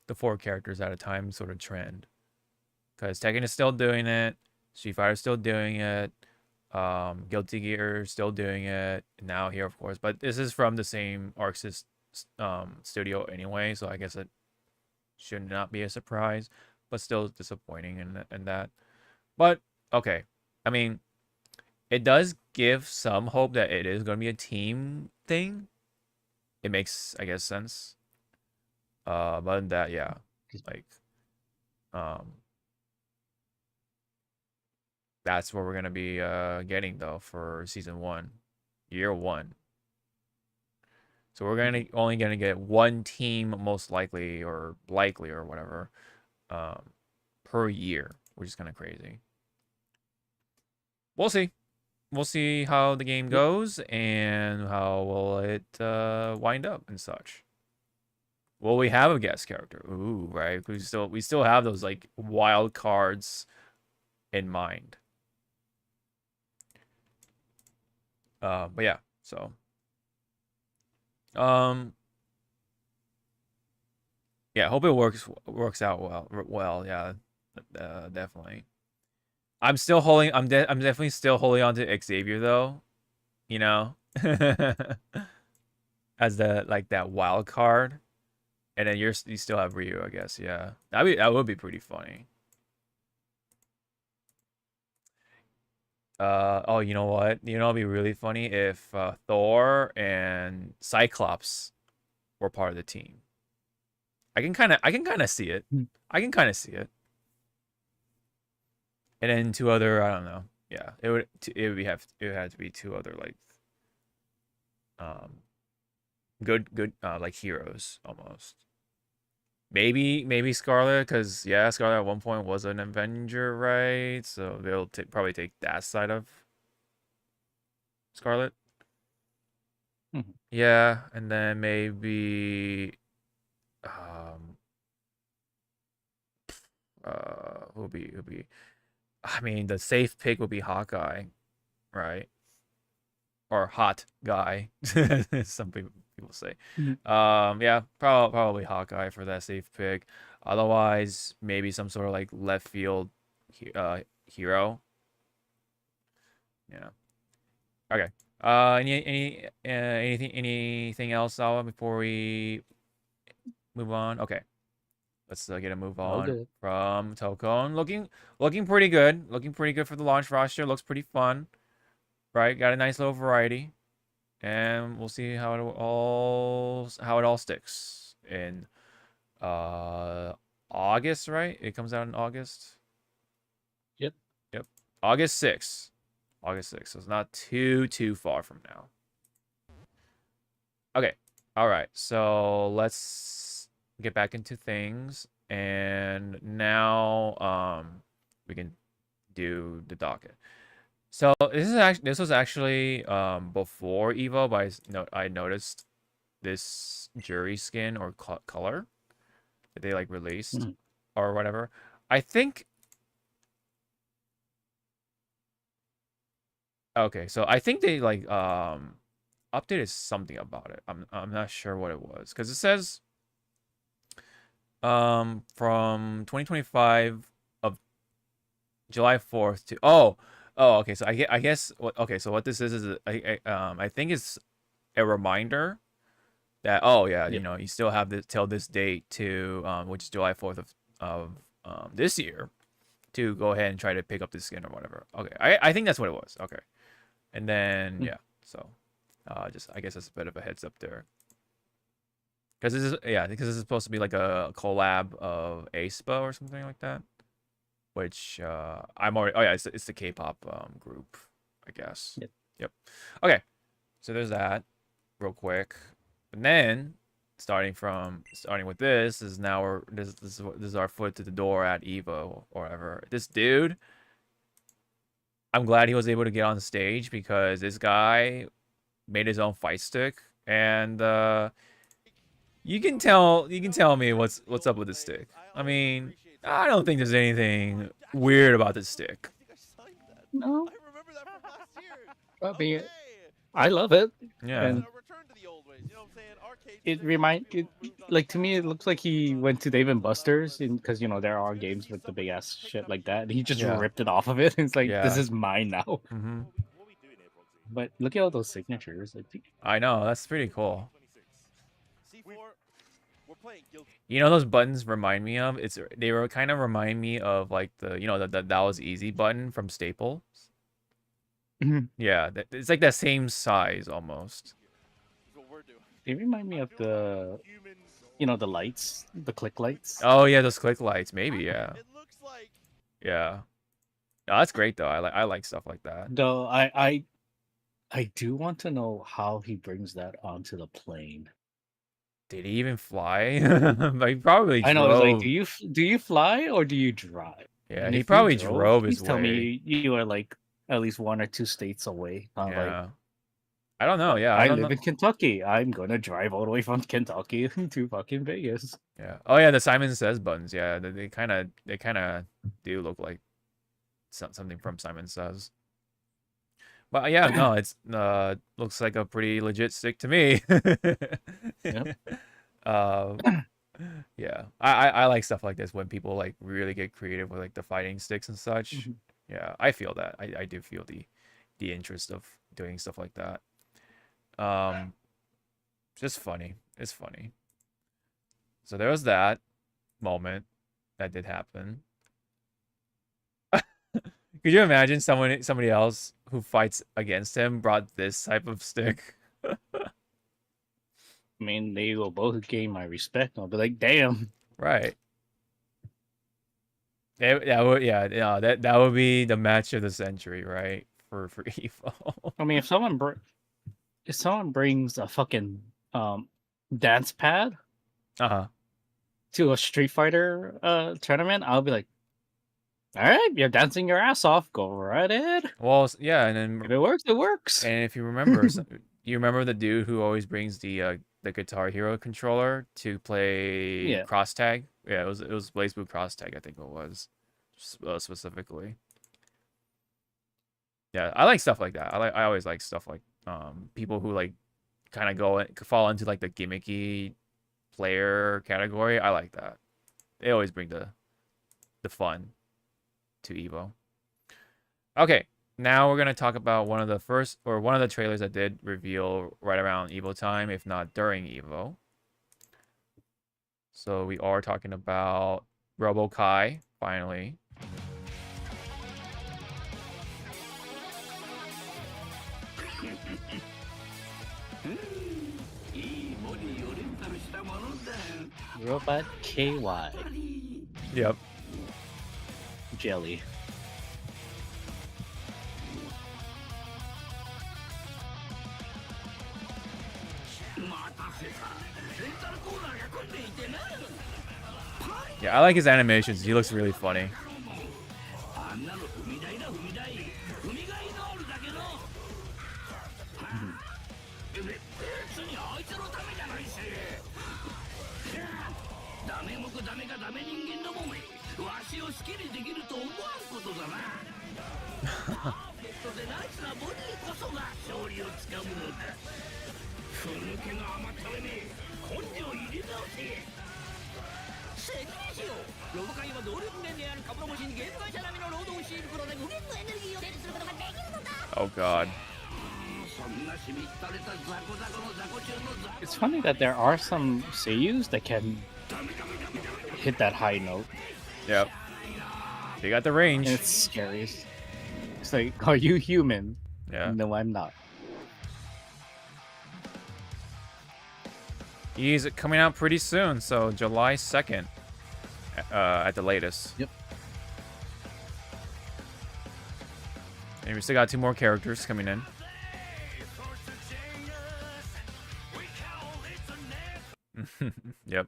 the 4 characters at a time sort of trend. Because Tekken is still doing it, Street Fighter is still doing it, Guilty Gear is still doing it. Now here, of course, but this is from the same ArcSys studio anyway, so I guess it should not be a surprise, but still disappointing in that. But okay. I mean, it does give some hope that it is going to be a team thing. It makes, I guess, sense. But other than that, yeah, like, that's what we're gonna be getting though for season 1, year 1. So we're only gonna get one team most likely or whatever, per year, which is kind of crazy. We'll see. We'll see how the game goes and how will it wind up and such. Will we have a guest character? Ooh, right? We still have those like wild cards in mind. But yeah, so yeah, hope it works out well, yeah, definitely. I'm definitely still holding on to Xavier though, you know, as that wild card, and then you still have Ryu, I guess. Yeah, that would be pretty funny. Oh, you know what? You know, it'd be really funny if Thor and Cyclops were part of the team. I can kind of see it. I can kind of see it. And then two other, I don't know. Yeah, it would have to be two other like good like heroes almost. Maybe Scarlet, because yeah, Scarlet at one point was an Avenger, right? So they'll probably take that side of Scarlet. Yeah, and then maybe who'll be I mean, the safe pick would be Hawkeye, right? Or Hot Guy, some people say. Yeah, probably Hawkeye for that safe pick. Otherwise, maybe some sort of like left field hero. Yeah. Okay. Anything else, Sawa, before we move on? Okay. Let's get a move on from Tokon. Looking pretty good. Looking pretty good for the launch roster. Looks pretty fun. Right? Got a nice little variety. And we'll see how it all sticks in August, right? It comes out in August. Yep. August 6th. So it's not too far from now. Okay. All right. So let's get back into things, and now we can do the docket. So this was actually before Evo, but I noticed this jury skin or color that they like released or whatever. I think. Okay, so I think they like updated something about it. I'm not sure what it was, because it says from 2025 of July 4th to okay, so I guess okay, so what this is I think it's a reminder that you still have this till this date to which is July 4th of this year to go ahead and try to pick up this skin or whatever. Okay, I think that's what it was. Okay. And then yeah, so just I guess it's a bit of a heads up there. Because this is supposed to be like a collab of aespa or something like that. Which I'm already it's the K-pop group, I guess. Yep. Okay. So there's that real quick. And then starting with this is now this is our foot to the door at Evo or whatever. This dude, I'm glad he was able to get on stage, because this guy made his own fight stick, and you can tell me what's up with this stick. I mean, I don't think there's anything weird about this stick. No. I mean, I love it. Yeah. And like, to me, it looks like he went to Dave and Buster's, because there are games with the big ass shit like that. And he just ripped it off of it. It's like, this is mine now. But look at all those signatures. I know, that's pretty cool. You know, those buttons remind me of they were kind of remind me of like the that was easy button from Staples. Yeah, it's like that same size almost. They remind me of the, the lights, the click lights. Oh yeah, those click lights. Maybe yeah. Yeah. No, that's great though. I like stuff like that. Though I do want to know how he brings that onto the plane. Did he even fly? Like probably I know it's like, drove. do you fly or do you drive? Yeah, And he if you probably drove his please tell way. me you are like at least 1 or 2 states away. Not like Yeah. I don't know. Yeah, I I don't live know. in Kentucky. I'm gonna drive all the way from Kentucky to fucking Vegas. Yeah. Oh yeah, the Simon Says buttons. Yeah, they kind of do look like something from Simon Says. But yeah, no, it's looks like a pretty legit stick to me. Yep. Yeah, I like stuff like this when people like really get creative with like the fighting sticks and such. Mhm. Yeah, I feel that. I do feel the interest of doing stuff like that. Just funny. It's funny. So there was that moment that did happen. Could you imagine somebody else who fights against him brought this type of stick? I mean, they will both gain my respect. I'll be like, damn. Right. That would yeah, that would be the match of the century, right? For Evo. I mean, if someone brings a fucking dance pad Uh-huh. to a Street Fighter tournament, I'll be like, all right, you're dancing your ass off. Go right ahead. Well, yeah, and then If it works, it works. and if you remember, you remember the dude who always brings the Guitar Hero controller to play Yeah. cross tag? Yeah, it was Blaze Blue cross tag, I think it was specifically. Yeah, I like stuff like that. I always like stuff like people who like kind of fall into like the gimmicky player category. I like that. They always bring the fun to Evo. Okay, now we're gonna talk about one of the trailers that did reveal right around Evo time, if not during Evo. So we are talking about Robo Kai, finally. Robot KY Yep. Jelly. Yeah, I like his animations. He looks really funny. Oh god. It's funny that there are some seiyus that can hit that high note. Yep. They got the range. And it's scary. It's like, are you human? Yeah. No, I'm not. He's coming out pretty soon, so July 2nd at the latest. Yep. And we still got 2 more characters coming in. Yep.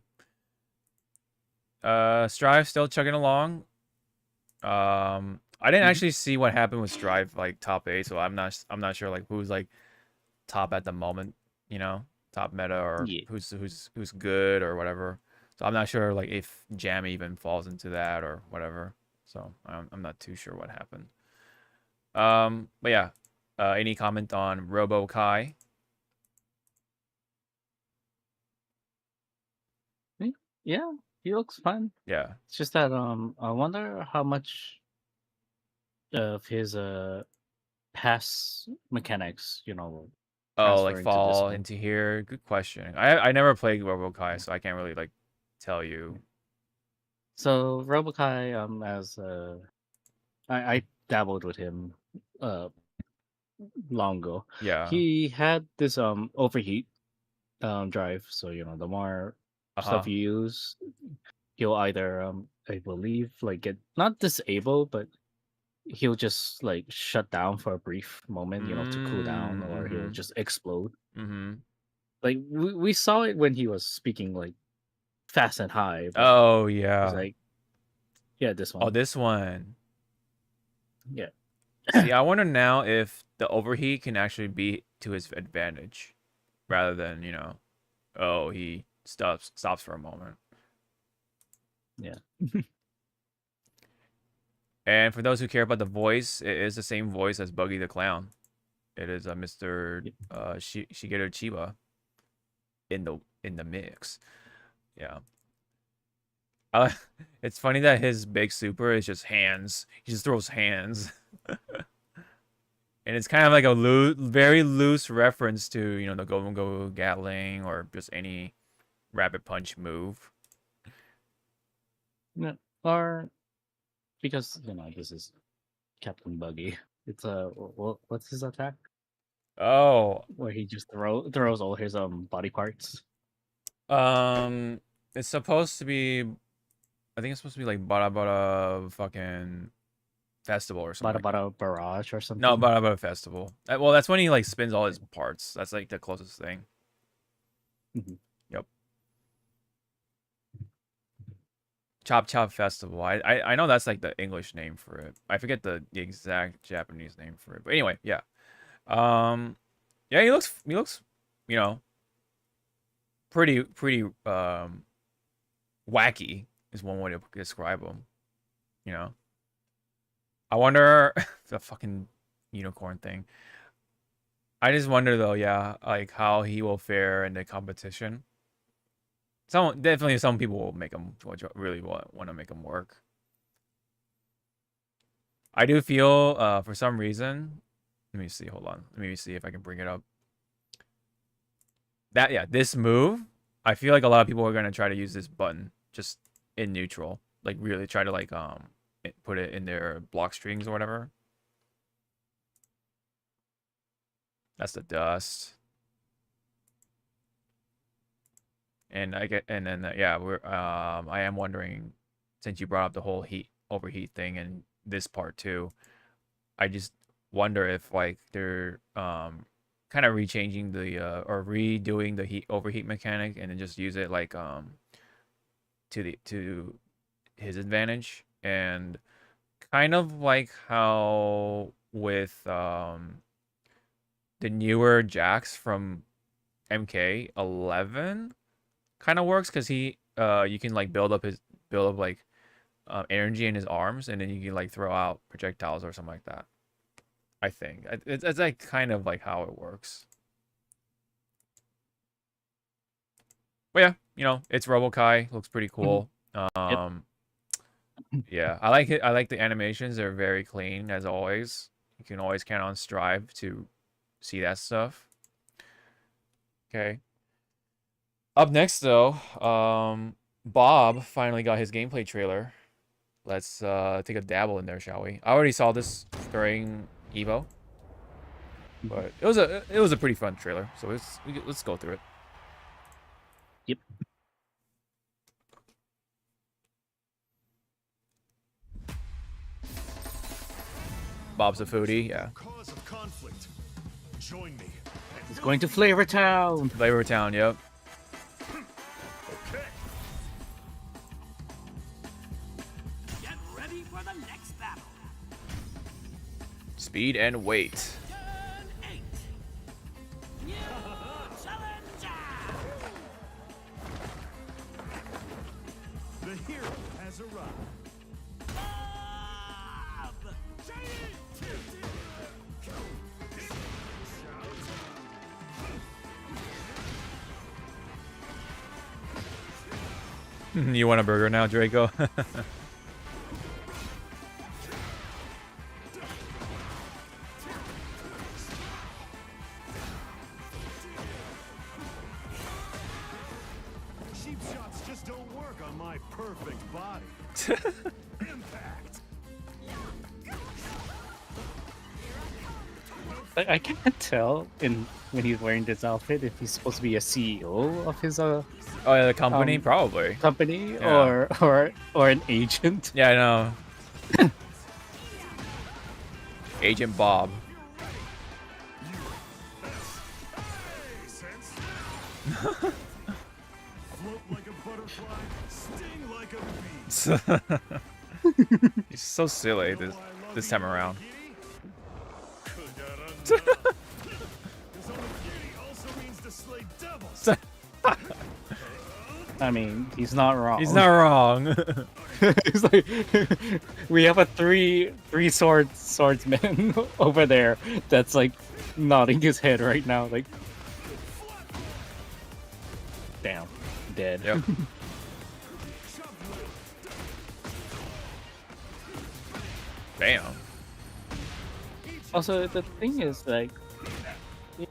Strive still chugging along. I didn't actually see what happened with Strive like top 8, so I'm not sure like who's like top at the moment, you know, top meta or Yeah. who's good or whatever. So I'm not sure like if Jam even falls into that or whatever. So I'm not too sure what happened. But yeah, any comment on Robo Kai? Yeah, he looks fun. Yeah. It's just that I wonder how much of his pass mechanics, Oh, transfer like into this fall one. into here. Good question. I never played Robo Kai, so I can't really like tell you. So Robokai, as I dabbled with him long ago. Yeah. He had this overheat drive, so the more stuff Uh-huh. you use, he'll either I believe like get not disable, but he'll just like shut down for a brief moment, to cool down, or he'll Mm-hmm. just explode. Mm-hmm. Like we saw it when he was speaking like fast and high, but Oh it's yeah. like, yeah, this Oh, one. this one. Yeah. See, I wonder now if the overheat can actually be to his advantage rather than, oh, he stops for a moment. Yeah. And for those who care about the voice, it is the same voice as Buggy the Clown. It is Mr. Yep. Shigeru Chiba in the mix. Yeah. Uh, it's funny that his big super is just hands. He just throws hands. And it's kind of like a very loose reference to, the Go Gatling or just any rapid punch move. Yeah. Or because this is Captain Buggy. It's what's his attack? Oh, Where he just throws all his body parts. it's supposed to be, I think it's supposed to be like Bada Bada fucking Festival or something. Bada Bada Barrage or something. No, Bada Bada Festival. Well, that's when he like spins all his parts. That's like the closest thing. Mhm. Yep. Chop Chop Festival. I know that's like the English name for it. I forget the exact Japanese name for it. But anyway, yeah. Yeah, he looks, pretty wacky is one way to describe him. I wonder the fucking unicorn thing. I just wonder though, yeah, like how he will fare in the competition. Definitely some people will make him really want to make him work. I do feel for some reason, let me see, hold on. Let me see if I can bring it up. This move, I feel like a lot of people are gonna try to use this button just in neutral, like really try to like put it in their block strings or whatever. That's the dust. And I am wondering, since you brought up the whole overheat thing and this part too, I just wonder if like they're kind of rechanging or redoing the overheat mechanic and then just use it like to his advantage, and kind of like how with the newer Jax from MK11 kind of works, because you can like build up like energy in his arms, and then you can like throw out projectiles or something like that. I think it's like kind of like how it works. But yeah, it's RoboKai, looks pretty cool. Yep. Yeah, I like it. I like the animations. They're very clean as always. You can always count on Strive to see that stuff. Okay. Up next though, Bob finally got his gameplay trailer. Let's take a dabble in there, shall we? I already saw this during Evo, but it was a pretty fun trailer. So let's go through it. Yep. Bob's a foodie, yeah. Cause of conflict. Join me. He's going to Flavor Town. Flavor Town, yep. Okay. Get ready for the next battle. Speed and weight. Turn 8. New challenger. The hero has arrived. Bob. You want a burger now, Draco? Cheap shots just don't work on my perfect body. Impact. No I can't tell when he's wearing this outfit if he's supposed to be a CEO of his Oh yeah, the company probably. company Yeah. or an agent. Yeah, I know. Agent Bob. Float like a butterfly, sting like a bee. He's so silly this time around. I mean, he's not wrong. He's not wrong. It's like we have a three swordsman over there that's like nodding his head right now, like damn, dead. Yep. Damn. Also, the thing is like,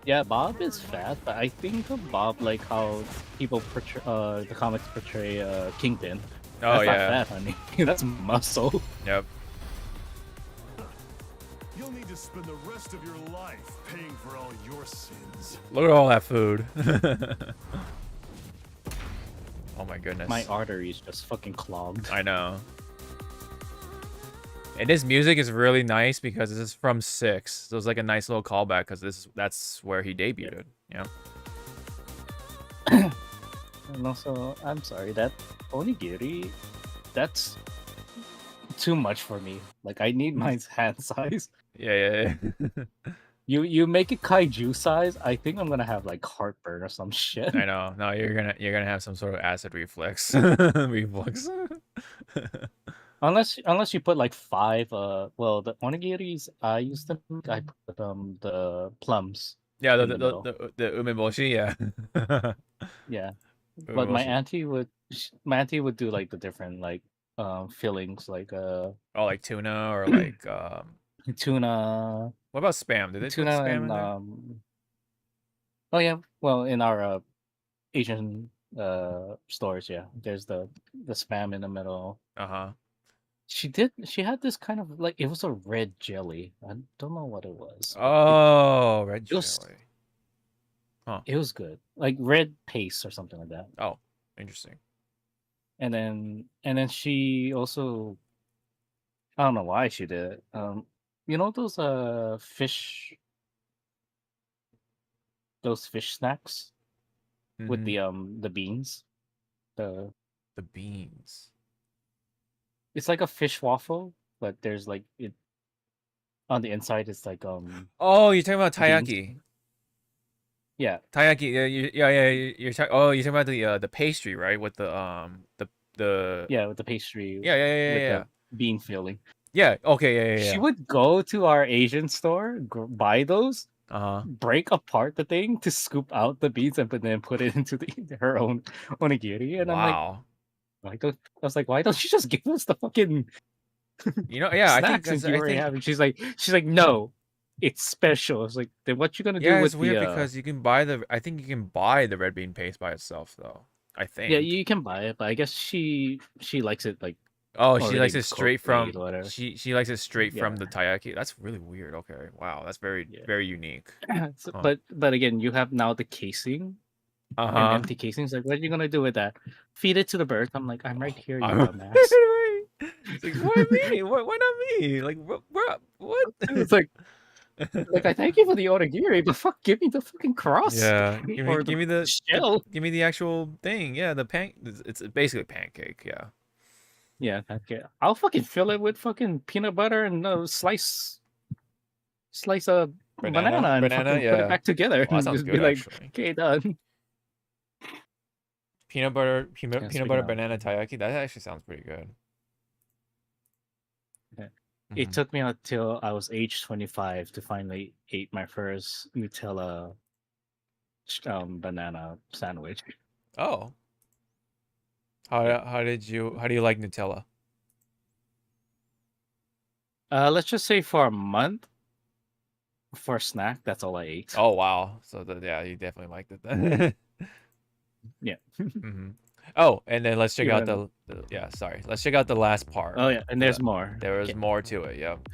yeah, Bob is fat, but I think of Bob like how people portray, the comics portray Kingpin. Oh That's yeah. not fat, honey. That's muscle. Yep. You'll need to spend the rest of your life paying for all your sins. Look at all that food. Oh my goodness. My arteries just fucking clogged. I know. And this music is really nice because this is from 6. So it's like a nice little callback because that's where he debuted. Yeah. And also, I'm sorry, that onigiri, that's too much for me. Like, I need my hand size. Yeah. You make it kaiju size, I think I'm gonna have like heartburn or some shit. I know. No, you're gonna have some sort of acid reflux. Reflux. Unless you put like 5 well, the onigiris I used to make, I put the plums. Yeah, in the middle. the umeboshi, yeah. Yeah. But my auntie would do like the different like fillings like Oh, like tuna or like tuna. what about spam? Did they put Tuna spam and in there? oh yeah, well in our Asian stores, yeah, there's the spam in the middle. Uh-huh. She had this kind of like, it was a red jelly. I don't know what it was. Oh, red it was, jelly. Huh. It was good. Like red paste or something like that. Oh, interesting. And then she also, I don't know why she did it. You know those fish snacks with the beans? The beans. It's like a fish waffle, but there's like it on the inside. It's like Oh, you're talking about beans. taiyaki. Yeah, Taiyaki. Yeah. You're talking about the pastry, right? With the yeah, with the pastry. Yeah. The bean filling. Yeah. Okay. Yeah. She would go to our Asian store, buy those, break apart the thing to scoop out the beans and then put it into her own onigiri. And wow. I was like, why don't you just give us the fucking yeah, snacks since you already have it? She's like, no, it's special. I was like, then what you gonna do with it's weird because you can buy I think you can buy the red bean paste by itself though. I think. Yeah, you can buy it, but I guess she likes it like. Oh, she likes it straight from. Whatever. She likes it straight from the taiyaki. That's really weird. Okay, wow, that's very unique. But again, you have now the casing. And empty casings. Like, what are you gonna do with that? Feed it to the birds. I'm like, I'm right here, you dumbass. It's like, why me? Why not me? Like, what? It's like I thank you for the onigiri, but fuck, give me the fucking crust. Yeah, give me the shell. Give me the actual thing. Yeah, the It's basically a pancake. Yeah. Yeah, okay. I'll fucking fill it with fucking peanut butter and slice a banana and fucking put it back together. Well, that sounds just good, be like, actually. okay, done. Peanut butter banana taiyaki. That actually sounds pretty good. Yeah. It took me until I was age 25 to finally eat my first Nutella banana sandwich. Oh. How do you like Nutella? Let's just say for a month, for a snack, that's all I ate. Oh wow! So you definitely liked it then. Yeah. Oh, and then let's check out let's check out the last part. Oh yeah, and there's more. There is more to it. Yep.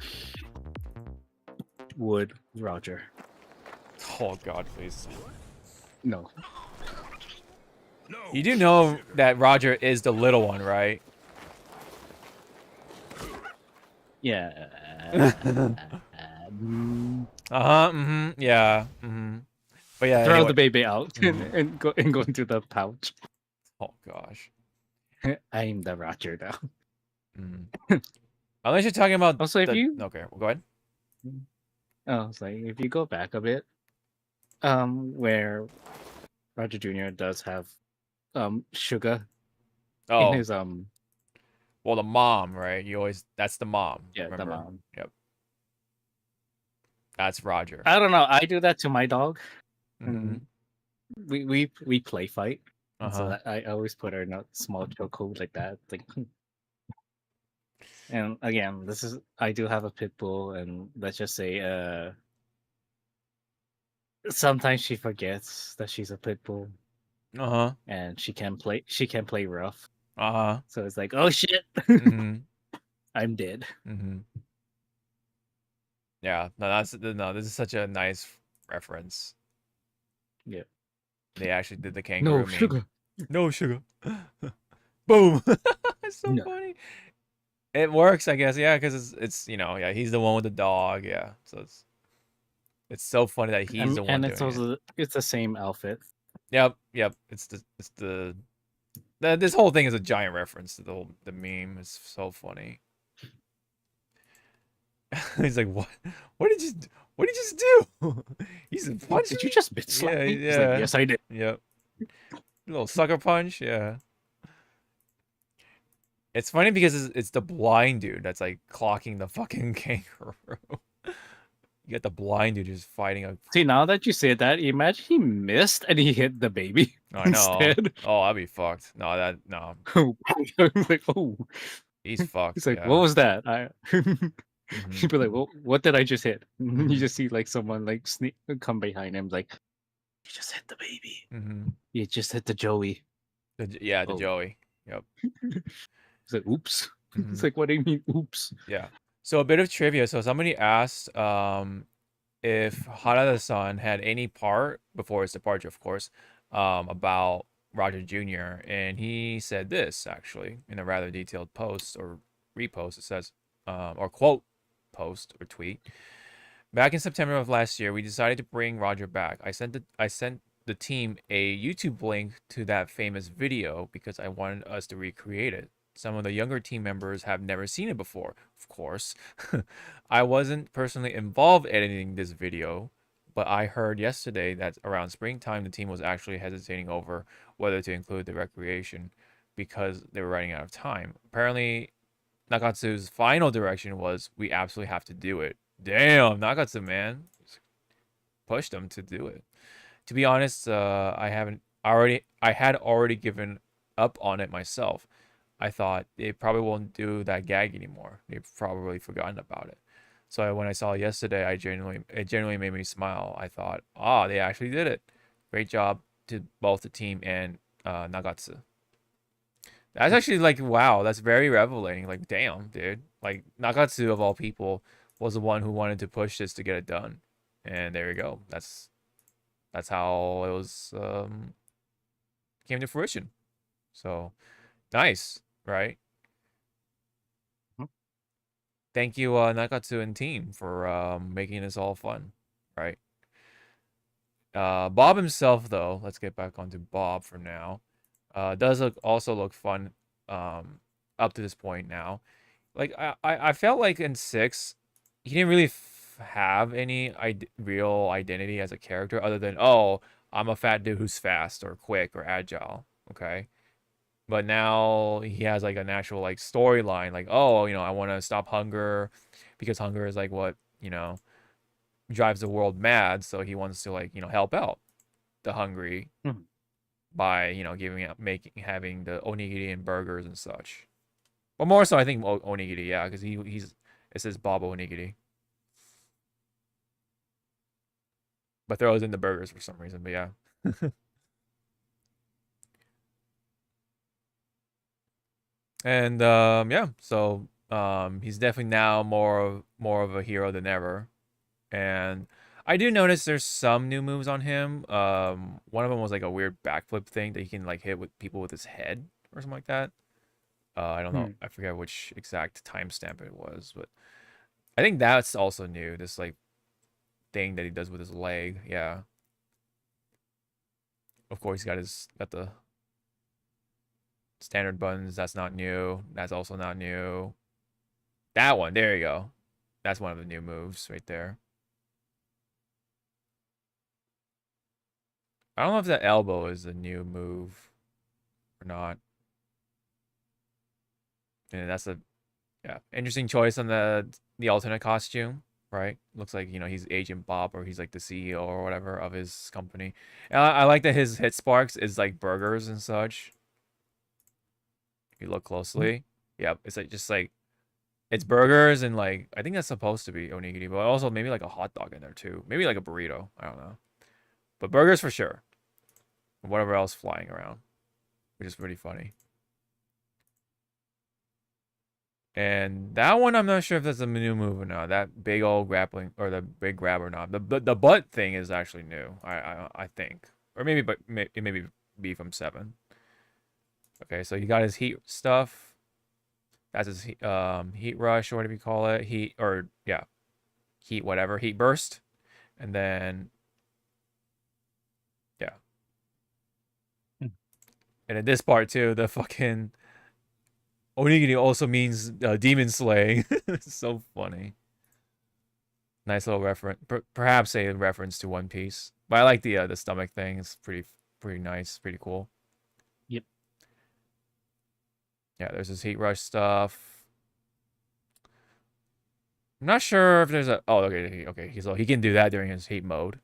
would Roger. Oh God, please. No. No. You do know that Roger is the little one, right? Yeah. Yeah. But yeah. Throw Anyway. the baby out Mhm. and go into the pouch. Oh gosh. I'm the Roger now. Unless you're talking about. Also, if you Okay, well, go ahead. oh, it's like if you go back a bit, where Roger Jr. does have sugar in Oh, his well, the mom, right? You always. That's the mom. yeah, the Remember? mom. Yep. That's Roger. I don't know. I do that to my dog. Mm-hmm. And we play fight. And so Uh-huh. I always put her in a small chokehold like that. Like, and again, this is I do have a pit bull, and let's just say sometimes she forgets that she's a pit bull, Uh-huh. and she can play rough. Uh-huh. So it's like, oh shit, Mm-hmm. I'm dead. Mm-hmm. Yeah. No, this is such a nice reference. Yeah. They actually did the kangaroo No meme. sugar. No sugar. Boom. It's so No. funny. It works, I guess. Yeah, because it's yeah, he's the one with the dog. Yeah, so it's so funny that he's the one And doing it's it. also it's the same outfit. Yep. It's this whole thing is a giant reference to the meme. It's so funny. He's like, what did you what did you just do? He's a punch. Did you just bitch slap Yeah, me? He's yeah. like, yes, I did. Yep. Little sucker punch. Yeah. It's funny because it's the blind dude that's like clocking the fucking kangaroo. You got the blind dude just fighting a. See, now that you say that, imagine he missed and he hit the baby I know. instead. Oh, I'd be fucked. No. I'm like, oh. He's fucked. He's like, Yeah. what was that? Mhm. He'd be like, well, what did I just hit? Mhm. You just see like someone like sneak come behind him, like, you just hit the baby. Mhm. You just hit the Joey. The Oh. Joey. Yep. He's like, oops. Mhm. It's like, what do you mean, oops? Yeah. So a bit of trivia. So somebody asked if Harada-san had any part before his departure, of course, about Roger Jr. And he said this actually in a rather detailed post or repost. It says, or quote post or tweet. Back in September of last year, we decided to bring Roger back. I sent the team a YouTube link to that famous video because I wanted us to recreate it. Some of the younger team members have never seen it before, of course. I wasn't personally involved editing this video, but I heard yesterday that around springtime the team was actually hesitating over whether to include the recreation because they were running out of time. Apparently, Nakatsu's final direction was we absolutely have to do it. Damn, Nakatsu, man. Pushed them to do it. To be honest, I had already given up on it myself. I thought they probably won't do that gag anymore. They've probably forgotten about it. So when I saw it yesterday, it genuinely made me smile. I thought, they actually did it. Great job to both the team and Nagatsu. That's actually like, wow, that's very revelating. Like, damn, dude. Like, Nagatsu, of all people, was the one who wanted to push this to get it done. And there you go. That's how it was came to fruition. So nice, right? Mhm. Thank you, Nakatsu and team, for making this all fun, right? Bob himself, though, let's get back onto Bob for now. Does also look fun up to this point now. Like I felt like in 6, he didn't really have any real identity as a character other than, oh, I'm a fat dude who's fast or quick or agile. Okay. But now he has like an actual like storyline, like, oh, I want to stop hunger because hunger is like what, drives the world mad. So he wants to like, help out the hungry Mhm. by, giving out, having the onigiri and burgers and such. But more so, I think onigiri, yeah, because it says Bob Onigiri. But throws in the burgers for some reason, but yeah. And yeah, so he's definitely now more of a hero than ever. And I do notice there's some new moves on him. One of them was like a weird backflip thing that he can like hit with people with his head or something like that. I don't know. Hmm. I forget which exact timestamp it was, but I think that's also new. This like thing that he does with his leg. Yeah. Of course, got the standard buttons. That's not new. That's also not new. That one. There you go. That's one of the new moves right there. I don't know if the elbow is a new move or not. And that's a interesting choice on the alternate costume, right? Looks like he's Agent Bob or he's like the CEO or whatever of his company. And I like that his hit sparks is like burgers and such. If you look closely, yep, it's like just like it's burgers and like I think that's supposed to be onigiri, but also maybe like a hot dog in there too, maybe like a burrito. I don't know, but burgers for sure. And whatever else flying around, which is pretty funny. And that one, I'm not sure if that's a new move or not. That big old grappling or the big grab or not. The butt thing is actually new. I think, or maybe, but it may be from 7. Okay, so he got his heat stuff. That's his heat rush or whatever you call it. Heat or yeah, heat whatever heat burst, and then yeah, Hmm. and in this part too, the fucking onigiri also means demon slaying. It's so funny. Nice little reference, perhaps a reference to One Piece. But I like the stomach thing. It's pretty nice, pretty cool. Yep. Yeah, there's this heat rush stuff. I'm not sure if there's a. Oh, okay. So he can do that during his heat mode.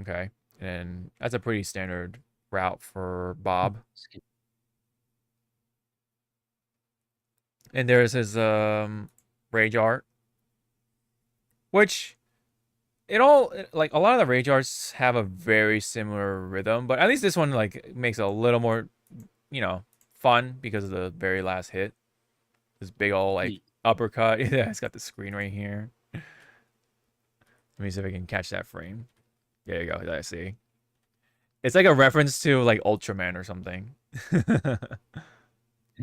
Okay, and that's a pretty standard route for Bob. Skip. And there's his rage art, which it all like a lot of the rage arts have a very similar rhythm, but at least this one like makes it a little more, fun because of the very last hit. This big old like Ye- uppercut. Yeah, it's got the screen right here. Let me see if I can catch that frame. There you go. I see. It's like a reference to like Ultraman or something.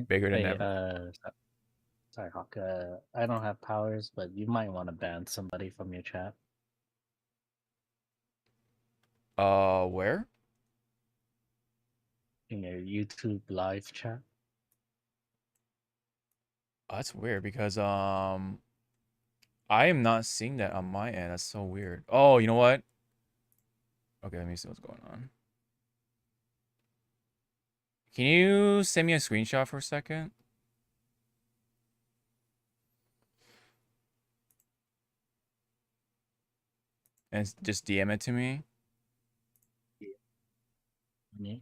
Bigger than Hey, ever. sorry, Hawk. I don't have powers, but you might want to ban somebody from your chat. Where? In your YouTube live chat. Oh, that's weird because I am not seeing that on my end. That's so weird. Oh, you know what? Okay, let me see what's going on. Can you send me a screenshot for a second? And just DM it to me. Me?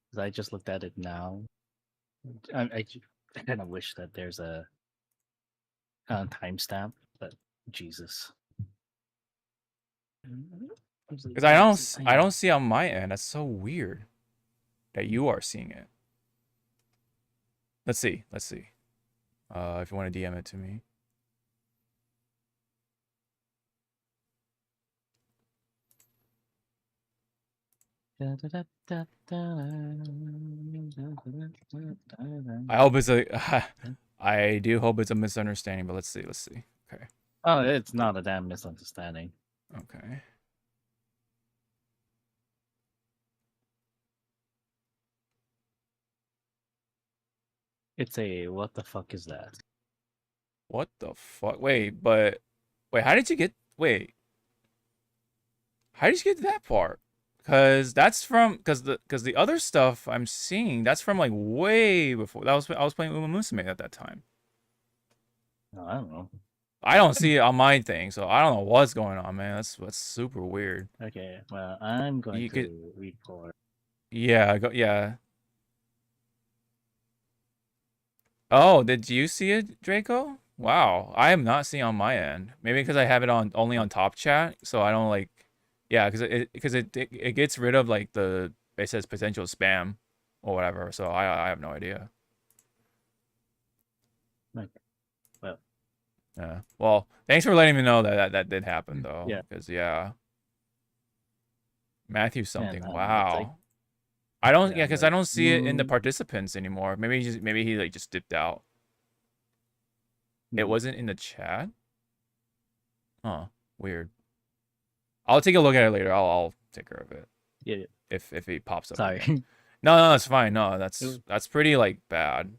Because I just looked at it now. I kind of wish that there's a timestamp, but Jesus. Because I don't see on my end. That's so weird that you are seeing it. Let's see. If you want to DM it to me. I hope it's a I do hope it's a misunderstanding, but let's see. Okay. Oh, it's not a damn misunderstanding. Okay. It's a what the fuck is that? What the fuck? Wait, how did you get how did you get to that part? Cause that's from the other stuff I'm seeing, that's from like way before. I was playing Uma Musume at that time. No, I don't know. I don't see it on my thing, so I don't know what's going on, man. That's super weird. Okay, well, I'm going You to could- report. Yeah. Oh, did you see it, Draco? Wow, I am not seeing on my end. Maybe because I have it on only on top chat, so I don't like. Yeah, because it gets rid of like it says potential spam or whatever. So I have no idea. Okay. Well, Yeah. Well, thanks for letting me know that did happen though. Yeah. Because yeah. Matthew something. And it's like, Wow. I don't. yeah, Yeah, I'm because I like, don't see it in the participants anymore. Maybe he like just dipped out. It wasn't in the chat. Huh. Weird. I'll take a look at it later. I'll take care of it. Yeah. If it pops up. Sorry. Again. No, it's fine. No, that's pretty like bad.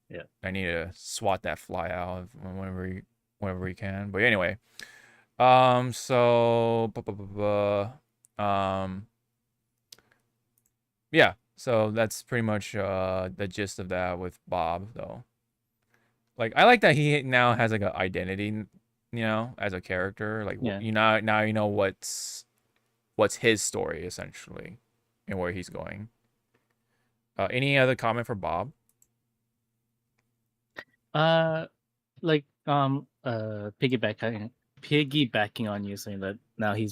Yeah. I need to swat that fly out whenever we can. But anyway, so yeah. So that's pretty much the gist of that with Bob though. Like I like that he now has like an identity, as a character. Like Yeah. now you know what's his story essentially, and where he's going. Any other comment for Bob? Like piggybacking on you saying that now he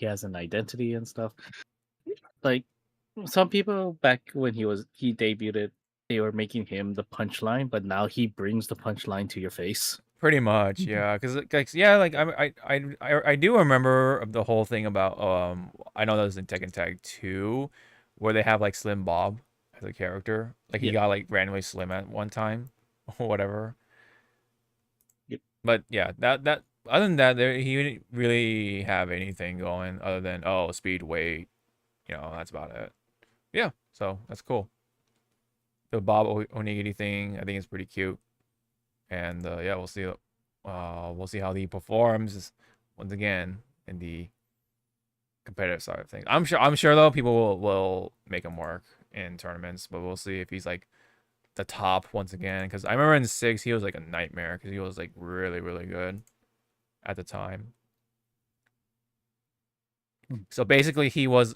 has an identity and stuff. Like some people back when he debuted, they were making him the punchline, but now he brings the punchline to your face. Pretty much, yeah. Because yeah, like I do remember the whole thing about I know that was in Tekken Tag 2, where they have like Slim Bob as a character. Like he got like randomly slim at one time, or whatever. Yep. But yeah, that other than that, he didn't really have anything going other than speed, weight. That's about it. Yeah, so that's cool. The Bob Onigiri thing, I think is pretty cute. And yeah, we'll see. We'll see how he performs once again in the competitive side of things. I'm sure though people will make him work in tournaments, but we'll see if he's like the top once again. Because I remember in 6 he was like a nightmare because he was like really really good at the time. So basically, he was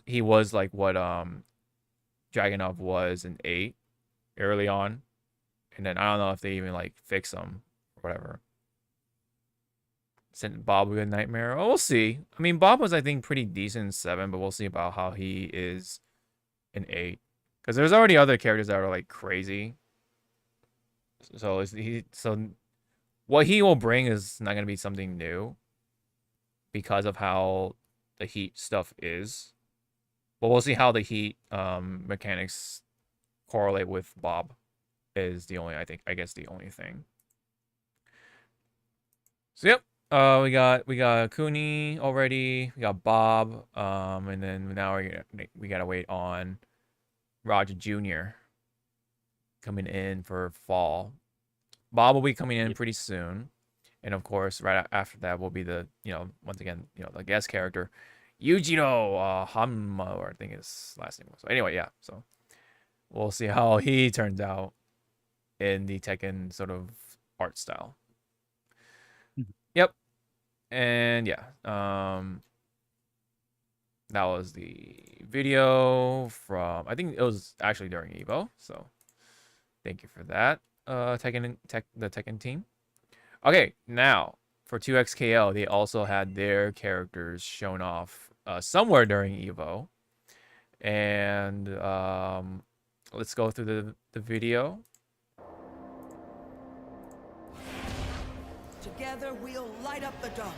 like what Dragunov was in 8 early on. And then I don't know if they even like fix them or whatever. Sent Bob a good nightmare. Oh, we'll see. I mean, Bob was I think pretty decent in 7, but we'll see about how he is in 8. Because there's already other characters that are like crazy. So what he will bring is not gonna be something new because of how the heat stuff is. But we'll see how the heat mechanics correlate with Bob. Is the only I guess the only thing. So yep, we got Cooney already. We got Bob, and then now we gotta wait on Roger Jr. coming in for fall. Bob will be coming in pretty soon, and of course, right after that will be the once again the guest character, Yujiro Hanma, or I think his last name was. So anyway, yeah. So we'll see how he turns out in the Tekken sort of art style. Yep. And yeah, that was the video from, I think it was actually during Evo, so thank you for that, the Tekken team. Okay, now for 2XKL, they also had their characters shown off somewhere during Evo, and let's go through the video. Together we'll light up the dome.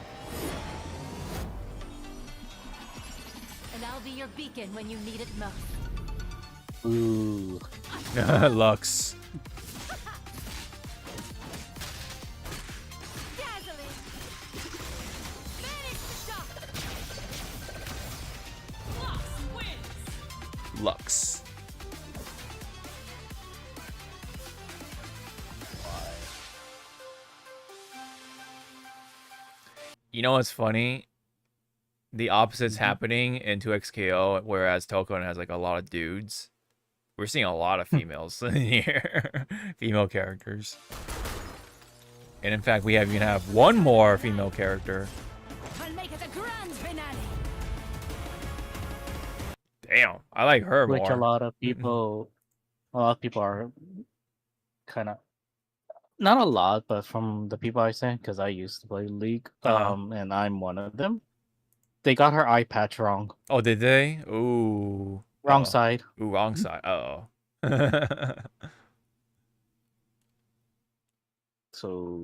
And I'll be your beacon when you need it most. Ooh. Lux. Dazzling. Finish the shot. Lux wins. Lux. You know what's funny? The opposite's happening in 2XKO, whereas Tokon has like a lot of dudes. We're seeing a lot of females in here. Female characters. And in fact, we even have one more female character. I'll make it a grand finale. Damn, I like her more. Which a lot of people are kind of, not a lot, but from the people I sent, because I used to play League, and I'm one of them. They got her eye patch wrong. Oh, did they? Ooh. Wrong side. Ooh, wrong side. Uh-oh. So,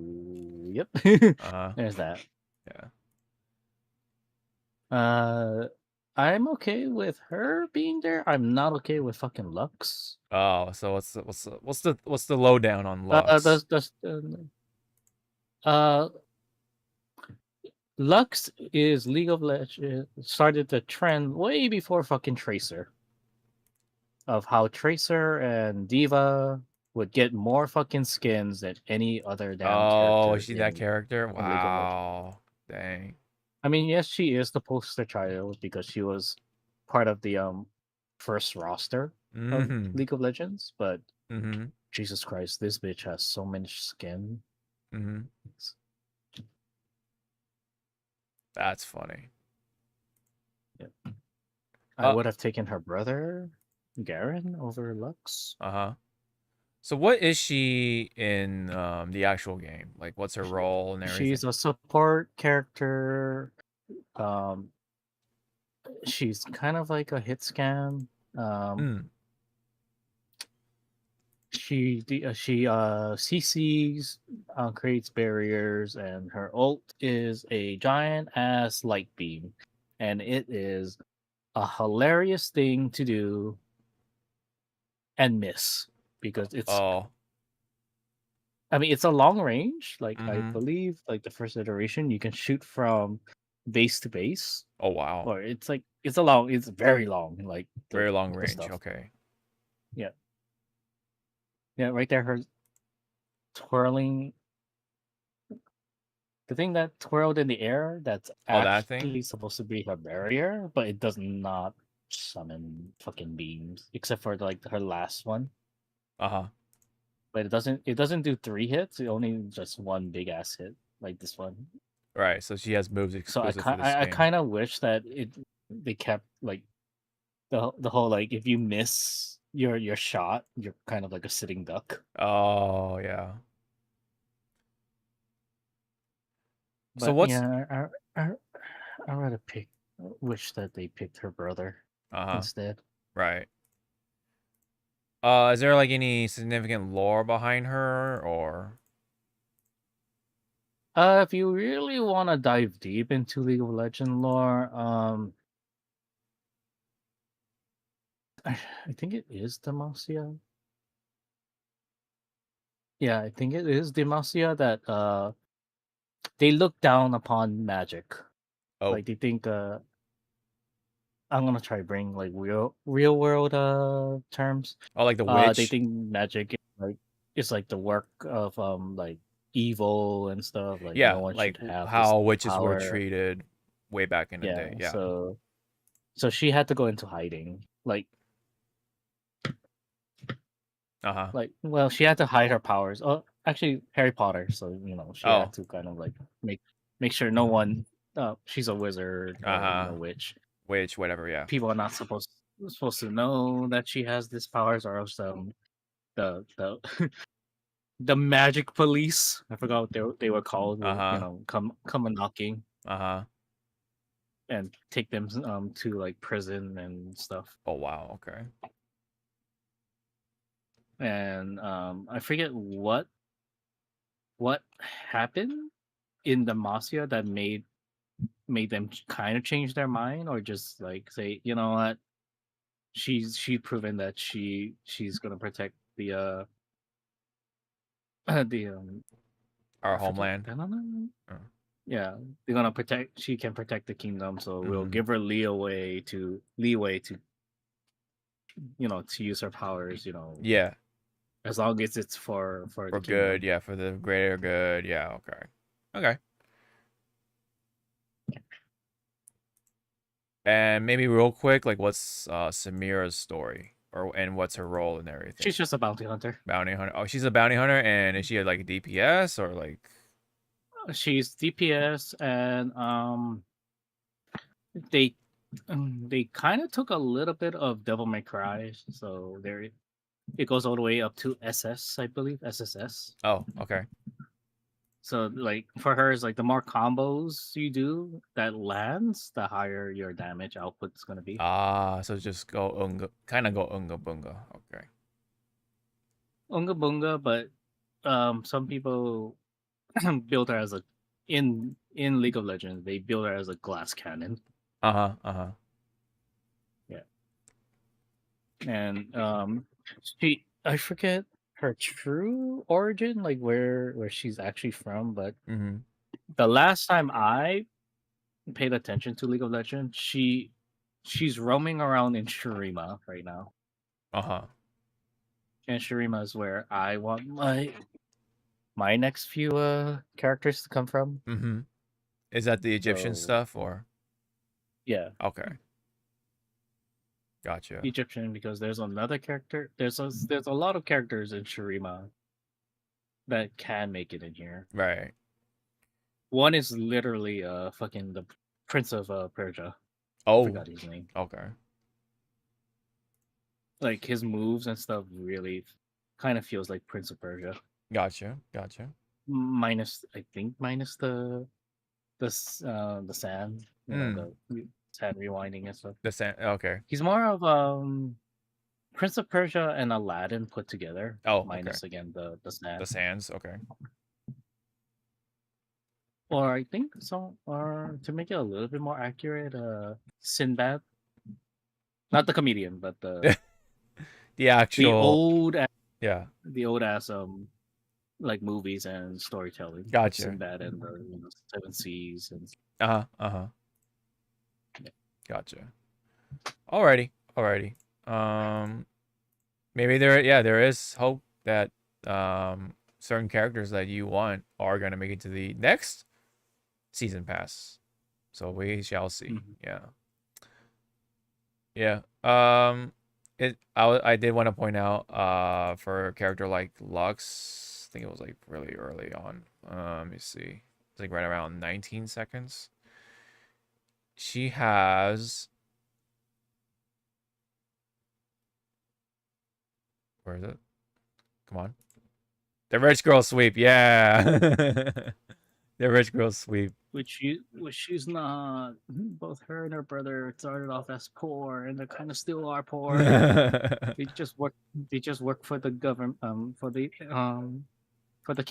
yep. Uh-huh. There's that. Yeah. I'm okay with her being there. I'm not okay with fucking Lux. Oh, so what's the lowdown on Lux? Uh, Lux is League of Legends started the trend way before fucking Tracer. Of how Tracer and Diva would get more fucking skins than any other damn Oh, character is she that character? in League of Legends. Wow. Dang. I mean, yes, she is the poster child because she was part of the first roster of Mm-hmm. League of Legends, but Mm-hmm. Jesus Christ, this bitch has so much skin. Mm-hmm. That's funny. Yeah. I would have taken her brother, Garen, over Lux. Uh-huh. So what is she in the actual game? Like, what's her role and everything? She's a support character. She's kind of like a hit scam. She CCs, creates barriers, and her ult is a giant ass light beam, and it is a hilarious thing to do and miss because it's. Oh. I mean, it's a long range. Like I Mhm. believe, like the first iteration, you can shoot from base to base. Oh wow. Or it's like it's very long. Like Very long the range. stuff. Okay. Yeah. Yeah, right there, her twirling. The thing that twirled in the air, that's Oh, that thing? actually supposed to be her barrier, but it does not summon fucking beams, except for like her last one. Uh-huh. But it doesn't do 3 hits, it only just one big ass hit, like this one. Right. So she has moves So exclusive for this I game. kind of wish that they kept like the whole like if you miss your shot, you're kind of like a sitting duck. Oh yeah. But So what's yeah, I rather wish that they picked her brother instead. Right. Is there like any significant lore behind her or If you really want to dive deep into League of Legends lore, I think it is Demacia. Yeah, I think it is Demacia that they look down upon magic. Oh. Like they think I'm gonna try to bring like real world terms. Oh, like the They witch? think magic is like the work of like evil and stuff. Like no Yeah, one like should have this how witches were power. treated way back in the Yeah, day. Yeah. so she had to go into hiding. Uh-huh. Like well, she had to hide her powers. Oh, actually, Harry Potter. So she Oh. had to kind of like make sure no one. She's a wizard or Uh-huh. witch. Witch, whatever, yeah. People are not supposed to know that she has these powers, or else the the magic police. I forgot what they were called. Will come a knocking. And take them to like prison and stuff. Oh wow, okay. And I forget what happened in the Demacia that made them kind of change their mind, or just like say, you know what, she's proven that she's gonna protect the the our homeland. I don't know. Yeah, they're gonna protect. She can protect the kingdom, so we'll give her leeway to to use her powers. Yeah. As long as it's for the good, kingdom. yeah, for the greater good. Yeah, okay. Okay. And maybe real quick, like what's Samira's story? And what's her role and everything? She's just a bounty hunter. Bounty hunter. Oh, she's a bounty hunter, and is she like a DPS or like? She's DPS, and they kind of took a little bit of Devil May Cry, so there it goes all the way up to SS, I believe, SSS. Oh, okay. So like for her, it's like the more combos you do that lands, the higher your damage output is gonna be. So just go kind of go unga bunga. Okay. Unga bunga, but some people built her as a in League of Legends. They built her as a glass cannon. Yeah, and I forget her true origin, like where she's actually from, but Mm-hmm. the last time I paid attention to League of Legends, she's roaming around in Shurima right now. And Shurima is where I want my next few characters to come from. Mm-hmm. Is that the Egyptian So stuff or? yeah, Okay. Gotcha. Egyptian, because there's another character. There's a lot of characters in Shurima that can make it in here. Right. One is literally fucking the Prince of Persia. I Oh. forgot his name. Okay. Like his moves and stuff really kind of feels like Prince of Persia. Gotcha. Minus, I think, minus the sand, the sand rewinding and stuff. The sand. Okay. He's more of Prince of Persia and Aladdin put together. Oh, minus okay. again the sand. The sands. Okay. Or I think so. Or to make it a little bit more accurate, Sinbad, not the comedian, but The the actual. the old ass like movies and storytelling. Gotcha. Sinbad and the Seven Seas and Yeah. Gotcha. Alrighty. Maybe there is hope that certain characters that you want are gonna make it to the next season pass. So we shall see. Yeah. I did want to point out for a character like Lux, I think it was like really early on. Let me see. It's like right around 19 seconds. She has, where is it? Come on. The rich girl sweep, yeah. The rich girl sweep. which she's not. Both her and her brother started off as poor, and they kind of still are poor. They just work for the government, for the kingdom. Oh, the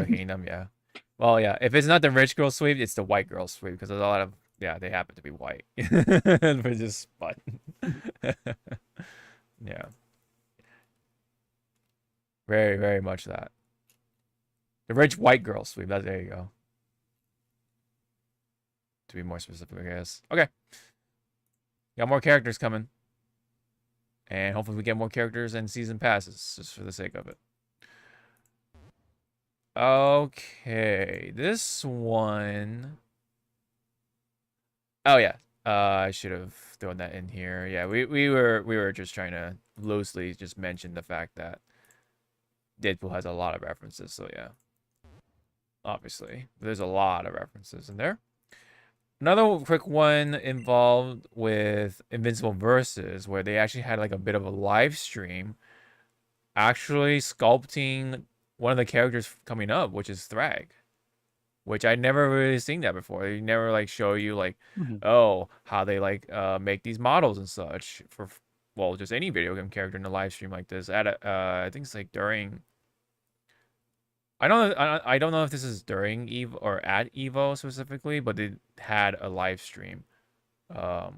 kingdom, yeah. Well, yeah. If it's not the rich girl sweep, it's the white girl sweep because there's a lot of they happen to be white, which is fun. Yeah. Very, very much that. The rich white girl sweep. There you go. To be more specific, I guess. Okay. Got more characters coming. And hopefully we get more characters and season passes, just for the sake of it. Okay. This one. Oh yeah. I should have thrown that in here. Yeah, we were just trying to loosely just mention the fact that Deadpool has a lot of references, so yeah. Obviously, there's a lot of references in there. Another quick one involved with Invincible Versus, where they actually had like a bit of a live stream actually sculpting one of the characters coming up, which is Thrag. Which I never really seen that before. They never like show you like, oh, how they like make these models and such for just any video game character in a live stream like this. At I think it's like during. I don't know if this is during Evo or at Evo specifically, but they had a live stream. Oh,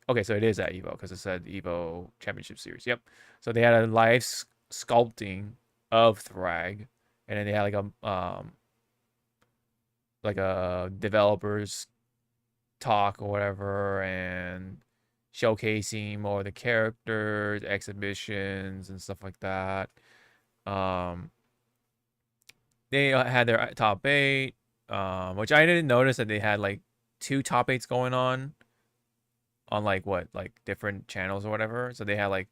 okay, so it is at Evo because it said Evo Championship Series. Yep. So they had a live sculpting of Thrag, and then they had like a developers talk or whatever, and showcasing more of the characters, exhibitions, and stuff like that. They had their top 8, which I didn't notice that they had like 2 top 8s going on like different channels or whatever. So they had like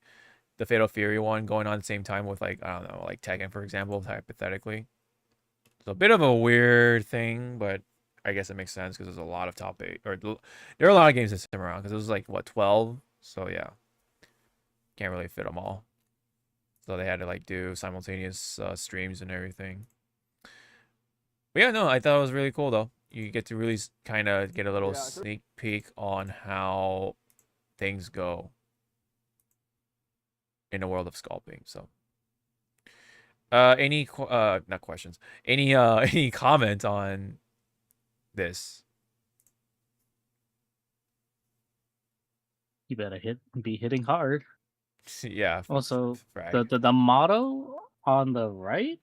the Fatal Fury one going on at the same time with like, I don't know, like Tekken, for example, hypothetically. So a bit of a weird thing, but I guess it makes sense because there's a lot of top 8, or there are a lot of games this time around because it was like what, 12. So yeah, can't really fit them all. So they had to like do simultaneous streams and everything. But yeah, no, I thought it was really cool though. You get to really kind of get a little sneak peek on how things go in the world of sculpting. So Any not questions. Any any comment on this? You better be hitting hard. Yeah. Also, Frag. the model on the right,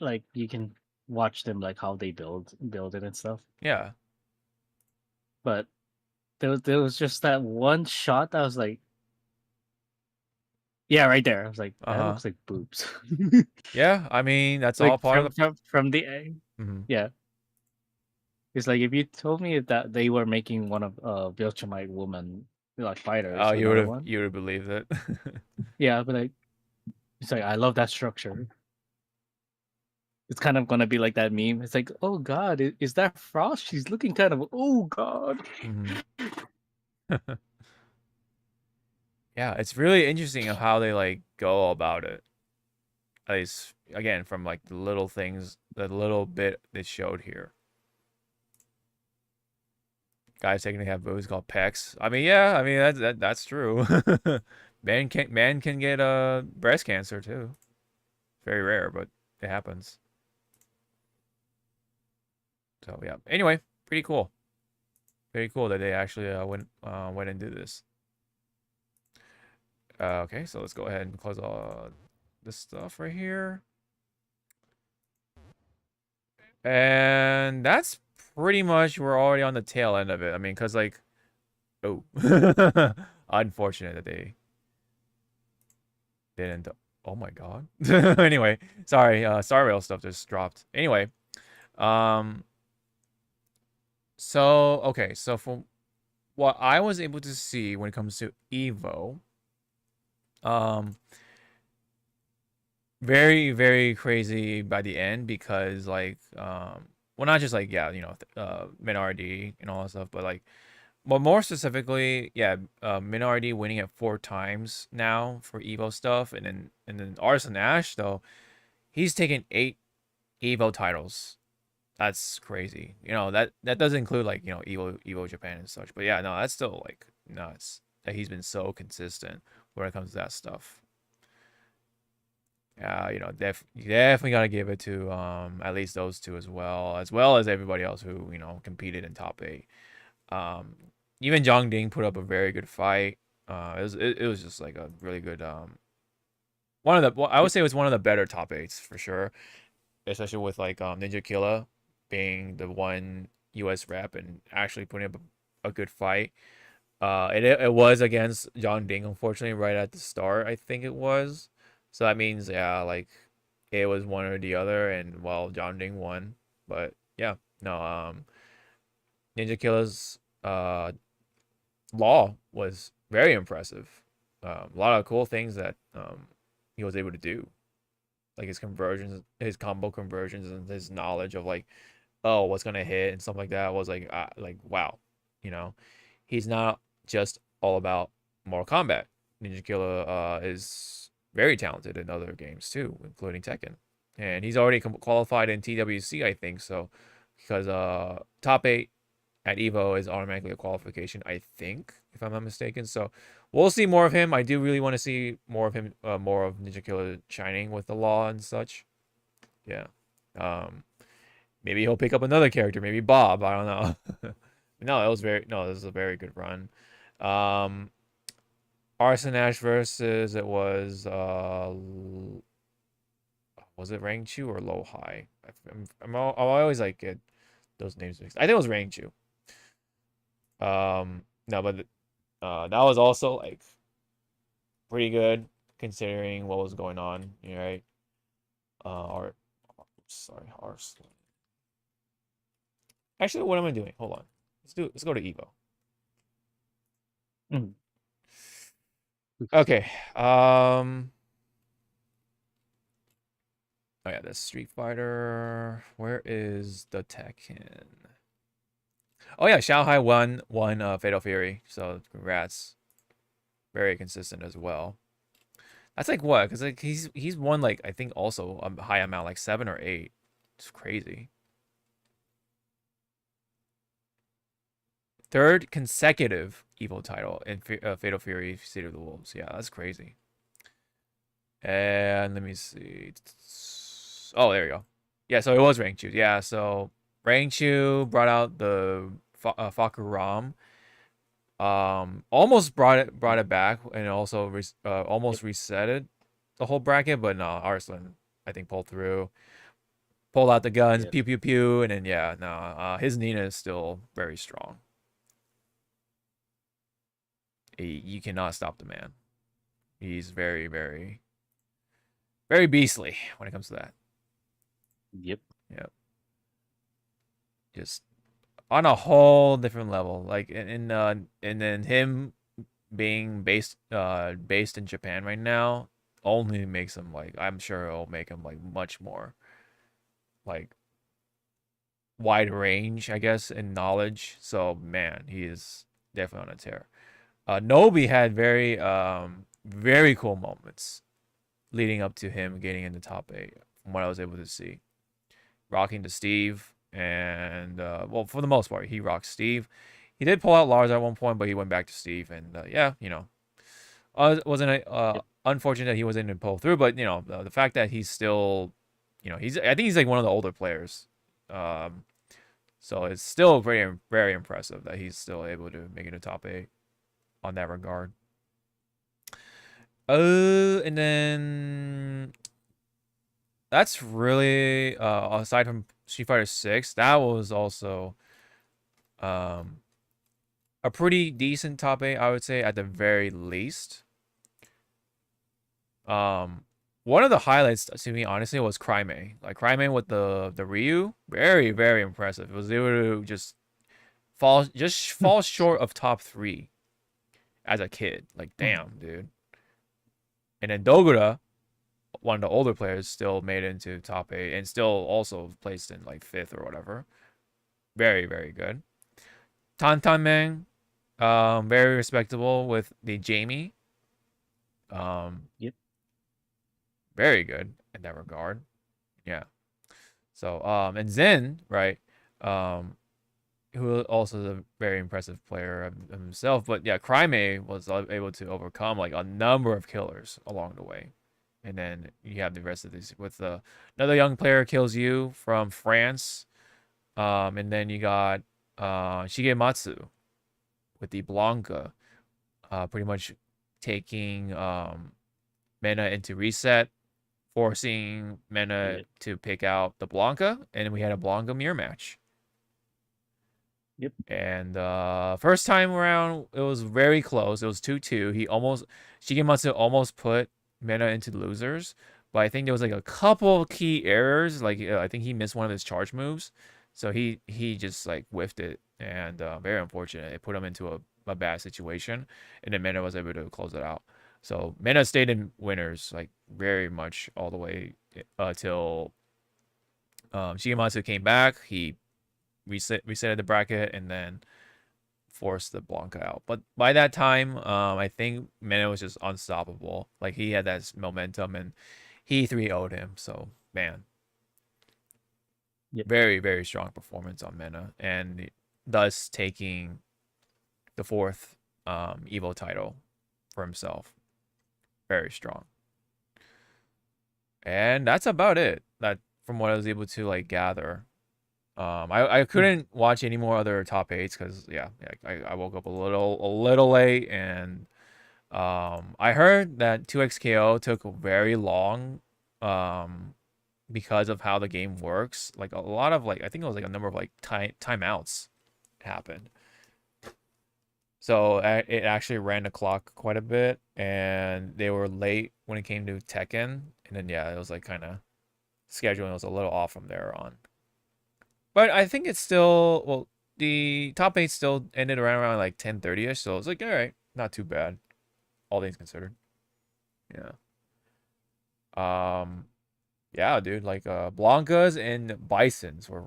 like you can watch them like how they build it and stuff. Yeah. But there was just that one shot that was like, yeah, right there. I was like, that Uh-huh. looks like boobs. Yeah, I mean, that's all Like part of from the the yeah. It's like if you told me that they were making one of Viltrumite woman like fighters, Oh, another one, you would have believed it. yeah, but like it's like I love that structure. It's kind of gonna be like that meme. It's like, oh god, is that Frost? She's looking kind of, oh god. Mhm. Yeah, it's really interesting of how they like go about it. At least again from like the little things, the little bit they showed here. Guys technically have boobs called pecs. I mean, yeah, I mean that's true. Man can get breast cancer too. Very rare, but it happens. So yeah. Anyway, pretty cool. Very cool that they actually went and did this. Okay, so let's go ahead and close all this stuff right here. And that's pretty much, we're already on the tail end of it. I mean, because, like, oh. Unfortunate that they didn't. Oh my god. Anyway, sorry. Star Rail stuff just dropped. Anyway. So, okay. So, from what I was able to see when it comes to Evo, very, very crazy by the end because, like, well, not just like, yeah, you know, Minardi and all that stuff, but like, well, more specifically, yeah, Minardi winning it 4 times now for Evo stuff, and then Arson Ash though, he's taken 8 Evo titles. That's crazy. You know, that doesn't include like, you know, Evo Japan and such. But yeah, no, that's still like nuts that he's been so consistent when it comes to that stuff. Yeah, you know, you definitely gotta give it to at least those two as well as everybody else who, you know, competed in top 8. Um, Even Zhang Ding put up a very good fight. It was just like a really good one of the, well, I would say it was one of the better top 8s for sure, especially with like Ninja Killa being the one US rep and actually putting up a good fight. It was against Zhang Ding, unfortunately, right at the start, I think it was. So that means, yeah, like it was one or the other, and well, Zhang Ding won. But yeah, no, Ninja Killa's law was very impressive. A lot of cool things that he was able to do, like his conversions, his combo conversions, and his knowledge of like, oh, what's gonna hit and stuff like that was like wow, you know, he's not just all about Mortal Kombat. Ninja Killa is very talented in other games too, including Tekken, and he's already qualified in TWC, I think so, because top 8 at Evo is automatically a qualification, I think, if I'm not mistaken. So we'll see more of him. I do really want to see more of him, more of Ninja Killa shining with the law and such. Yeah. Maybe he'll pick up another character, maybe Bob. I don't know. No, this is a very good run. Arson Ash versus, it was it Rangchu or Low High? I always like get those names mixed. I think it was Rangchu. No, but that was also like pretty good considering what was going on, right? Sorry, Arslan. Actually, what am I doing? Hold on. Let's go to Evo. Mm. Okay. Oh yeah, the Street Fighter. Where is the Tekken? Oh yeah, Shanghai won Fatal Fury. So congrats. Very consistent as well. That's like what? Because like he's won like I think also a high amount, like 7 or 8. It's crazy. 3rd consecutive Evo title in Fatal Fury City of the Wolves. Yeah, that's crazy. And let me see. Oh, there you go. Yeah, so it was Rangchu. Yeah, so Rangchu brought out the Fakuram. Almost brought it back, and also almost reset it, the whole bracket, but no, Arslan I think pulled through, pulled out the guns, Yep. pew pew pew, and then yeah, no, his Nina is still very strong. You cannot stop the man. He's very, very, very beastly when it comes to that. Yep. Yep. Just on a whole different level. Like and then him being based in Japan right now only makes him like, I'm sure it'll make him like much more like wide range, I guess, in knowledge. So man, he is definitely on a tear. Nobi had very cool moments leading up to him getting in the top 8 from what I was able to see. Rocking to Steve, and well, for the most part, he rocked Steve. He did pull out Lars at one point, but he went back to Steve, and yeah, you know, wasn't unfortunate that he wasn't able to pull through, but you know, the fact that he's still, you know, I think he's like one of the older players, so it's still very very impressive that he's still able to make it a top 8 on that regard. And then that's really aside from Street Fighter 6, that was also a pretty decent top 8, I would say, at the very least. One of the highlights to me, honestly, was Cryme. Like Cryme with the Ryu, very very impressive. It was able to just fall short of top 3 as a kid. Like damn, dude. And then Dogura, one of the older players, still made it into top 8 and still also placed in like 5th or whatever. Very very good. Tantanmen, very respectable with the Jamie. Yep. Very good in that regard. Yeah. So and Zen, right? Who also is a very impressive player himself, but yeah, Cryme was able to overcome like a number of killers along the way. And then you have the rest of these with another young player kills you from France. And then you got Shigematsu with the Blanca, pretty much taking Mena into reset, forcing Mena to pick out the Blanca, and then we had a Blanca mirror match. Yep. And first time around, it was very close. It was 2-2. Shigematsu almost put Mena into losers, but I think there was like a couple key errors. Like I think he missed one of his charge moves, so he just like whiffed it, and very unfortunate. It put him into a bad situation, and then Mena was able to close it out. So Mena stayed in winners like very much all the way till Shigematsu came back. He resetted the bracket and then forced the Blanca out. But by that time, I think Mena was just unstoppable. Like he had that momentum, and he 3-0'd him. So man, very very strong performance on Mena, and thus taking the 4th Evo title for himself. Very strong. And that's about it. That from what I was able to like gather. I couldn't watch any more other top 8s because yeah, I woke up a little late, and I heard that 2XKO took very long because of how the game works. Like a lot of like, I think it was like a number of like timeouts happened. So it actually ran the clock quite a bit, and they were late when it came to Tekken, and then yeah, it was like kind of scheduling was a little off from there on. But I think it's still, well, the top 8 still ended around like 10:30ish, so it's like all right, not too bad, all things considered. Yeah. Yeah, dude, like Blancas and Bisons were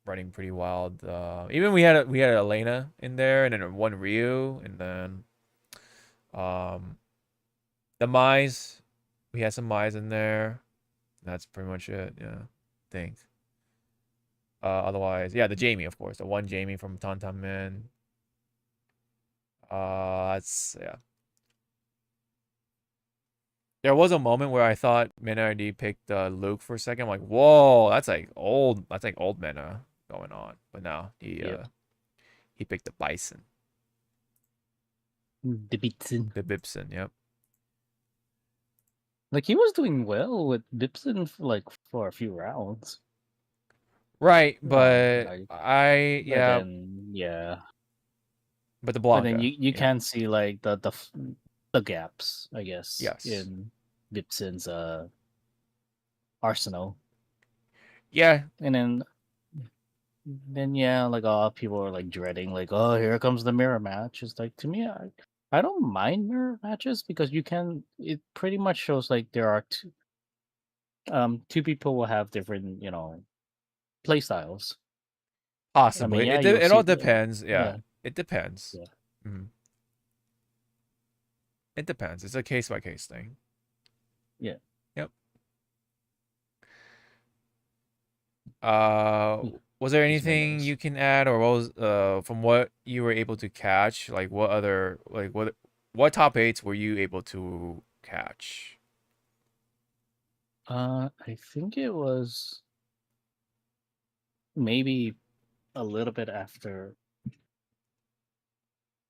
running pretty wild. Even we had Elena in there, and then one Ryu, and then the Mize, we had some Mize in there. That's pretty much it. Yeah, I think. Otherwise, yeah, the Jamie, of course, the one Jamie from Tantanmen. That's yeah. There was a moment where I thought Mena ID picked Luke for a second. I'm like, whoa, that's like old. That's like old Mena going on. But no, Yep. he picked the Bison, The Bitsin. the Bibson. Yep. Like he was doing well with Bibson for a few rounds. Right, but Right. But yeah, then yeah. but the But then Blanca. you can see like the gaps, I guess, Yes. in Bibson's arsenal. Yeah, And then yeah, like people are like dreading, like, oh, here comes the mirror match. It's like, to me, I don't mind mirror matches because it pretty much shows like there are two people will have different, play styles. I mean, possibly. yeah, It all depends. Yeah, yeah, it depends. yeah. Mhm. It depends. It's a case by case thing. Yeah. Yep. Yeah. Was there These anything Mendes. you can add, or what was from what you were able to catch? Like what other what top eights were you able to catch? I think it was maybe a little bit after,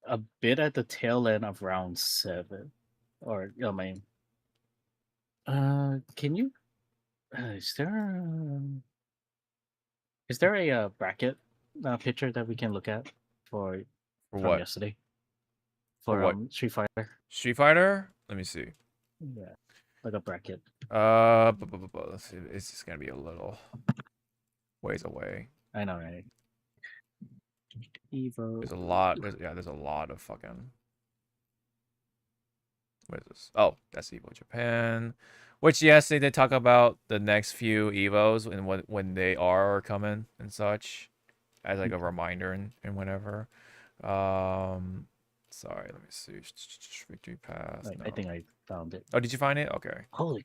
a bit at the tail end of round 7, or I mean, can you? Is there a bracket picture that we can look at for For from what? yesterday For for what? Street Fighter? Street Fighter? Let me see. Yeah, like a bracket. Let's see. It's just gonna be a little ways away. I know, right? Evo. There's a lot. There's a lot of fucking. What is this? Oh, that's Evo Japan. Which yes, they did talk about the next few Evos and when they are coming and such, as like a reminder and whatever. Sorry, let me see. Victory path. I No. think I found it. Oh, did you find it? Okay. Holy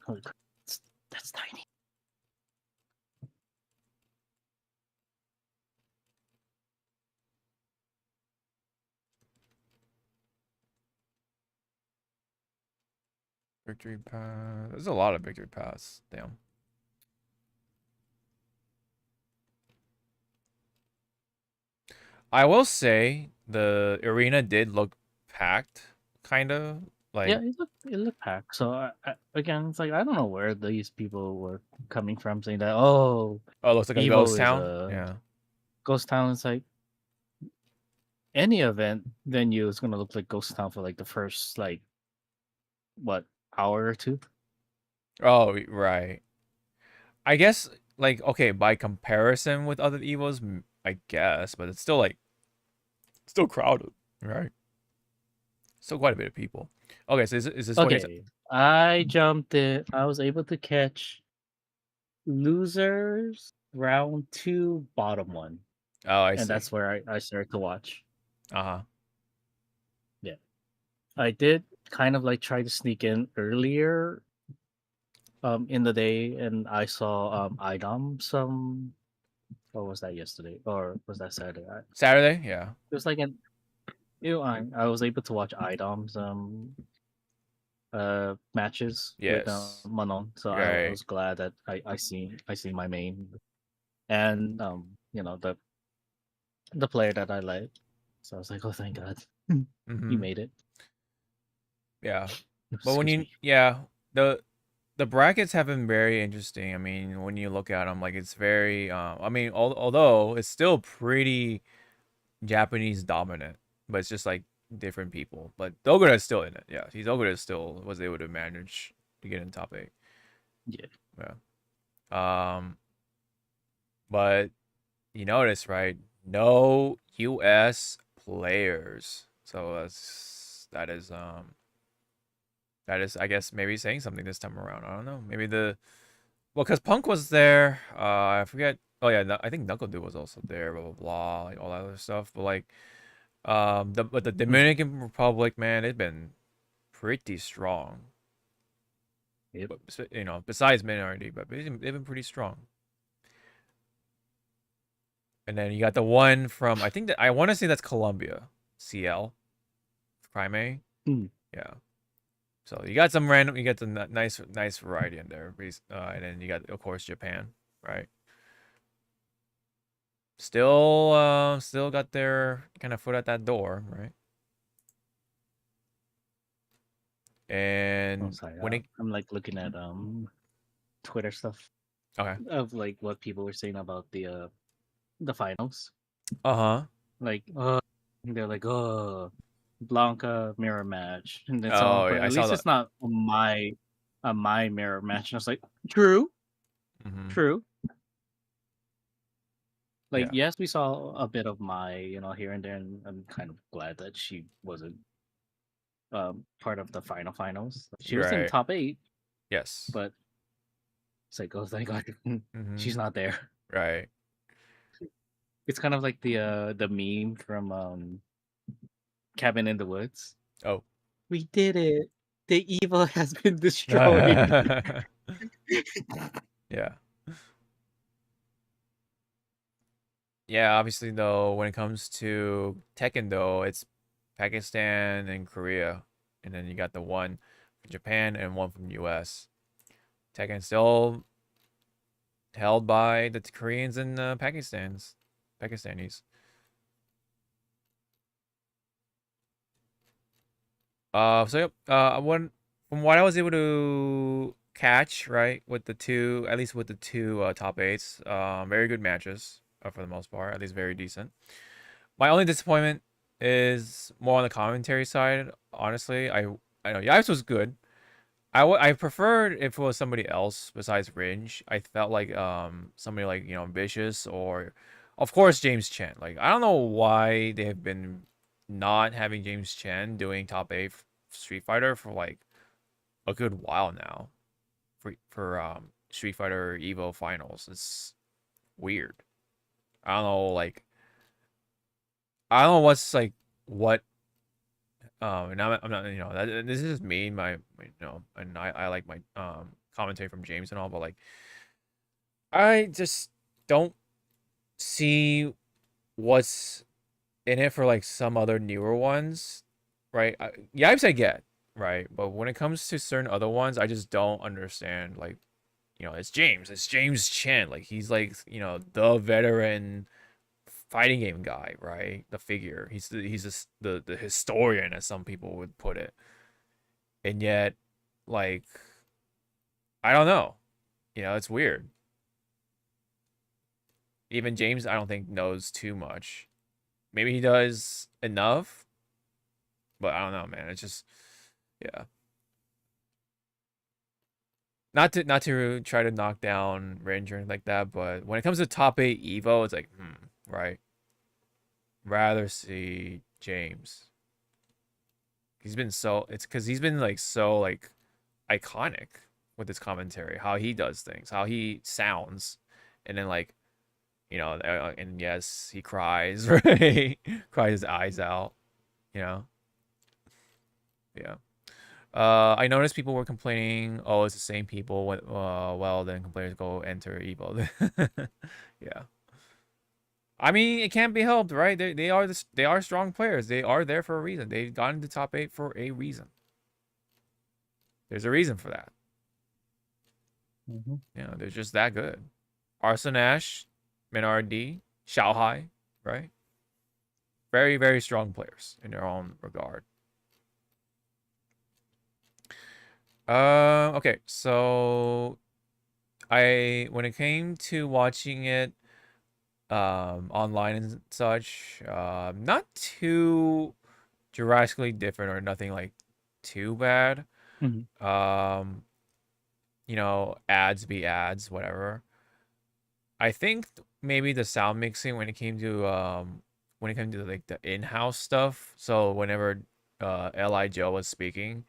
crap! That's tiny. Victory path. There's a lot of victory paths. Damn. I will say the arena did look packed, kind of like. Yeah, it looked packed. So again, it's like I don't know where these people were coming from, saying that, oh, Oh, it looks like a Evo ghost is town. a Yeah. ghost town. It's like any event venue is gonna look like ghost town for like the first like what, hour or two. Oh, right. I guess like okay, by comparison with other Evos, I guess, but it's still like still crowded, right? Still quite a bit of people. Okay, so is this what Okay, I jumped in. I was able to catch losers round 2, bottom 1, Oh, I and see. that's where I started to watch. Uh-huh. Yeah, I did kind of like try to sneak in earlier in the day, and I saw IDOM some. Or was that yesterday? Or was that Saturday? Saturday? Yeah. It was like I was able to watch IDOM's matches with Yes. Manon, so I Right. was glad that I see my main, and the player that I like. So I was like, oh, thank God, you Mm-hmm. made it. Yeah. But when Excuse you me. yeah, the brackets have been very interesting. I mean, when you look at them, like it's very I mean, although it's still pretty Japanese dominant, but it's just like different people. But Dogura is still in it. Yeah, he's Dogura still was able to manage to get in top 8. Yeah. Yeah. But you notice, right? No U.S. players. So that is I guess maybe saying something this time around. I don't know. Maybe because Punk was there. I forget. Oh yeah, I think Knuckle Dude was also there. Blah blah blah, like all that other stuff. But like, the Dominican Republic, man, it's been pretty strong. Yep. But besides minority, but they've been pretty strong. And then you got the one from I think that I want to say that's Colombia, CL, Prime. Mm. Yeah. So you got some random, you got some nice variety in there, and then you got of course Japan, right? Still got their kind of foot at that door, right? Oh, And sorry. when it I'm like looking at Twitter stuff okay, of like what people were saying about the finals. uh-huh, Like, they're like, oh, Blanca mirror match, and then someone oh put, yeah, I at saw least that. it's not a my mirror match. And I was like, true, Hmm. true. Like, Yeah, yes, we saw a bit of my, here and there, and I'm kind of glad that she wasn't part of the finals. She you're was in right. top 8, Yes. but it's like, oh, thank God, Hmm. she's not there. Right. It's kind of like the meme from Cabin in the Woods. Oh. We did it. The evil has been destroyed. Yeah. Yeah, obviously though, when it comes to Tekken though, it's Pakistan and Korea. And then you got the one from Japan and one from US. Tekken still held by the Koreans and Pakistanis. So yep, from what I was able to catch, right, with the two, at least with the two top eights, very good matches for the most part, at least very decent. My only disappointment is more on the commentary side. Honestly, I know Yipes was good. I preferred if it was somebody else besides Ringe. I felt like somebody like Vicious or of course James Chen. Like I don't know why they have been not having James Chen doing top 8 Street Fighter for like a good while now. For Street Fighter Evo finals. It's weird. I don't know like I don't know what's like what and I'm not this is just me and I like my commentary from James and all, but like I just don't see what's in it for like some other newer ones, right? Yipes I get, right? But when it comes to certain other ones, I just don't understand. Like, it's James Chen. Like he's like the veteran fighting game guy, right? The figure. He's the historian, as some people would put it. And yet, like, I don't know. It's weird. Even James, I don't think knows too much. Maybe he does enough, but I don't know, man. It's just, yeah. Not to try to knock down Ranger or anything like that, but when it comes to top 8 Evo, it's like, right. Rather see James. It's because he's been like so like iconic with his commentary, how he does things, how he sounds, and then like and yes, he cries, right? Cries his eyes out, you know. Yeah. I noticed people were complaining. Oh, it's the same people. Well, then complainers go enter Evo. Yeah. I mean, it can't be helped, right? They are strong players. They are there for a reason. They've gotten to top 8 for a reason. There's a reason for that. They're just that good. Arson Ash, Menard D, Xiaohai, right? Very, very strong players in their own regard. Okay, so when it came to watching it online and such, not too drastically different or nothing like too bad. Mhm. Ads be ads, whatever. I think maybe the sound mixing when it came to like the in-house stuff. So whenever Li Joe was speaking,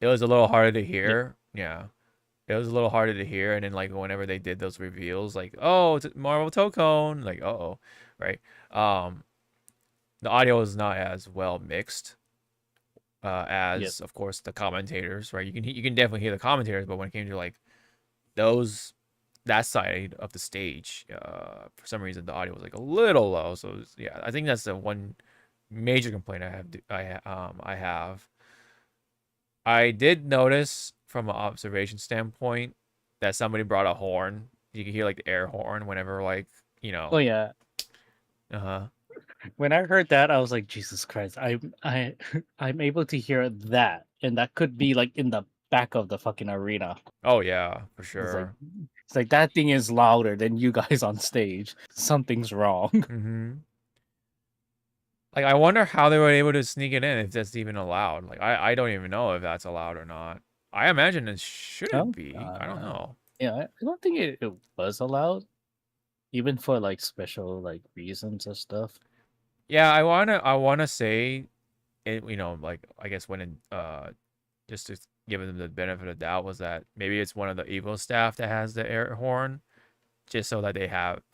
it was a little harder to Yep. hear. Yeah. It was a little harder to hear, and then like whenever they did those reveals, like, oh, it's Marvel Tocone, like, uh-oh, right? The audio is not as well mixed Yep. as of course the commentators, right? You can definitely hear the commentators, but when it came to like those that side of the stage, for some reason the audio was like a little low. So yeah, I think that's the one major complaint I have. I did notice from an observation standpoint that somebody brought a horn. You could hear like the air horn whenever like, you Oh know, yeah. uh-huh. When I heard that, I was like, Jesus Christ! I'm able to hear that, and that could be like in the back of the fucking arena. Oh yeah, for It's like sure. it's like that thing is louder than you guys on stage. Something's wrong. Mm-hmm. Like I wonder how they were able to sneak it in if that's even allowed. Like I don't even know if that's allowed or not. I imagine it shouldn't Oh, be. I don't know. yeah, I don't think it was allowed, even for like special like reasons and stuff. Yeah, I wanna say it, you know, like I guess when in, just to give them the benefit of the doubt was that maybe it's one of the evil staff that has the air horn, just so that they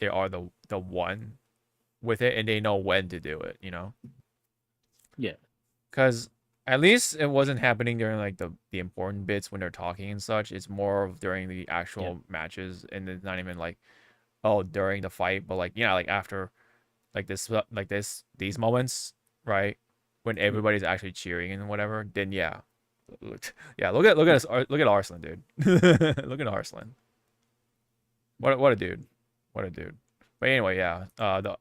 are the one with it and they know when to do it, you know? Yeah. Because at least it wasn't happening during like the important bits when they're talking and such. It's more of during the actual matches, and it's not even like, oh, during the fight, but like, yeah, like after these moments, right? When everybody's actually cheering and whatever, then yeah. Yeah, look at Arslan, dude. Look at Arslan. What a dude. What a dude. But anyway, yeah. The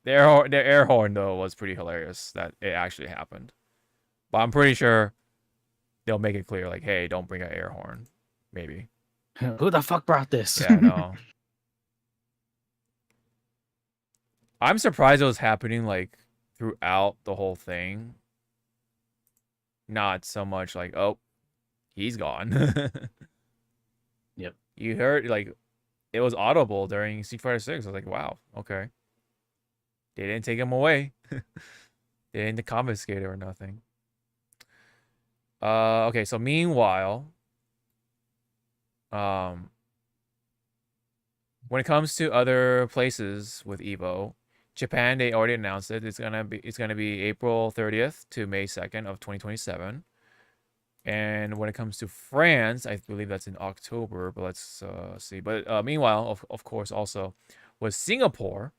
air horn though was pretty hilarious that it actually happened. But I'm pretty sure they'll make it clear, like, hey, don't bring an air horn. Maybe. Who the fuck brought this? Yeah, I know. I'm surprised it was happening like throughout the whole thing. Not so much like, oh, he's gone. Yep. You heard like it was audible during Street Fighter 6. I was like, wow, okay. They didn't take him away. They didn't confiscate it or nothing. Okay, so meanwhile, when it comes to other places with Evo, Japan, they already announced it. It's gonna be April 30th to May 2nd of 2027. And when it comes to France, I believe that's in October, but let's see. But meanwhile, of course, also was Singapore.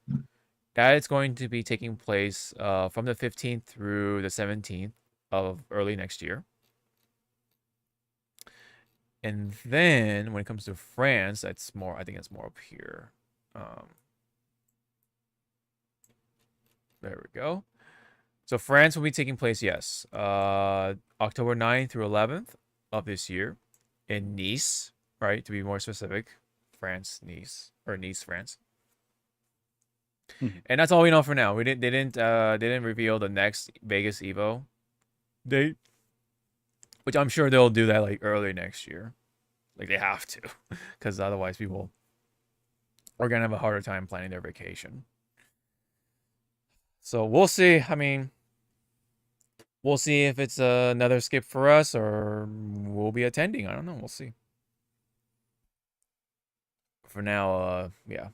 That is going to be taking place from the 15th through the 17th of early next year. And then when it comes to France, that's more, I think it's more up here. There we go. So France will be taking place, yes, October 9th through 11th of this year in Nice, right? To be more specific, France, Nice, or Nice, France. And that's all we know for now. They didn't reveal the next Vegas Evo date, which I'm sure they'll do that like early next year. Like they have to, because otherwise people are gonna have a harder time planning their vacation. So we'll see. I mean, we'll see if it's another skip for us or we'll be attending. I don't know. We'll see. For now, yeah.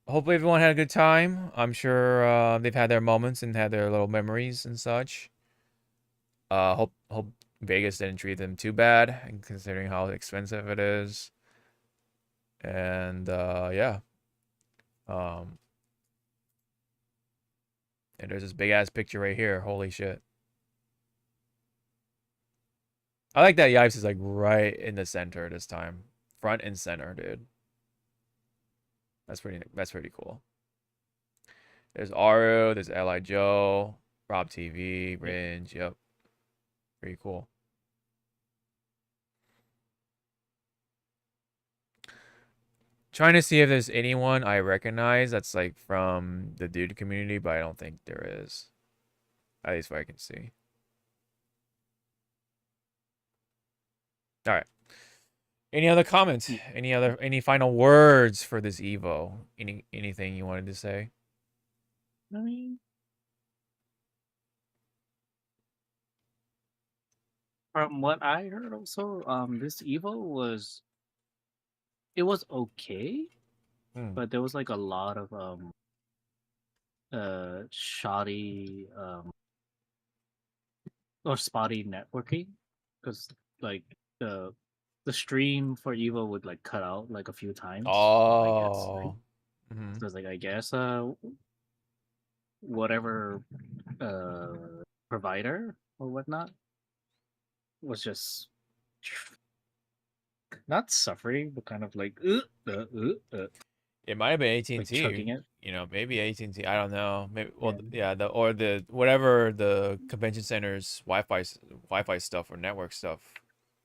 Hopefully everyone had a good time. I'm sure they've had their moments and had their little memories and such. Hope Vegas didn't treat them too bad, considering how expensive it is. And yeah. And there's this big ass picture right here. Holy shit. I like that Yipes is like right in the center this time. Front and center, dude. That's pretty cool. There's Aru, there's Li Joe, Rob TV, Ringe, yep. Pretty cool. Trying to see if there's anyone I recognize that's like from the dude community, but I don't think there is. At least what I can see. All right. Any other comments? Any final words for this Evo? Anything you wanted to say? I mean, from what I heard, also, this Evo was okay, but there was like a lot of shoddy or spotty networking, because like the stream for Evo would like cut out like a few times. I guess. Right? Oh. So it's like I guess whatever provider or whatnot was just not suffering, but kind of like It might have been like AT&T. chugging it. You know, maybe AT&T. I don't know. Maybe well, Yeah. yeah, the whatever the convention center's Wi-Fi stuff or network stuff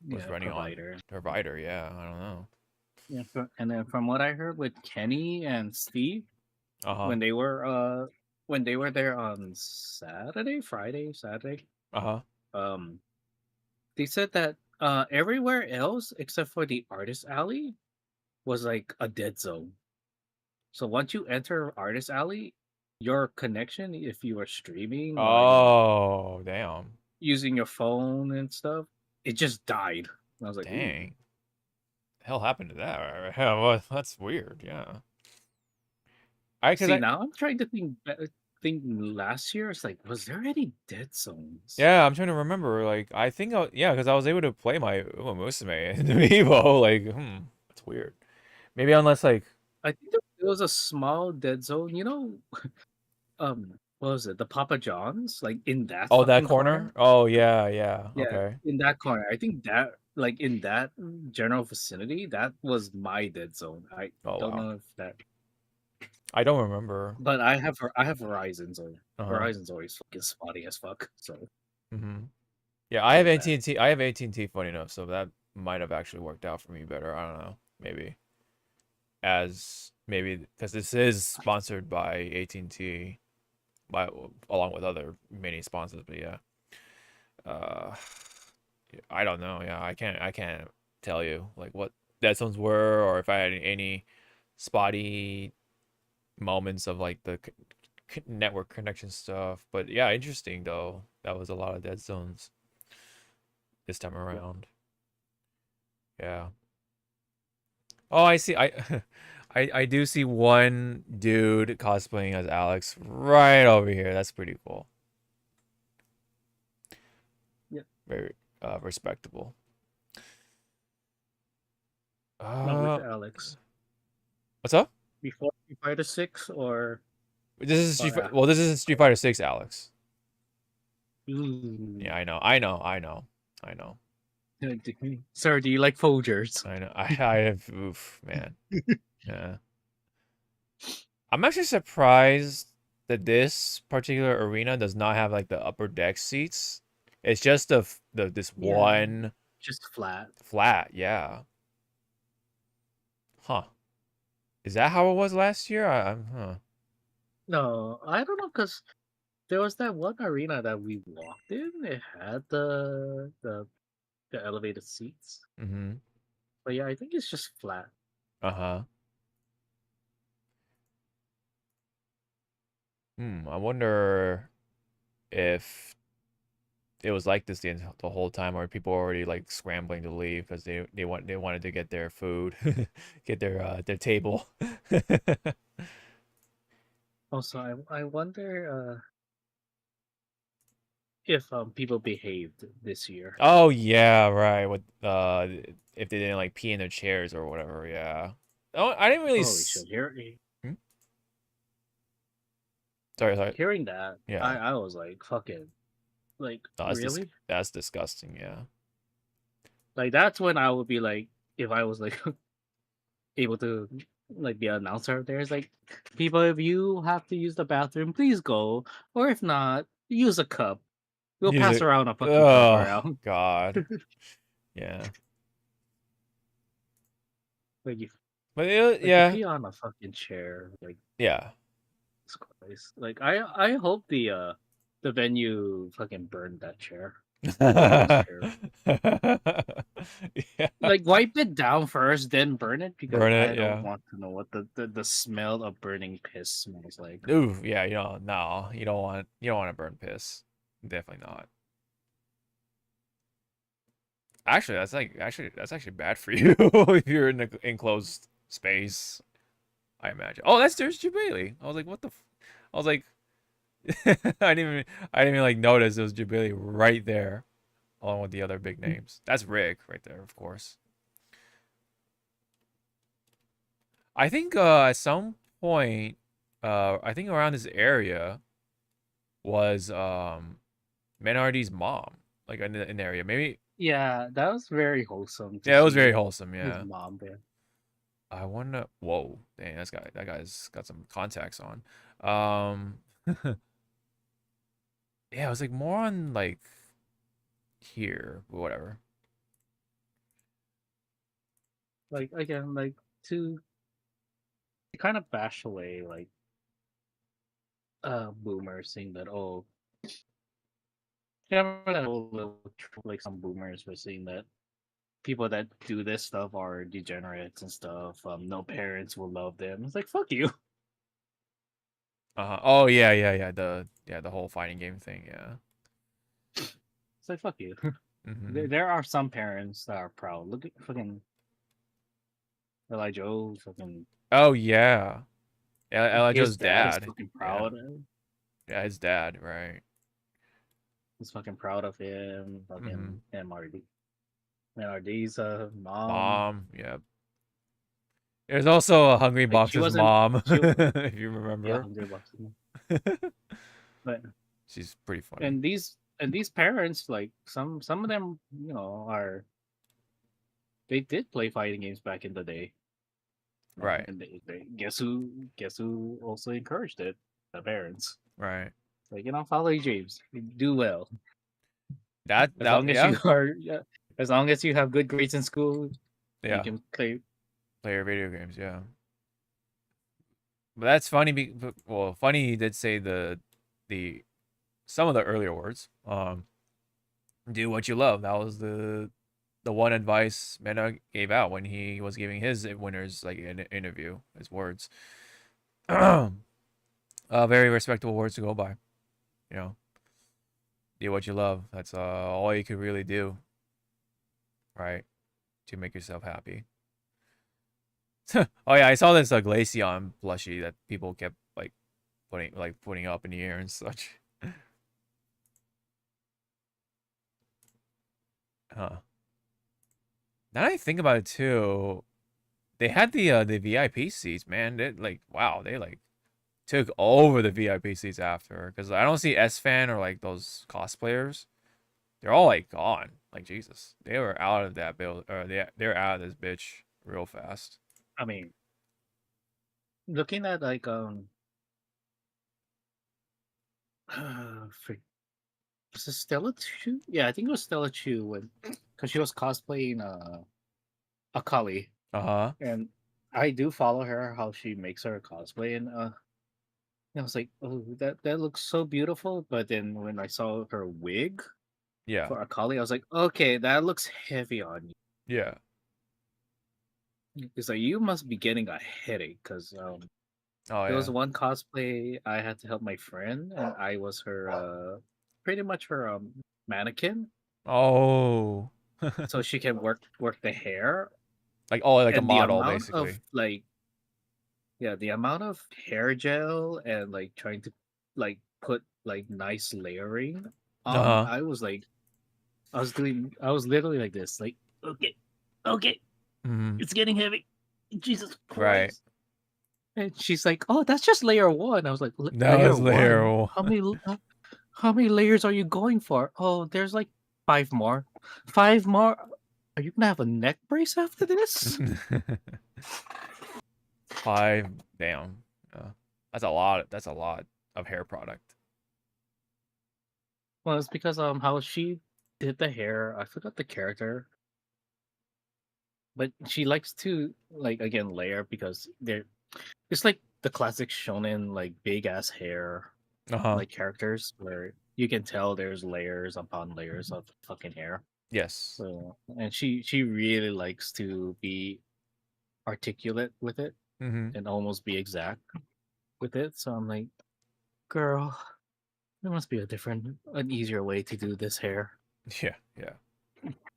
was Yeah, running on provider. provider. Yeah, I don't know. Yeah, and then from what I heard with Kenny and Steve, Uh-huh. when they were there on Saturday, Uh-huh. um, they said that everywhere else except for the artist alley was like a dead zone. So once you enter artist alley, your connection, if you are streaming or Oh, damn. using your phone and stuff, it just died. And I was like, ooh. Dang. The hell happened to that? Yeah, well, that's weird. Yeah. See, now I'm trying to think last year. It's like, was there any dead zones? Yeah, I'm trying to remember. Like, I think, yeah, because I was able to play my Musume in Amiibo. Like, that's weird. Maybe unless, like, I think there was a small dead zone. What was it? The Papa John's, like in that oh, that fucking corner. corner? Oh, yeah, yeah. Yeah, Okay. in that corner. I think that, like in that general vicinity, that was my dead zone. I Oh, don't wow. know if that, I don't remember. but I have Verizon, so Uh-huh. Verizon's always fucking spotty as fuck. So Mm-hmm. Yeah, I have there's that. AT&T. I have AT&T, funny enough, so that might have actually worked out for me better. I don't know. Maybe because this is sponsored by AT&T, by along with other mini sponsors. But yeah, uh, I don't know. Yeah, I can't tell you like what dead zones were, or if I had any spotty moments of like the network connection stuff. But yeah, interesting though. That was a lot of dead zones this time around. Yeah. Oh, I see. I do see one dude cosplaying as Alex right over here. That's pretty cool. Yeah. Very respectable. Not with Alex. What's up? Before Street Fighter 6 or This is after? well, this isn't Street Fighter 6, Alex. Ooh. Yeah, I know. Sir, do you like Folgers? I know. I have oof, man. Yeah. I'm actually surprised that this particular arena does not have like the upper deck seats. It's just this Yeah. one Just flat. flat, yeah. Huh. Is that how it was last year? Huh. No, I don't know, because there was that one arena that we walked in. It had the elevated seats. Mm-hmm. But yeah, I think it's just flat. Uh-huh. I wonder if it was like this the whole time, or people were already like scrambling to leave because they wanted to get their food, get their table. Also, I wonder if people behaved this year. Oh yeah, right. What if they didn't like pee in their chairs or whatever? Yeah. Oh, I didn't really. Holy shit! Hmm? Sorry. Hearing that, Yeah. I was like, fucking, like, No, really? that's disgusting. Yeah. Like, that's when I would be like, if I was like able to like be an announcer there, it's like, people, if you have to use the bathroom, please go, or if not, use a cup. We'll pass around a fucking cup Oh around. God. Yeah. Like, you, But like you yeah. pee on a fucking chair. Like, Yeah. Jesus Christ. Like, I hope the venue fucking burned that chair. That was terrible. Yeah. Like, wipe it down first, then burn it, because Burn it. I Yeah. don't want to know what the smell of burning piss smells like. Ooh. Yeah. No. You don't want to burn piss. Definitely not. Actually, that's actually bad for you if you're in an enclosed space. I imagine. Oh, there's Jubilee. I was like, what the? I was like, I didn't even like notice it was Jubilee right there, along with the other big names. That's Rick right there, of course. I think at some point, I think around this area was Menardi's mom, like in the area. Maybe Yeah, that was very wholesome to Yeah, it was very see wholesome. his Yeah. mom there. I wonder. Whoa, dang, that guy's got some contacts on. Um, yeah, it was like more on like here, but whatever. Like again, like to kind of bash away like boomers saying that, oh, yeah, I remember that whole little like some boomers were saying that people that do this stuff are degenerates and stuff. No parents will love them. It's like fuck you. Oh yeah. The whole fighting game thing. Yeah. It's like fuck you. Mm-hmm. There are some parents that are proud. Look at fucking Elijah, fucking Oh yeah. his Elijah's dad is dad. fucking Yeah. proud. Yeah, his dad. Right. He's fucking proud of him. Mm-hmm. Fucking MRD. MRD's mom. Mom. Yeah. There's also a Hungry Like she Box's wasn't. mom, She if you yeah, remember. 100 bucks. But She's pretty funny. and these parents, like some of them, are they did play fighting games back in the day. Right. And they guess who also encouraged it? The parents. Right. Like, follow your dreams. Do well. As That long as you yeah. are, yeah, as long as you have good grades in school, you Yeah. can play. Play your video games, yeah. But that's funny. Well, funny he did say the some of the earlier words. Do what you love. That was the one advice Mena gave out when he was giving his winners like an interview. His words. Very respectable words to go by. You know, do what you love. That's all you could really do, right? To make yourself happy. Oh yeah, I saw this Glaceon plushie that people kept putting up in the air and such. Huh. Now that I think about it too, they had the VIP seats, man. They wow, they took over the VIP seats after, because I don't see S Fan or like those cosplayers. They're all like gone. Like Jesus, they were out of that build, or they're out of this bitch real fast. I mean, looking at like for, was it Stella Chu? Yeah, I think it was Stella Chu when because she was cosplaying Akali, Uh-huh. and I do follow her how she makes her cosplay, and I was like, oh, that looks so beautiful. But then when I saw her wig Yeah. for Akali, I was like, okay, that looks heavy on you. Yeah. It's like you must be getting a headache because Oh there yeah. was one cosplay I had to help my friend, and I was her pretty much her mannequin, Oh. so she can work the hair. Like a And the model amount of basically. like, yeah, the amount of hair gel and like trying to like put like nice layering on, Uh-huh. I was literally like this, like, okay, Mhm. it's getting heavy, Jesus Right. Christ. And she's like, oh, that's just layer one. I was like, That layer was layer one? one. How many layers are you going for? Oh, there's like five more. Five more? Are you gonna have a neck brace after this? 5. Damn. That's a lot. That's a lot of hair product. Well, it's because how she did the hair. I forgot the character, but she likes to like again layer because they're it's like the classic shonen like big ass hair Uh-huh. like characters where you can tell there's layers upon layers of fucking hair. Yes. So and she really likes to be articulate with it Mhm. and almost be exact with it. So I'm like, girl, there must be an easier way to do this hair. Yeah, yeah.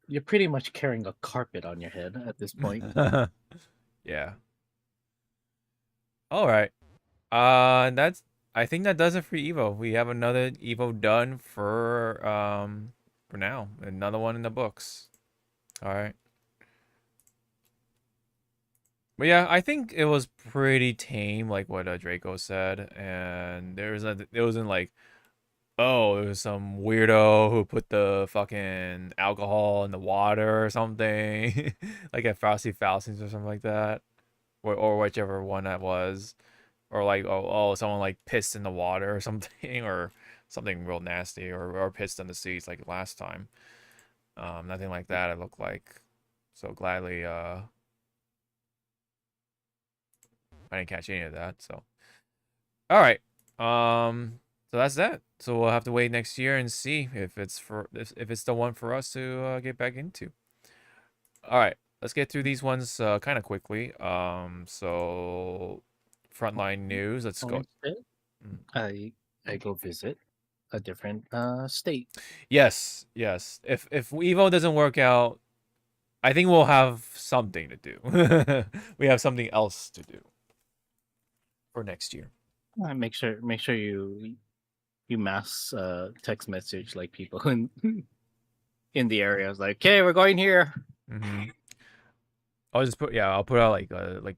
You're pretty much carrying a carpet on your head at this point. Yeah. All right. That's I think that does it for Evo. We have another Evo done for now. Another one in the books. All right. But yeah, I think it was pretty tame, like what Draco said, and it wasn't like oh, it was some weirdo who put the fucking alcohol in the water or something, like at Frosty Falcons or something like that, or whichever one that was, or like someone like pissed in the water or something, or something real nasty, or pissed on the seats like last time. Nothing like that. It looked like. So gladly, I didn't catch any of that. So, all right. So that's that. So we'll have to wait next year and see if if it's the one for us to get back into. All right, let's get through these ones kind of quickly. So frontline news. Let's go. Instead, Mm. I go visit a different state. Yes, yes. If Evo doesn't work out, I think we'll have something to do. We have something else to do for next year. Make sure you mass text message like people in the area. I was like, okay, we're going here. Mm-hmm. I'll put out like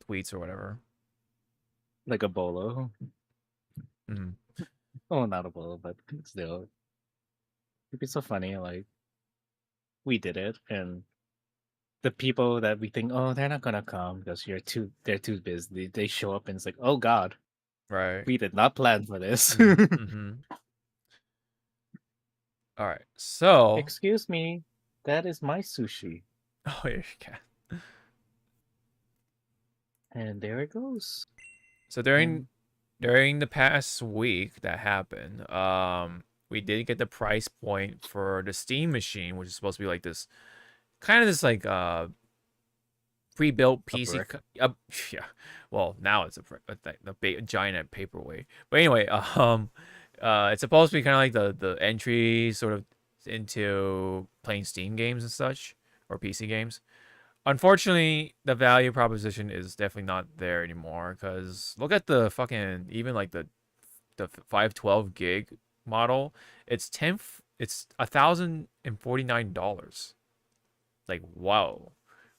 tweets or whatever. Like a bolo. Mm-hmm. Oh, not a bolo, but still. It'd be so funny. Like, we did it, and the people that we think, oh, they're not gonna come because they're too busy. They show up and it's like, oh God, Right. we did not plan for this. Mm-hmm. All right. So. Excuse me, that is my sushi. Oh, yeah, you can. And there it goes. So during the past week that happened, we did get the price point for the Steam machine, which is supposed to be like this kind of this like pre-built PC. Yeah. Well, now it's a giant paperweight. But anyway, it's supposed to be kind of like the entry sort of into playing Steam games and such, or PC games. Unfortunately, the value proposition is definitely not there anymore, because look at the fucking, even like the 512 gig model. It's $1,049. Like, wow,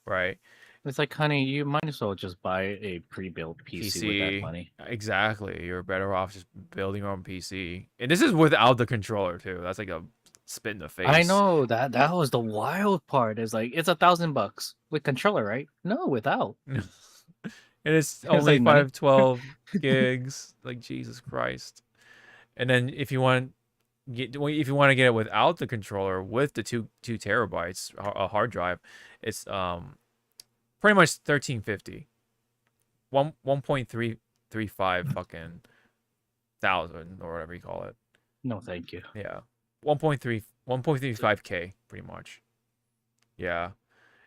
right? It's like, honey, you might as well just buy a pre-built PC with that money. Exactly. You're better off just building your own PC. And this is without the controller too. That's like a spit in the face. I know that was the wild part. Is like, it's $1,000 with controller, right? No, without. And it's only like money. 512 gigs. Like, Jesus Christ. And then if you want to get it without the controller, with the 2 terabytes a hard drive, it's pretty much 1350. 1.335 fucking thousand, or whatever you call it. No, thank you. Yeah. 1.35k pretty much. Yeah.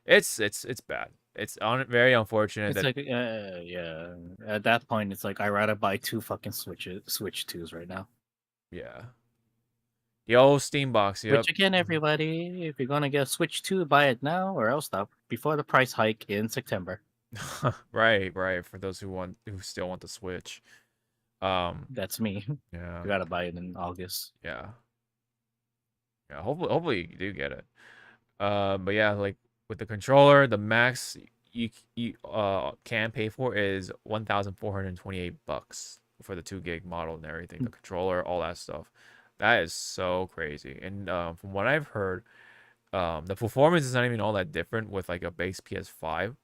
It's bad. It's very unfortunate. It's like, yeah. At that point, it's like, I'd rather buy 2 fucking Switch 2s right now. Yeah. The old Steam box, yep. Which again, everybody, if you're gonna get a Switch 2, buy it now or else stop before the price hike in September. Right. For those who still want the Switch. That's me. Yeah. You gotta buy it in August. Yeah. Yeah, hopefully you do get it. But yeah, like with the controller, the max you can pay for is $1,428 for the 2 gig model and everything. The controller, all that stuff. That is so crazy. And from what I've heard, the performance is not even all that different with like a base PS5.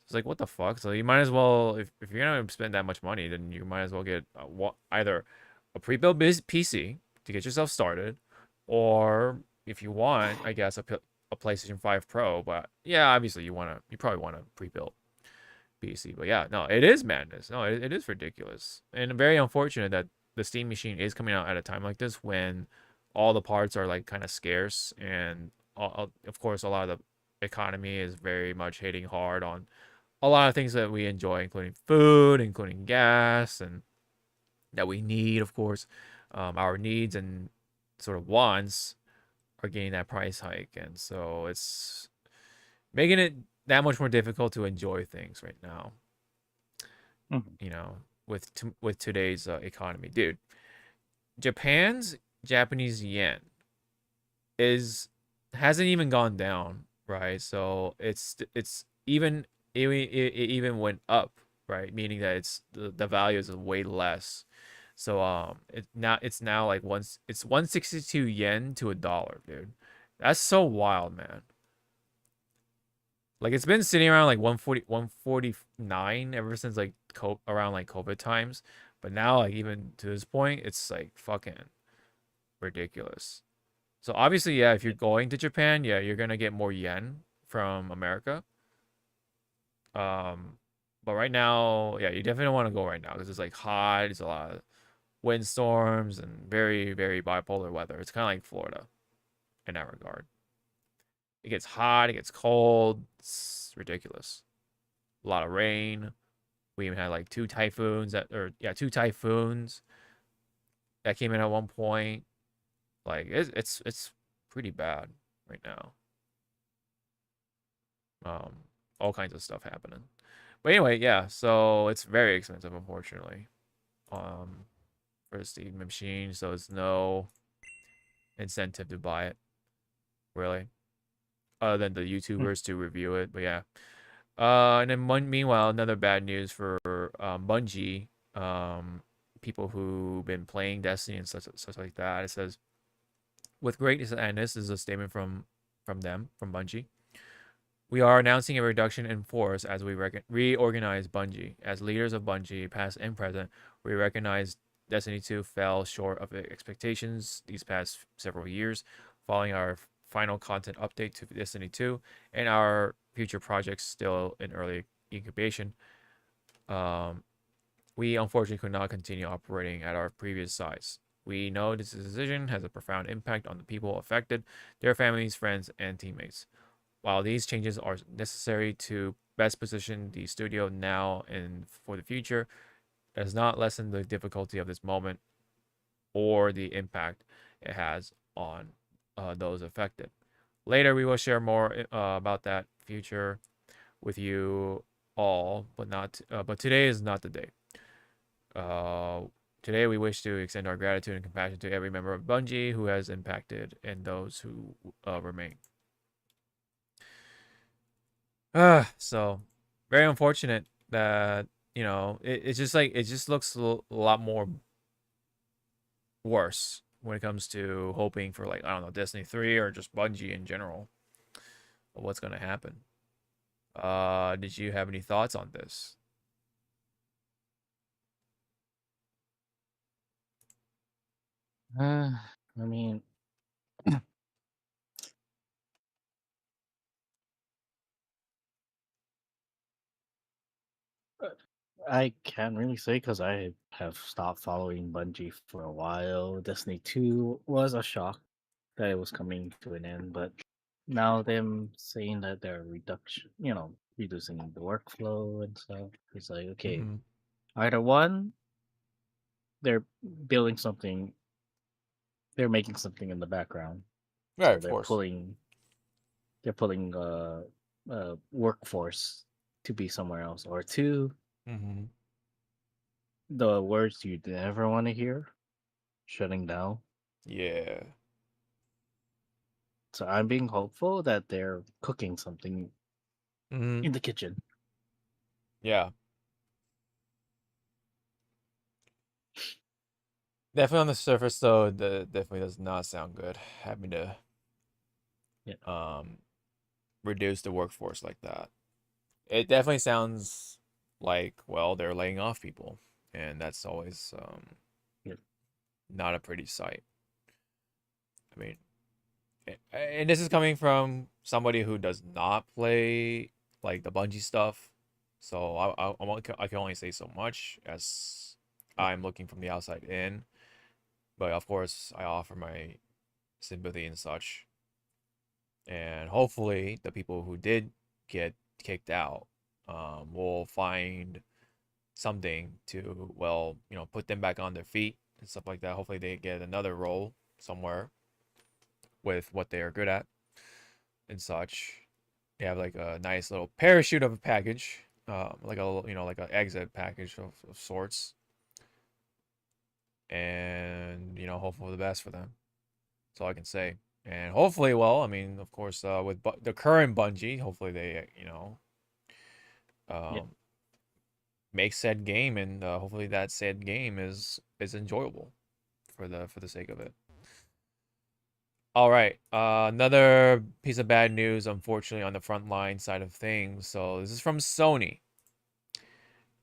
It's like, what the fuck? So you might as well, if you're gonna spend that much money, then you might as well get either a pre-built PC to get yourself started, or if you want, I guess a PlayStation 5 Pro. But yeah, obviously you probably want a pre-built PC. But yeah, no, it is madness. No, it is ridiculous, and very unfortunate that the Steam machine is coming out at a time like this when all the parts are like kind of scarce, and of course a lot of the economy is very much hitting hard on a lot of things that we enjoy, including food, including gas, and that we need, of course. Our needs and sort of wants are getting that price hike, and so it's making it that much more difficult to enjoy things right now. You know, with today's economy, dude. Japan's Japanese yen hasn't even gone down, right? So it even went up, right? Meaning that the value is way less So it's now like it's 162 yen to $1, dude. That's so wild, man. Like it's been sitting around like 140 149 ever since like around like COVID times, but now like even to this point it's like fucking ridiculous. So obviously, yeah, if you're going to Japan, yeah, you're gonna get more yen from America. Um, but right now, yeah, you definitely don't want to go right now because it's like hot. It's a lot of windstorms and very, very bipolar weather. It's kind of like Florida in that regard. It gets hot, it gets cold. It's ridiculous. A lot of rain. We even had like two typhoons that came in at one point. Like it's pretty bad right now. Um, all kinds of stuff happening. But anyway, yeah. So it's very expensive, unfortunately. Um, for the Steam machine, so it's no incentive to buy it, really, other than the YouTubers to review it. But yeah. And then meanwhile, another bad news for Bungie, people who've been playing Destiny and such like that. It says, with great, and this is a statement from them, from Bungie. We are announcing a reduction in force as we reorganize Bungie. As leaders of Bungie, past and present, we recognize Destiny 2 fell short of expectations these past several years, following our final content update to Destiny 2 and our future projects still in early incubation. We unfortunately could not continue operating at our previous size. We know this decision has a profound impact on the people affected, their families, friends, and teammates. While these changes are necessary to best position the studio now and for the future, it does not lessen the difficulty of this moment or the impact it has on those affected. Later, we will share more about that future with you all, but today is not the day. Today, we wish to extend our gratitude and compassion to every member of Bungie who has impacted and those who remain. So very unfortunate that it's just like it just looks a lot more worse when it comes to hoping for, like, I don't know, Destiny 3 or just Bungie in general of what's gonna happen. Did you have any thoughts on this? I mean, I can't really say because I have stopped following Bungie for a while. Destiny 2 was a shock that it was coming to an end, but now them saying that they're reducing the workflow and stuff. It's like, okay, Mm-hmm. either one, they're building something, they're making something in the background, Right, so of course. they're pulling workforce to be somewhere else, or two, Mm-hmm. the words you never want to hear, shutting down. Yeah. So I'm being hopeful that they're cooking something Mm-hmm. in the kitchen. Yeah. Definitely on the surface, though, definitely does not sound good having to Yeah. reduce the workforce like that. It definitely sounds like, well, they're laying off people, and that's always Yeah. not a pretty sight. I mean, and this is coming from somebody who does not play like the Bungie stuff, so I can only say so much as I'm looking from the outside in. But of course, I offer my sympathy and such, and hopefully, the people who did get kicked out will find something to, well, put them back on their feet and stuff like that. Hopefully they get another role somewhere with what they are good at and such. They have like a nice little parachute of a package, like a like an exit package of sorts, and hopefully the best for them. That's all I can say. And hopefully, well, I mean, of course, with the current Bungie, hopefully they Yeah. um make said game, and hopefully that said game is enjoyable for the sake of it. All right, another piece of bad news, unfortunately, on the frontline side of things. So this is from Sony,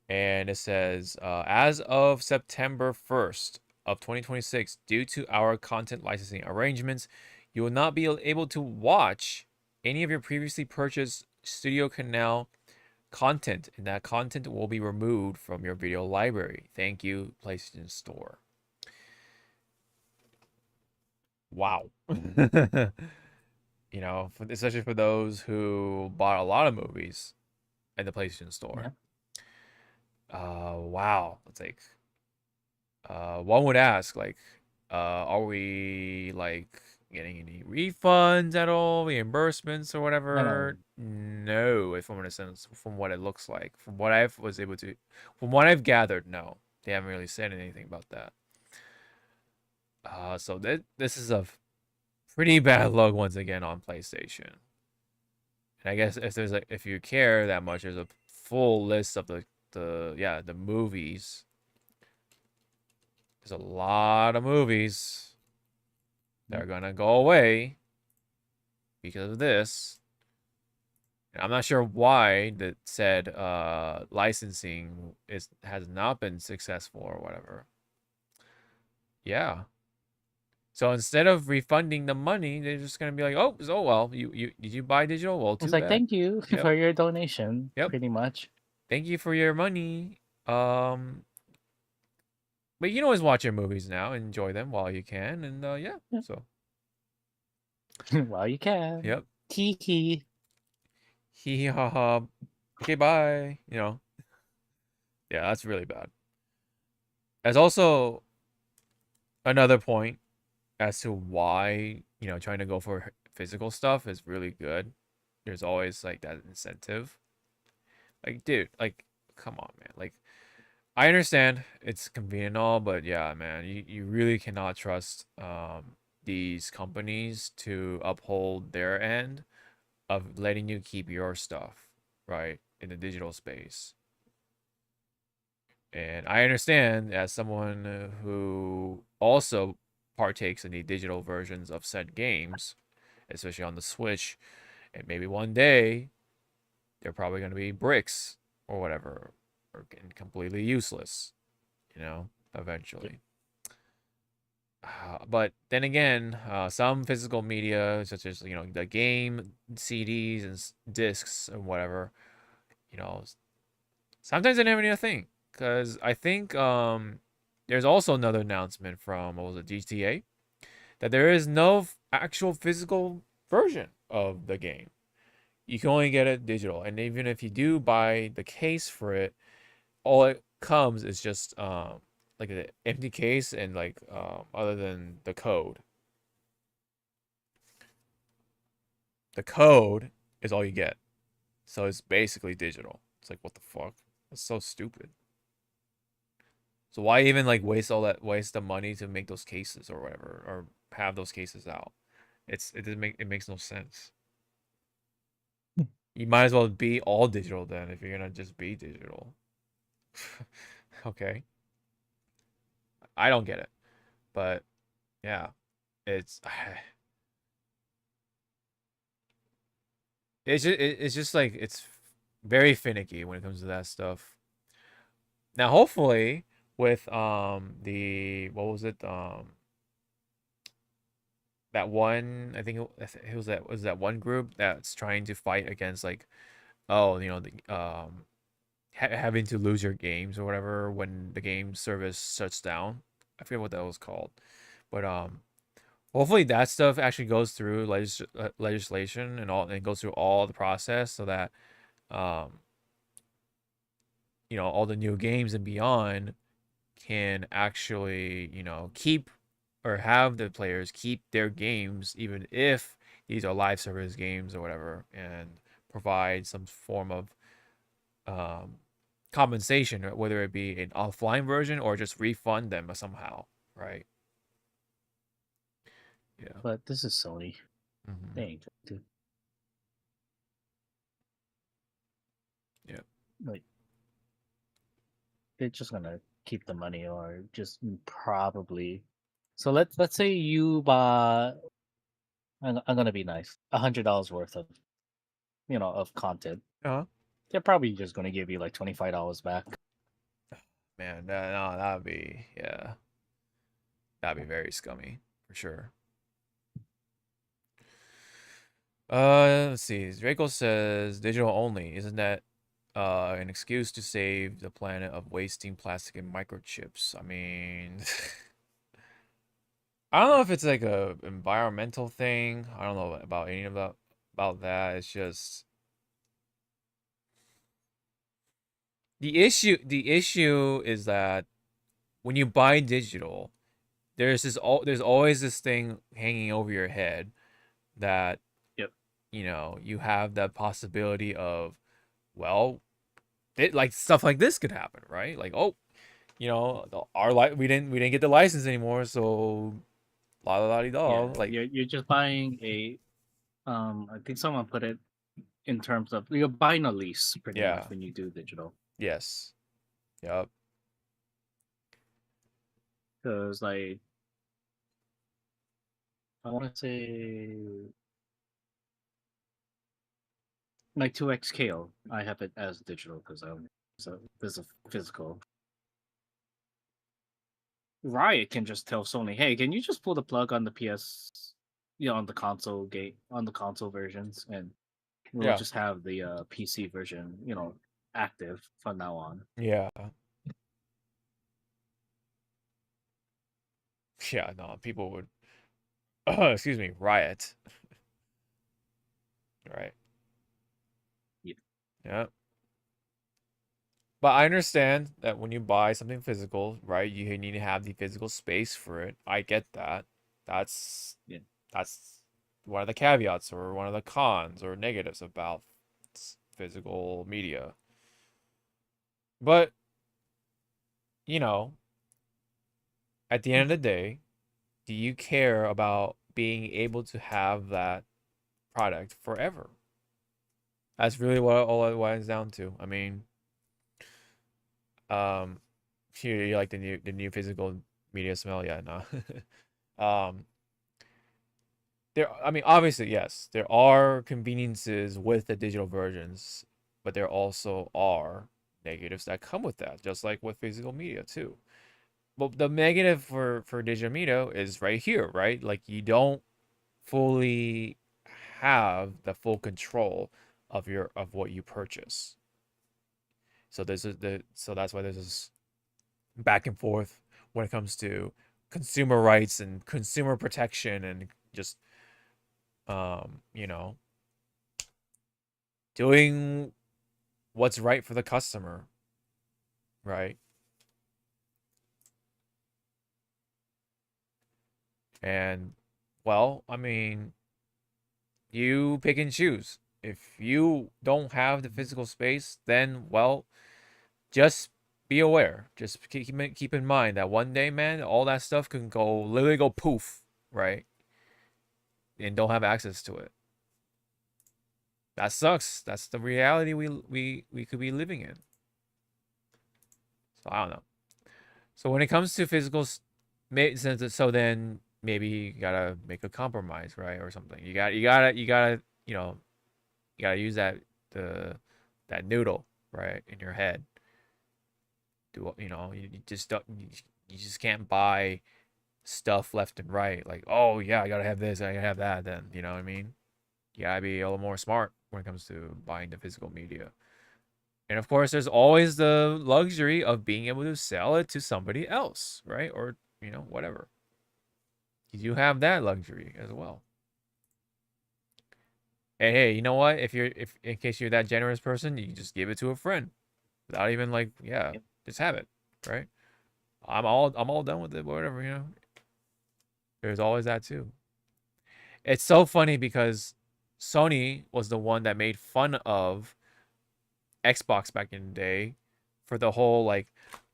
and it says, as of September 1st of 2026, due to our content licensing arrangements, you will not be able to watch any of your previously purchased Studio Canal content, and that content will be removed from your video library. Thank you, PlayStation Store. Wow. You know, especially for those who bought a lot of movies at the PlayStation Store. Wow. It's like, one would ask, like, are we like getting any refunds at all, reimbursements or whatever? No, if I'm in a sense, from what it looks like, from what I've gathered, no, they haven't really said anything about that. So this is a pretty bad luck once again on PlayStation. And I guess if you care that much, there's a full list of the movies. There's a lot of movies that are gonna go away because of this. And I'm not sure why that said licensing has not been successful or whatever. Yeah. So instead of refunding the money, they're just gonna be like, oh well, you did you buy digital? Well, too It's like, bad. thank you Yep. for your donation, Yep. pretty much. Thank you for your money. But you can always watch your movies now, enjoy them while you can, and yeah. So Well, you can. yep. Hee hee. Hee hee ha ha. Okay, bye. You know. Yeah, that's really bad. There's also another point as to why, you know, trying to go for physical stuff is really good. There's always like that incentive. Like, dude, like, come on, man. Like, I understand it's convenient and all, but yeah, man, you really cannot trust these companies to uphold their end of letting you keep your stuff, right, in the digital space. And I understand as someone who also partakes in the digital versions of said games, especially on the Switch, and maybe one day they're probably going to be bricks or whatever, or getting completely useless, you know, eventually. But then again, some physical media, such as, you know, the game CDs and discs and whatever, you know, sometimes they never need a thing. Because I think there's also another announcement from, what was it, GTA, that there is no actual physical version of the game. You can only get it digital, and even if you do buy the case for it, all it comes is just like an empty case and like other than the code. The code is all you get, so it's basically digital. It's like, what the fuck? That's so stupid. So why even like waste the money to make those cases or whatever, or have those cases out? It makes no sense. You might as well be all digital then if you're gonna just be digital. Okay. I don't get it. But yeah, it's it's just like it's very finicky when it comes to that stuff. Now hopefully with the what was it that one, I think it was that one group that's trying to fight against like, oh, you know, the having to lose your games or whatever when the game service shuts down. I forget what that was called, but hopefully that stuff actually goes through legislation and all, and goes through all the process so that you know, all the new games and beyond can actually, you know, keep or have the players keep their games even if these are live service games or whatever, and provide some form of compensation, whether it be an offline version or just refund them somehow, right? Yeah. But this is Sony. Mm-hmm. They ain't going to. Yeah. Like, they're just gonna keep the money or just probably. So let's say you buy. I'm gonna be nice. $100 worth of of content. Uh-huh. They're probably just gonna give you like $25 back. Man, no, that'd be that'd be very scummy for sure. Let's see. Draco says digital only. Isn't that an excuse to save the planet of wasting plastic and microchips? I mean, I don't know if it's like a environmental thing. I don't know about any of that about that. It's just the issue is that when you buy digital, there's always this thing hanging over your head that Yep. you have that possibility of, well, like stuff like this could happen, right? Like, oh, we didn't get the license anymore, so la la la di da. Yeah, Like, you're just buying a. I think someone put it in terms of you're buying a lease pretty Yeah. much when you do digital. yes, yep, Because like I want to say my 2X Kale, I have it as digital because so there's a physical. Riot can just tell Sony, "Hey, can you just pull the plug on the PS, on the console on the console versions, and we'll Yeah. just have the PC version, active from now on." yeah, yeah. No, people would, excuse me, riot. Right. Yep. Yeah. But I understand that when you buy something physical, right, you need to have the physical space for it. I get that. That's Yeah. that's one of the caveats or one of the cons or negatives about physical media. But, at the end of the day, do you care about being able to have that product forever? That's really what all it winds down to. I mean, you like the new physical media smell? Yeah, no. I mean, obviously, yes, there are conveniences with the digital versions, but there also are negatives that come with that, just like with physical media too. But the negative for digital media is right here, right? Like you don't fully have the full control of what you purchase. So that's why there's this back and forth when it comes to consumer rights and consumer protection and just doing what's right for the customer, right? And well, I mean, you pick and choose. If you don't have the physical space, then well, just be aware. Just keep in mind that one day, man, all that stuff can literally go poof, right? And don't have access to it. That sucks. That's the reality we could be living in. So I don't know. So when it comes to physical, so then maybe you gotta make a compromise, right, or something. You gotta use that noodle, right, in your head. You just don't, you just can't buy stuff left and right. Like, oh yeah, I gotta have this, I gotta have that. Then you know what I mean. You gotta be a little more smart when it comes to buying the physical media. And of course, there's always the luxury of being able to sell it to somebody else, right? Or, whatever. You have that luxury as well. And hey, you know what? If in case you're that generous person, you can just give it to a friend without even just have it, right? I'm all done with it, whatever. There's always that too. It's so funny because Sony was the one that made fun of Xbox back in the day for the whole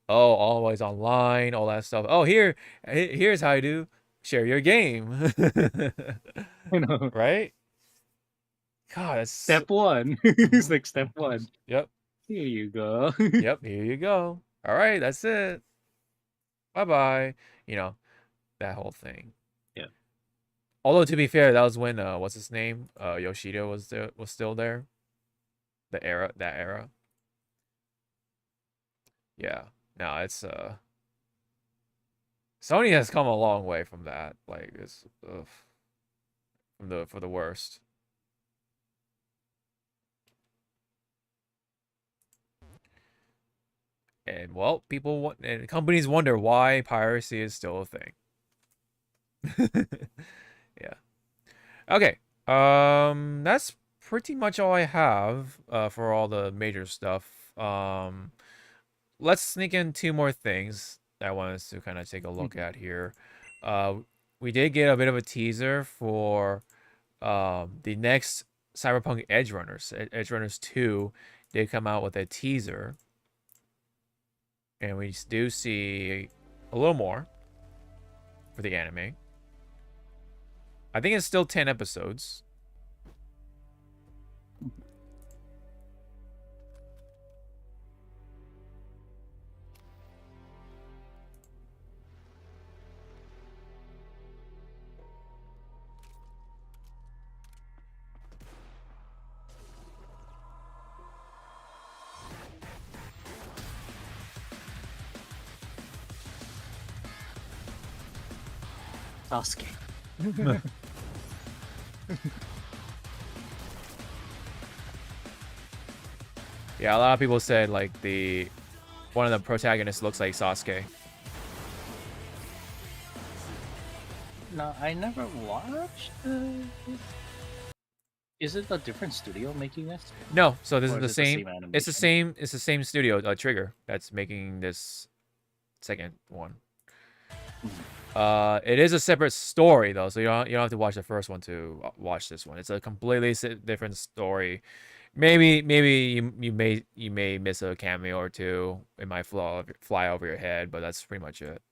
always online, all that stuff. Oh, here's how you do share your game. I know. Right? God, that's Step one. It's like step one. Yep. Here you go. Yep, here you go. All right, that's it. Bye bye. You know, that whole thing. Yeah. Although to be fair, that was when what's his name? Yoshida was still there. That era. Yeah. No, it's Sony has come a long way from that. Like it's from the for the worst. And well, and companies wonder why piracy is still a thing. Yeah. Okay. That's pretty much all I have for all the major stuff. Let's sneak in two more things that I want us to kind of take a look at here. We did get a bit of a teaser for the next Cyberpunk Edge Runners. Edge Runners 2 did come out with a teaser. And we do see a little more for the anime. I think it's still 10 episodes. Sasuke. Yeah, a lot of people said like one of the protagonists looks like Sasuke. No, I never watched. Is it a different studio making this? No, so this Or is the is it the same. same It's the animation? same. It's the same studio, Trigger, that's making this second one. It is a separate story though, so you don't have to watch the first one to watch this one. It's a completely different story. Maybe you may miss a cameo or two. It might fly over your head, but that's pretty much it.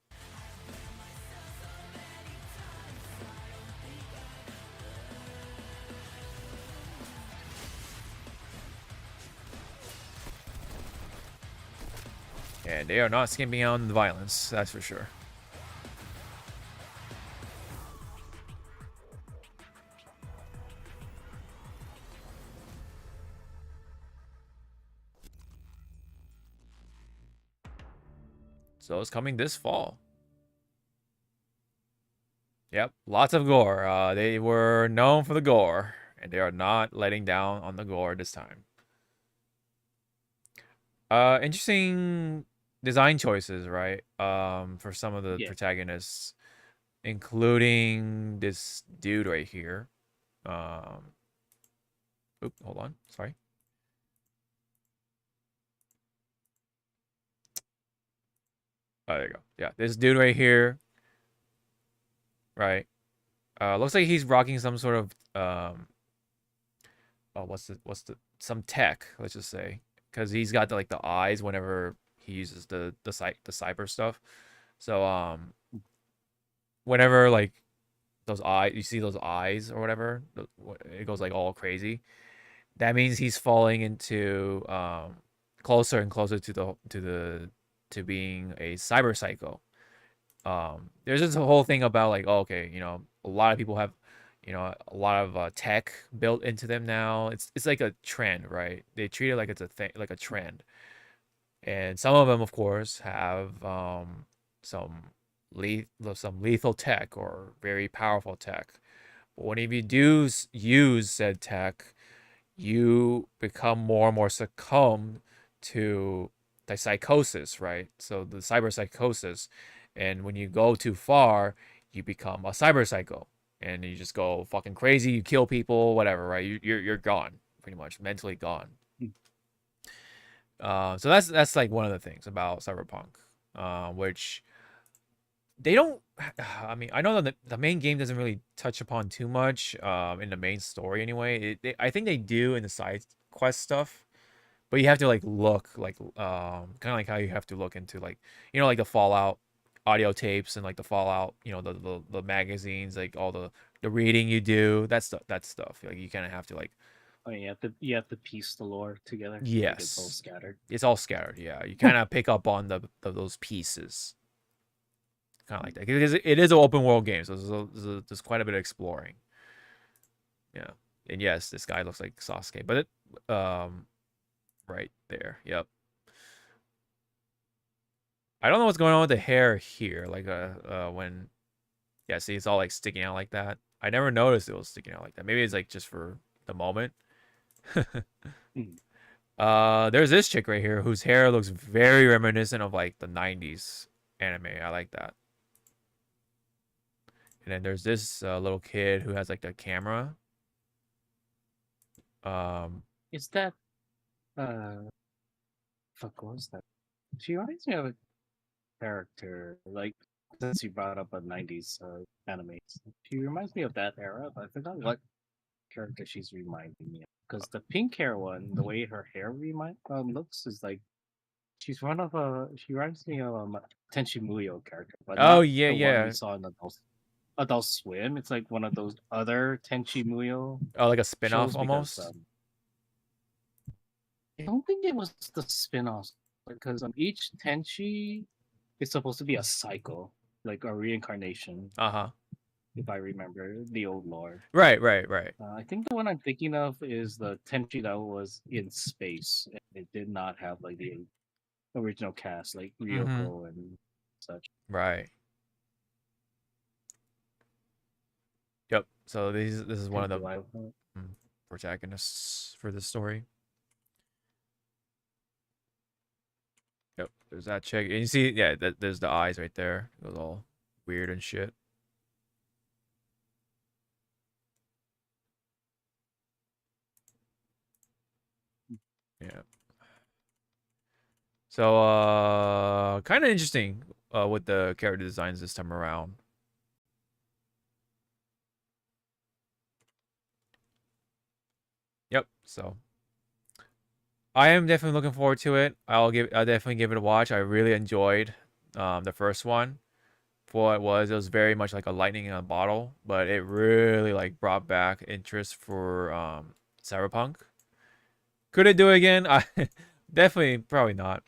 And they are not skimping on the violence, that's for sure. So it's coming this fall. Yep, lots of gore. They were known for the gore, and they are not letting down on the gore this time. Interesting design choices, right? For some of the Yeah. protagonists, including this dude right here. Oop, hold on, sorry. Oh, there you go. Yeah, this dude right here. Right. Looks like he's rocking some sort of oh, some tech, let's just say, because he's got like the eyes whenever he uses the cyber stuff. So whenever like those eyes, you see those eyes or whatever, it goes like all crazy. That means he's falling into closer and closer to being a cyber psycho. There's just a whole thing about like, oh, okay, a lot of people have, a lot of tech built into them now. It's like a trend, right? They treat it like it's a thing, like a trend. And some of them, of course, have some lethal tech or very powerful tech. But whenever you do use said tech, you become more and more succumb to the psychosis, right? So the cyber psychosis. And when you go too far, you become a cyber psycho. And you just go fucking crazy, you kill people, whatever, right? You're gone, pretty much, mentally gone. So that's like one of the things about Cyberpunk, which they don't. I mean, I know that the main game doesn't really touch upon too much in the main story anyway. I think they do in the side quest stuff, but you have to like look like kind of like how you have to look into like like the Fallout audio tapes and like the Fallout the magazines, like all the reading you do, that stuff like you kind of have to like Oh, you have to piece the lore together. Like it's all Yes. scattered. It's all scattered, yeah. You kind of pick up on those pieces. Kind of like that. Because it is an open world game, so there's quite a bit of exploring. Yeah. And yes, this guy looks like Sasuke, but right there. Yep. I don't know what's going on with the hair here. Like when yeah, see, it's all like sticking out like that. I never noticed it was sticking out like that. Maybe it's like just for the moment. There's this chick right here whose hair looks very reminiscent of like the 90s anime. I like that. And then there's this little kid who has like the camera. Is that fuck, what was that? She reminds me of a character, like since you brought up a '90s anime. She reminds me of that era, but I forgot what character she's reminding me of. Because the pink hair one, the way her hair looks is like she's one of she reminds me of a Tenchi Muyo character, but Oh not yeah, the one we yeah. saw in Adult Swim. It's like one of those other Tenchi Muyo Oh, like a spin-off shows because almost. I don't think it was the spin-offs because each Tenchi is supposed to be a cycle, like a reincarnation, Uh-huh. if I remember the old lore. Right. I think the one I'm thinking of is the Tenchi that was in space. And it did not have like the original cast, like Ryoko and such. Right. Yep. So this is one of the protagonists for this story. Yep. There's that chick. And you see, yeah, there's the eyes right there. It was all weird and shit. Yeah. So kind of interesting with the character designs this time around. Yep. So I am definitely looking forward to it. I'll definitely give it a watch. I really enjoyed the first one. For what it was very much like a lightning in a bottle, but it really like brought back interest for Cyberpunk. Could it do it again? I definitely probably not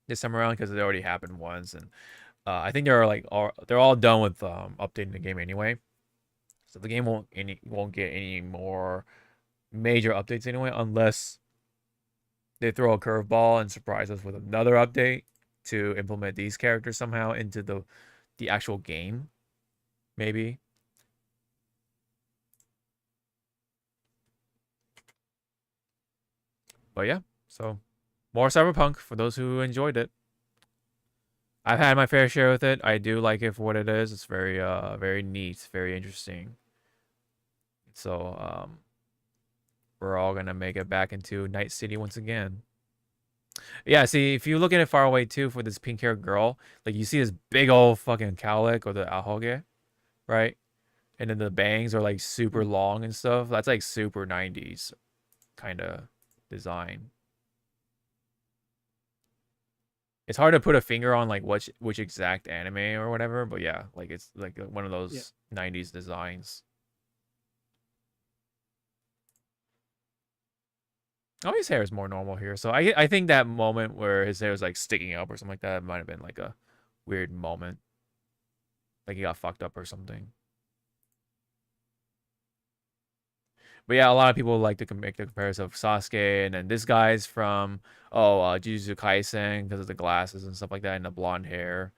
this time around because it already happened once, and I think they're all done with updating the game anyway. So the game won't get any more major updates anyway, unless they throw a curveball and surprise us with another update to implement these characters somehow into the actual game, maybe. But yeah, so more Cyberpunk for those who enjoyed it. I've had my fair share with it. I do like it for what it is. It's very neat, very interesting. So we're all gonna make it back into Night City once again. Yeah, see, if you look at it far away too for this pink haired girl, like you see this big old fucking cowlick or the ahoge, right? And then the bangs are like super long and stuff. That's like super 90s kind of design. It's hard to put a finger on like which exact anime or whatever, but yeah, like it's like one of those 90s designs. Oh, his hair is more normal here. So I think that moment where his hair was like sticking up or something like that might have been like a weird moment. Like he got fucked up or something. But yeah, a lot of people like to make the comparison of Sasuke, and then this guy's from Jujutsu Kaisen because of the glasses and stuff like that, and the blonde hair.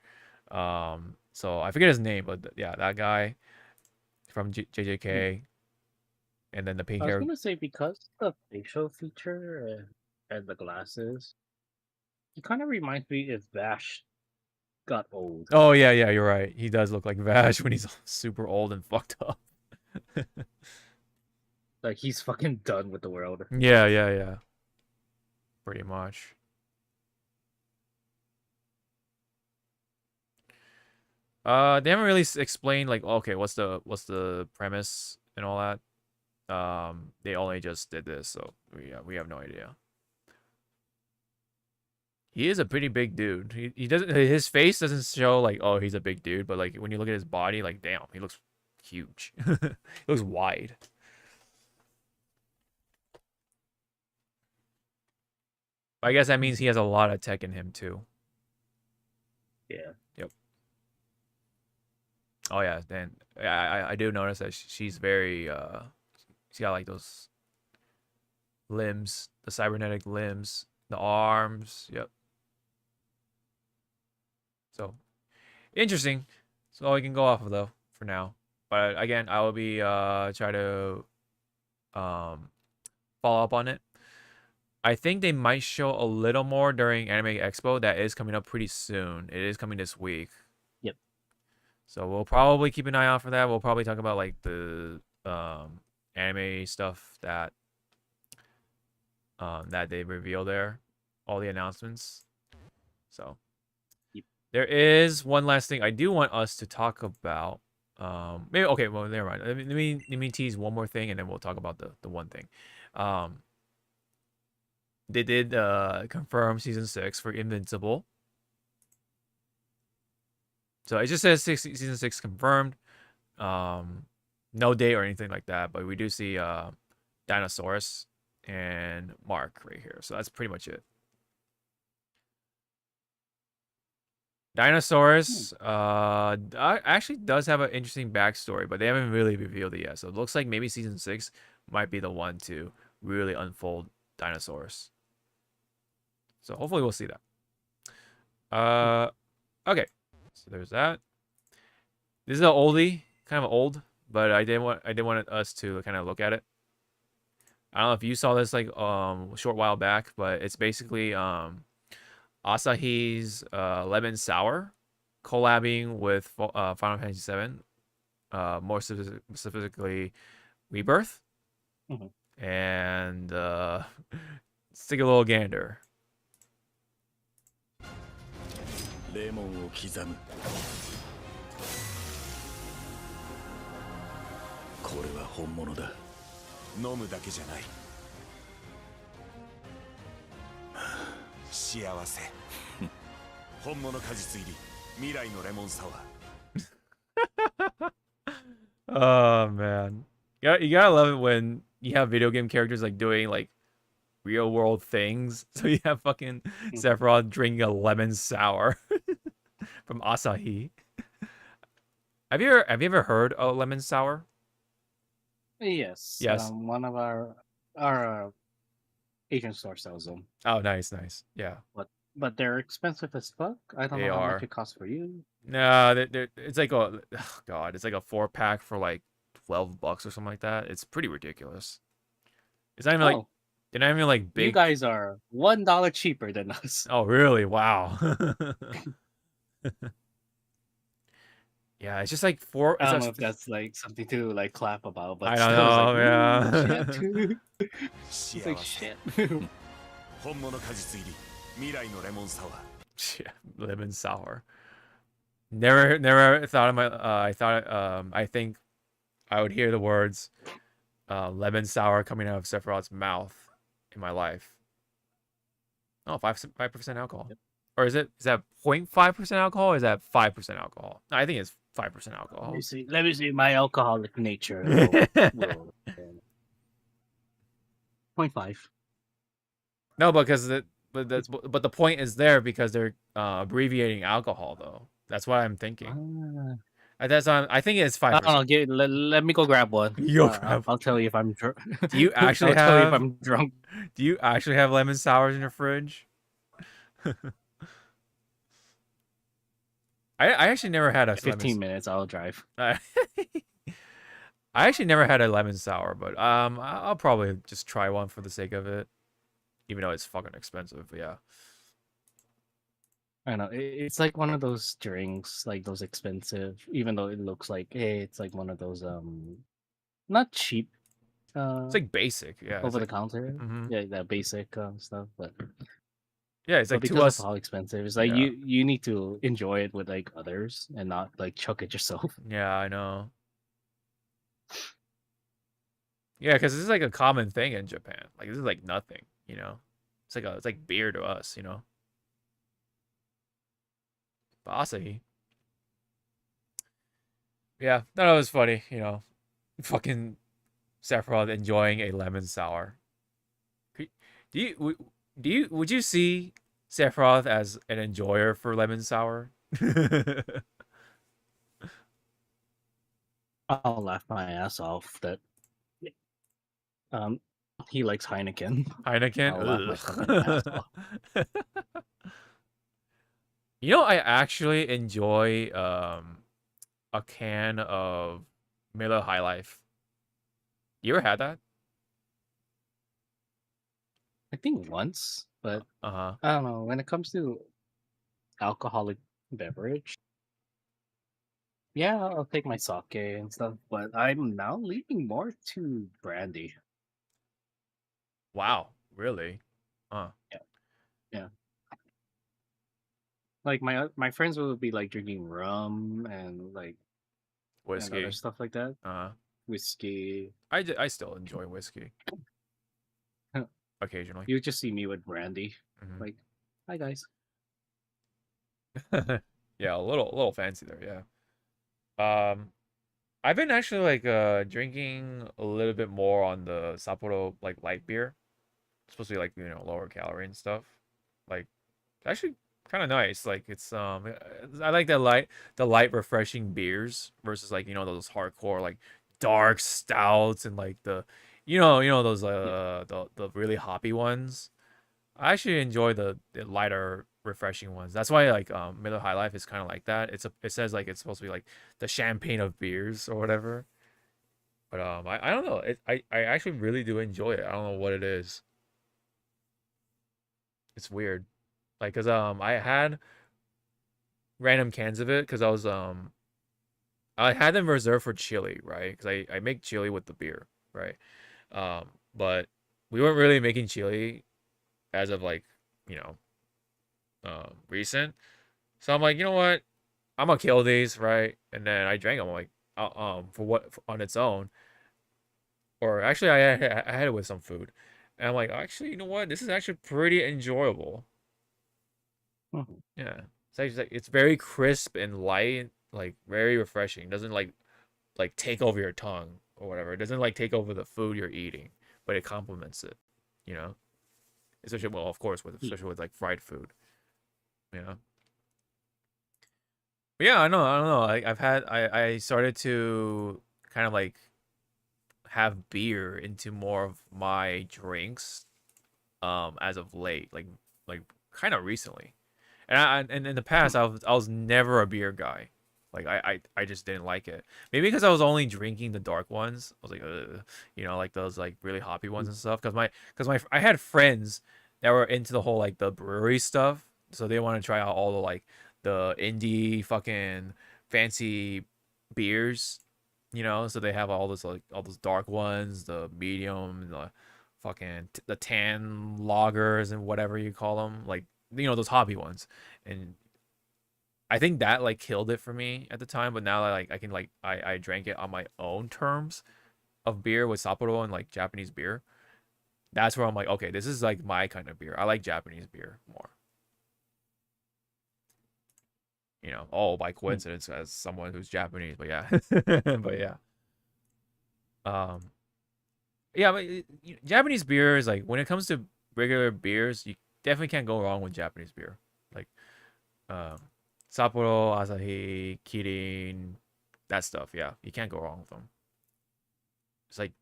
So I forget his name, but yeah, that guy from JJK, and then the pink I was hair. gonna say because the facial feature and the glasses, he kind of reminds me if Vash got old. Oh yeah, you're right. He does look like Vash when he's super old and fucked up. Like he's fucking done with the world. Yeah. Pretty much. They haven't really explained like okay, what's the premise and all that. They only just did this, so we have no idea. He is a pretty big dude. He doesn't his face doesn't show like oh he's a big dude, but like when you look at his body, like damn, he looks huge. He looks wide. I guess that means he has a lot of tech in him too. Yeah. Yep. Oh yeah, then I do notice that she's very she's got like those limbs, the cybernetic limbs, the arms. Yep. So interesting. That's all we can go off of though for now. But again, I will be try to follow up on it. I think they might show a little more during Anime Expo. That is coming up pretty soon. It is coming this week. Yep. So we'll probably keep an eye out for that. We'll probably talk about like the anime stuff that that they reveal there, all the announcements. So Yep. there is one last thing I do want us to talk about. Maybe okay. Well, never mind. Let me tease one more thing, and then we'll talk about the one thing. They did confirm season 6 for Invincible. So it just says season 6 confirmed. No date or anything like that, but we do see Dinosaurus and Mark right here. So that's pretty much it. Dinosaurus actually does have an interesting backstory, but they haven't really revealed it yet. So it looks like maybe season 6 might be the one to really unfold Dinosaurus. So hopefully we'll see that. Okay. So there's that. This is an oldie, kind of old, but I did want us to kind of look at it. I don't know if you saw this like a short while back, but it's basically Asahi's lemon sour collabing with Final Fantasy VII, more specifically Rebirth, and let's take a little gander. レモンを刻むこれは本物だ飲むだけじゃない幸せ本物果実入り未来のレモンサワー Oh man, you gotta love it when you have video game characters like doing like real world things. So you have fucking Sephiroth drinking a lemon sour from Asahi. Have you ever heard a lemon sour? Yes. Yes. One of our Asian store sells them. Oh, nice. Yeah. But they're expensive as fuck. I don't They know how are. much it costs for you. No, it's like a it's like a 4-pack for like $12 or something like that. It's pretty ridiculous. It's not even like they're not even like big. You guys are $1 cheaper than us. Oh, really? Wow. Yeah, it's just like four. I don't It's know if that's like something to like clap about, but I don't still, know. it's like, Yeah. it's like shit. 本物果実入り未来のレモンサワー Yeah, lemon sour. Never thought of my. I think I would hear the words lemon sour coming out of Sephiroth's mouth in my life. Oh, 5% alcohol. Yep. Or is that 0.5% alcohol? Or is that 5% alcohol? No, I think it's 5% alcohol. Let me see my alcoholic nature. 0.5. No, because but the point is there because they're abbreviating alcohol though. That's what I'm thinking. That's on. I think it's 5%. I don't know. Let me go grab one. I'll tell you if I'm drunk. Do you actually I'll tell you if I'm drunk. Do you actually have lemon sours in your fridge? I actually never had a 15 minutes. I'll drive. I actually never had a lemon sour, but I'll probably just try one for the sake of it, even though it's fucking expensive. But yeah. I know it's like one of those drinks, like those expensive, even though it looks like it's like one of those not cheap. It's like basic, yeah. Over the like, counter, yeah, that basic stuff. But yeah, it's like because to us, of how expensive, it's like you need to enjoy it with like others and not like chuck it yourself. Yeah, I know. Yeah, because this is like a common thing in Japan. Like this is like nothing, you know. It's like beer to us, you know. Asahi. Yeah, thought it was funny, you know. Fucking Sephiroth enjoying a lemon sour. Do you would you see Sephiroth as an enjoyer for lemon sour? I'll laugh my ass off that um he likes Heineken. Heineken? I'll laugh my fucking ass off. You know, I actually enjoy a can of Miller High Life. You ever had that? I think once, but Uh-huh. I don't know. When it comes to alcoholic beverage, yeah, I'll take my sake and stuff. But I'm now leaning more to brandy. Wow, really? Huh. Yeah, yeah. Like my friends will be like drinking rum and like and other Whiskey. stuff like that. Uh-huh. Whiskey. I still enjoy whiskey occasionally. You just see me with brandy. Mhm. Like, hi guys. Yeah, a little fancy there, yeah. I've been actually like drinking a little bit more on the Sapporo like light beer. It's supposed to be like, you know, lower calorie and stuff. Like actually kind of nice. Like it's I like the light refreshing beers versus like, you know, those hardcore like dark stouts and like the those Yeah. the really hoppy ones. I actually enjoy the lighter, refreshing ones. That's why like Miller High Life is kind of like that. It says like it's supposed to be like the champagne of beers or whatever. But I don't know. I actually really do enjoy it. I don't know what it is. It's weird. Like cuz I had random cans of it cuz I had them reserved for chili, right? Cuz I make chili with the beer, right? But we weren't really making chili as of like, you know, recent. So I'm like, you know what? I'm gonna kill these, right? And then I drank them like, for what on its own, or actually I had it with some food, and I'm like, actually, you know what? This is actually pretty enjoyable. Mhm. Yeah, it's actually it's very crisp and light, like very refreshing. It doesn't like take over your tongue or whatever. It doesn't like take over the food you're eating, but it complements it. You know, especially well, of course, with Yeah. especially with like fried food. You know. But yeah, I don't know. I started to kind of like have beer into more of my drinks as of late, like kind of recently. And in the past I was never a beer guy. Like I just didn't like it. Maybe because I was only drinking the dark ones. I was like, ugh, you know, like those like really hoppy ones and stuff. Cause my I had friends that were into the whole like the brewery stuff, so they want to try out all the like the indie fucking fancy beers, you know. So they have all this like all those dark ones, the medium, the fucking the tan lagers and whatever you call them, like you know those hobby ones. And I think that like killed it for me at the time, but now like I can like I drank it on my own terms of beer with Sapporo and like Japanese beer. That's where I'm like, okay, this is like my kind of beer. I like Japanese beer more. You know, all by Mm. coincidence as someone who's Japanese, but yeah. But yeah. Um yeah, but Japanese beer is like when it comes to regular beers, you definitely can't go wrong with Japanese beer. Like um Sapporo, Asahi, Kirin, that stuff. Yeah, you can't go wrong with them. It's like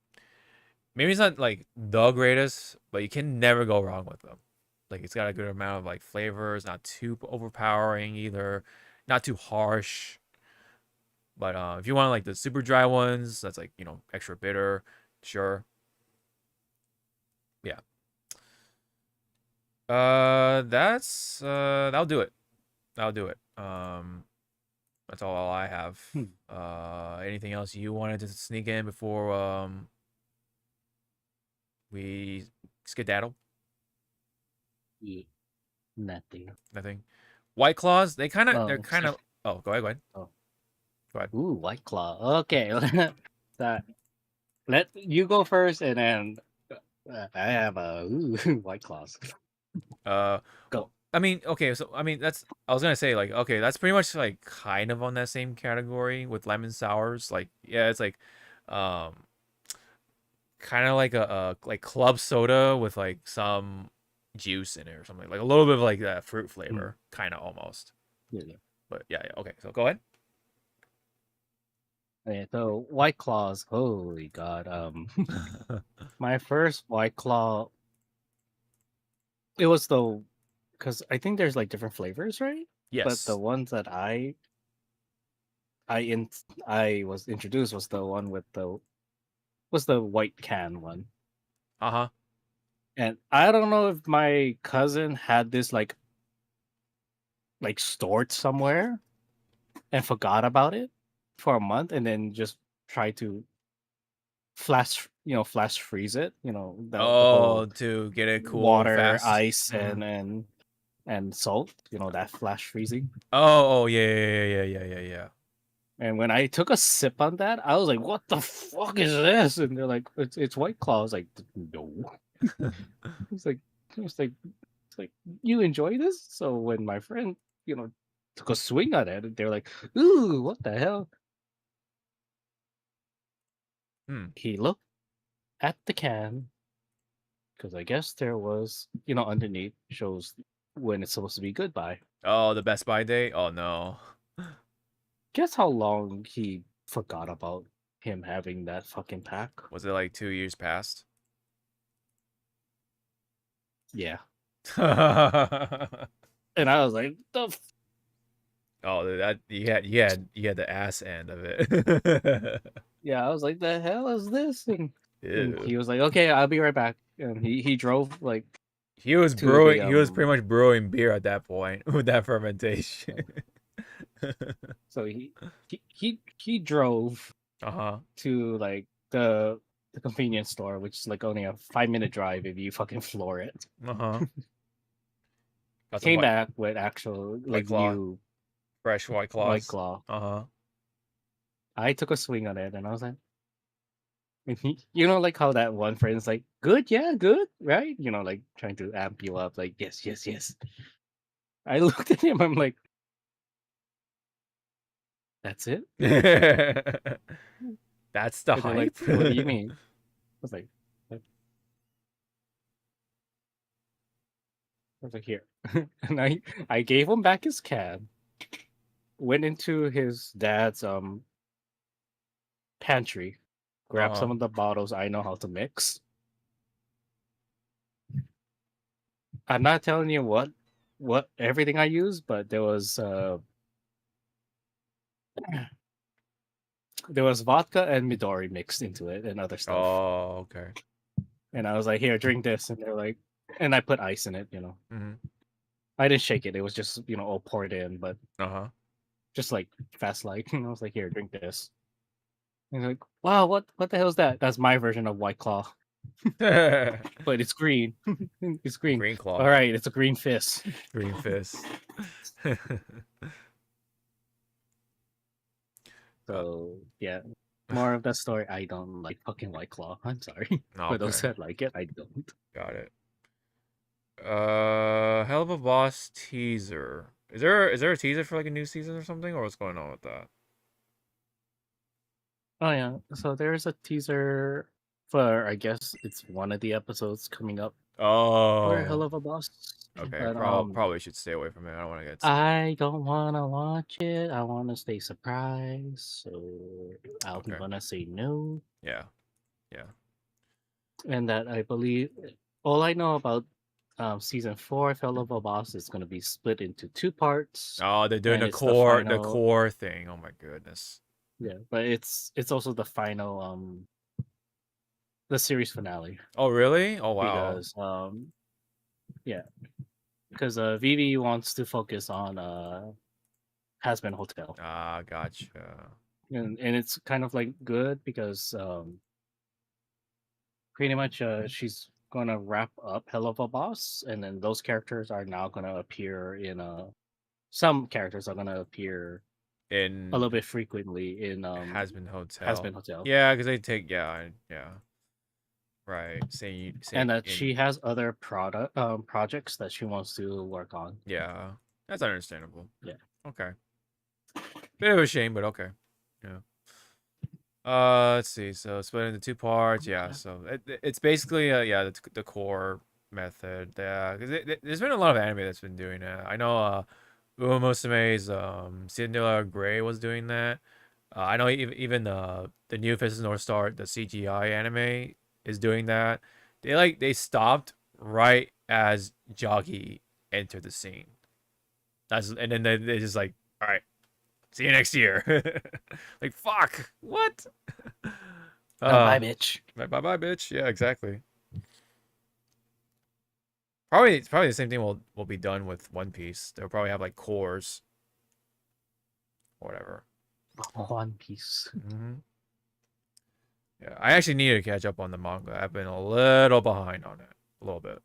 maybe it's not like the greatest, but you can never go wrong with them. Like it's got a good amount of like flavors, not too overpowering either, not too harsh. But if you want like the super dry ones, that's like you know extra bitter, sure. Yeah. That'll do it. That'll do it. That's all I have. Hmm. Anything else you wanted to sneak in before we skedaddle? Yeah. Nothing. Nothing. White Claws, they're Oh, kind of. Oh, go ahead. oh. Go ahead. Ooh, White Claw. Okay. that let you go first, and then I have a White Claws. Uh, Go. I mean, okay, so I mean that's I was gonna say like okay, that's pretty much like kind of on that same category with lemon sours. Like yeah, it's like um kind of like a like club soda with like some juice in it or something, like a little bit of like that fruit flavor, kind of almost. Yeah. But yeah, okay. So go ahead. Yeah, so White Claws, holy god. My first White Claw, it was the because I think there's like different flavors, right? But the Yes. ones that I was introduced was the one with the white can one. Uh-huh. And I don't know if my cousin had this like stored somewhere and forgot about it for a month and then just tried to flash freeze it, the Oh, whole to get it cool water, fast. ice, Mhm. and salt, that flash freezing. Oh, yeah, yeah, yeah, yeah, yeah, yeah. And when I took a sip on that, I was like, "What the fuck is this?" And they're like, "It's White Claw." I was like, "No." It's like, it's like you enjoy this. So when my friend, took a swing at it, they're like, "Ooh, what the hell?" Hmm. He looked at the can because I guess there was, underneath shows when it's supposed to be goodbye. Oh, the Best Buy date? Oh no. Guess how long he forgot about him having that fucking pack? Was it like 2 years past? Yeah. Oh, And I was like, that you had the ass end of it. yeah, I was like, the hell is this? And Ew. he was like, okay, I'll be right back. And he drove like He was to the brewing. He was pretty much brewing beer at that point with that fermentation. so he drove Uh-huh. to like the convenience store, which is like only a 5-minute drive if you fucking floor it. Uh-huh. Got some Came back with actual White like Claw, new fresh White White Claws. Claw. Uh-huh. I took a swing on it and I was like, and like how that one friend's like, good, yeah, good, right? Like trying to amp you up, like, yes, yes, yes. I looked at him, I'm like, that's it? That's the And they're like, hype. what do you mean? I was like, here. And I gave him back his can, went into his dad's pantry, grabbed Uh-huh. some of the bottles I know how to mix. I'm not telling you what everything I use, but there was vodka and Midori mixed into it and other stuff. Oh, okay. And I was like, here, drink this. And they're like, and I put ice in it, Mm-hmm. I didn't shake it. It was just, all poured in, but Uh-huh. just like fast like. And I was like, here, drink this. And they're like, wow, what the hell is that? That's my version of White Claw. But it's green. It's green. Green Claw. All right, it's a green fist. Green Fist. So yeah, more of that story. I don't like fucking White Claw. I'm sorry. For those Okay. that like it, I don't. Got it. Hell of a Boss teaser. Is there a teaser for like a new season or something, or what's going on with that? Oh yeah. So there's a teaser for, I guess it's one of the episodes coming up for Hell Oh, of a Boss. okay. But Probably should stay away from it. I don't want to get. I don't wanna watch it. I wanna stay surprised. So I'm Okay. gonna say no. Yeah. Yeah. And that I believe all I know about season 4 of Hell of a Boss is gonna be split into 2 parts. Oh, they're doing And the it's the core, the final core thing. Oh my goodness. Yeah, but it's also the final the series finale Oh really? Oh wow. because yeah, because Vivi wants to focus on Has-Been Hotel. Ah, gotcha. And it's kind of like good because pretty much she's gonna wrap up Hell of a Boss, and then those characters are now gonna appear in some characters are gonna appear a In little bit frequently in Has-Been Hotel. Has-Been Hotel. Yeah, because they take yeah. Right. And that in she has other projects that she wants to work on. yeah. That's understandable. Yeah. Okay. Bit of a shame, but okay. Yeah. Let's see. So split into 2 parts. Yeah. So it's basically yeah the core method. Yeah, because there's been a lot of anime that's been doing that. I know Uma Musume's Cinderella Gray was doing that. I know even the new Fist of North Star, the CGI anime, is doing that. They stopped right as Jockey entered the scene. And then they just like, all right, see you next year. Like fuck, what? Bye, bitch. Bye bye, bitch. Yeah, exactly. Probably the same thing will be done with One Piece. They'll probably have like cores or whatever. One Piece. Yeah, I actually need to catch up on the manga. I've been a little behind on it. A little bit.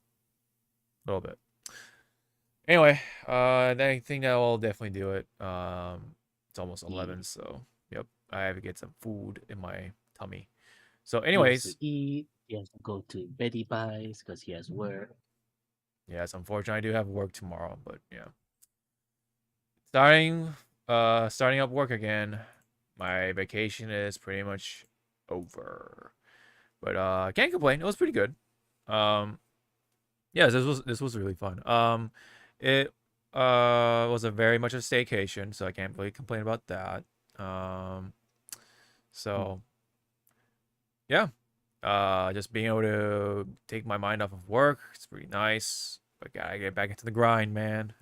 Anyway, I think that will definitely do it. It's almost 11, so yep. I have to get some food in my tummy. So He has anyways, to eat. He has to go to Betty Pies because he has work. yes, unfortunately I do have work tomorrow, but yeah. Starting up work again. My vacation is pretty much over. But I can't complain. It was pretty good. Yes, this was really fun. It was a very much a staycation, so I can't really complain about that. So yeah. Just being able to take my mind off of work, it's pretty nice. But gotta get back into the grind, man.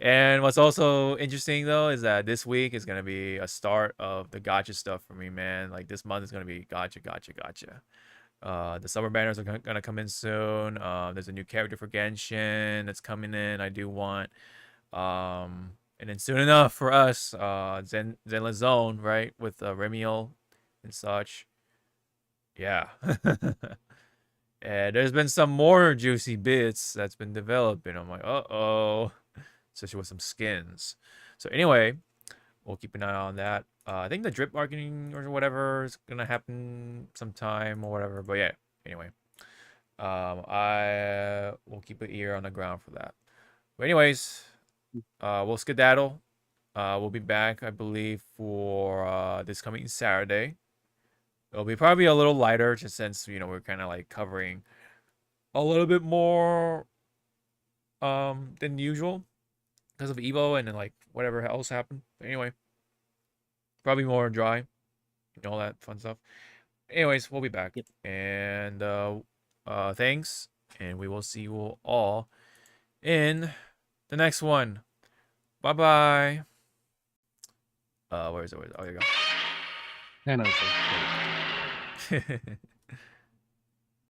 And what's also interesting though is that this week is gonna be a start of the gotcha stuff for me, man. Like this month is gonna be gotcha. The summer banners are gonna come in soon. There's a new character for Genshin that's coming in. I do want. And then soon enough for us, Zenless Zone, right, with Remiel and such. Yeah. And there's been some more juicy bits that's been developing. I'm like, uh-oh. Especially with some skins. So anyway, we'll keep an eye on that. I think the drip marketing or whatever is gonna happen sometime or whatever. But yeah, anyway. I will keep an ear on the ground for that. But anyways, we'll skedaddle. We'll be back, I believe, for this coming Saturday. It'll be probably a little lighter, just since we're kind of like covering a little bit more than usual because of Evo and then like whatever else happened. But anyway, probably more dry and all that fun stuff. Anyways, we'll be back. Yep. And thanks, and we will see you all in the next one. Bye bye. Where is it? Oh, there you go. No, no, Hehehe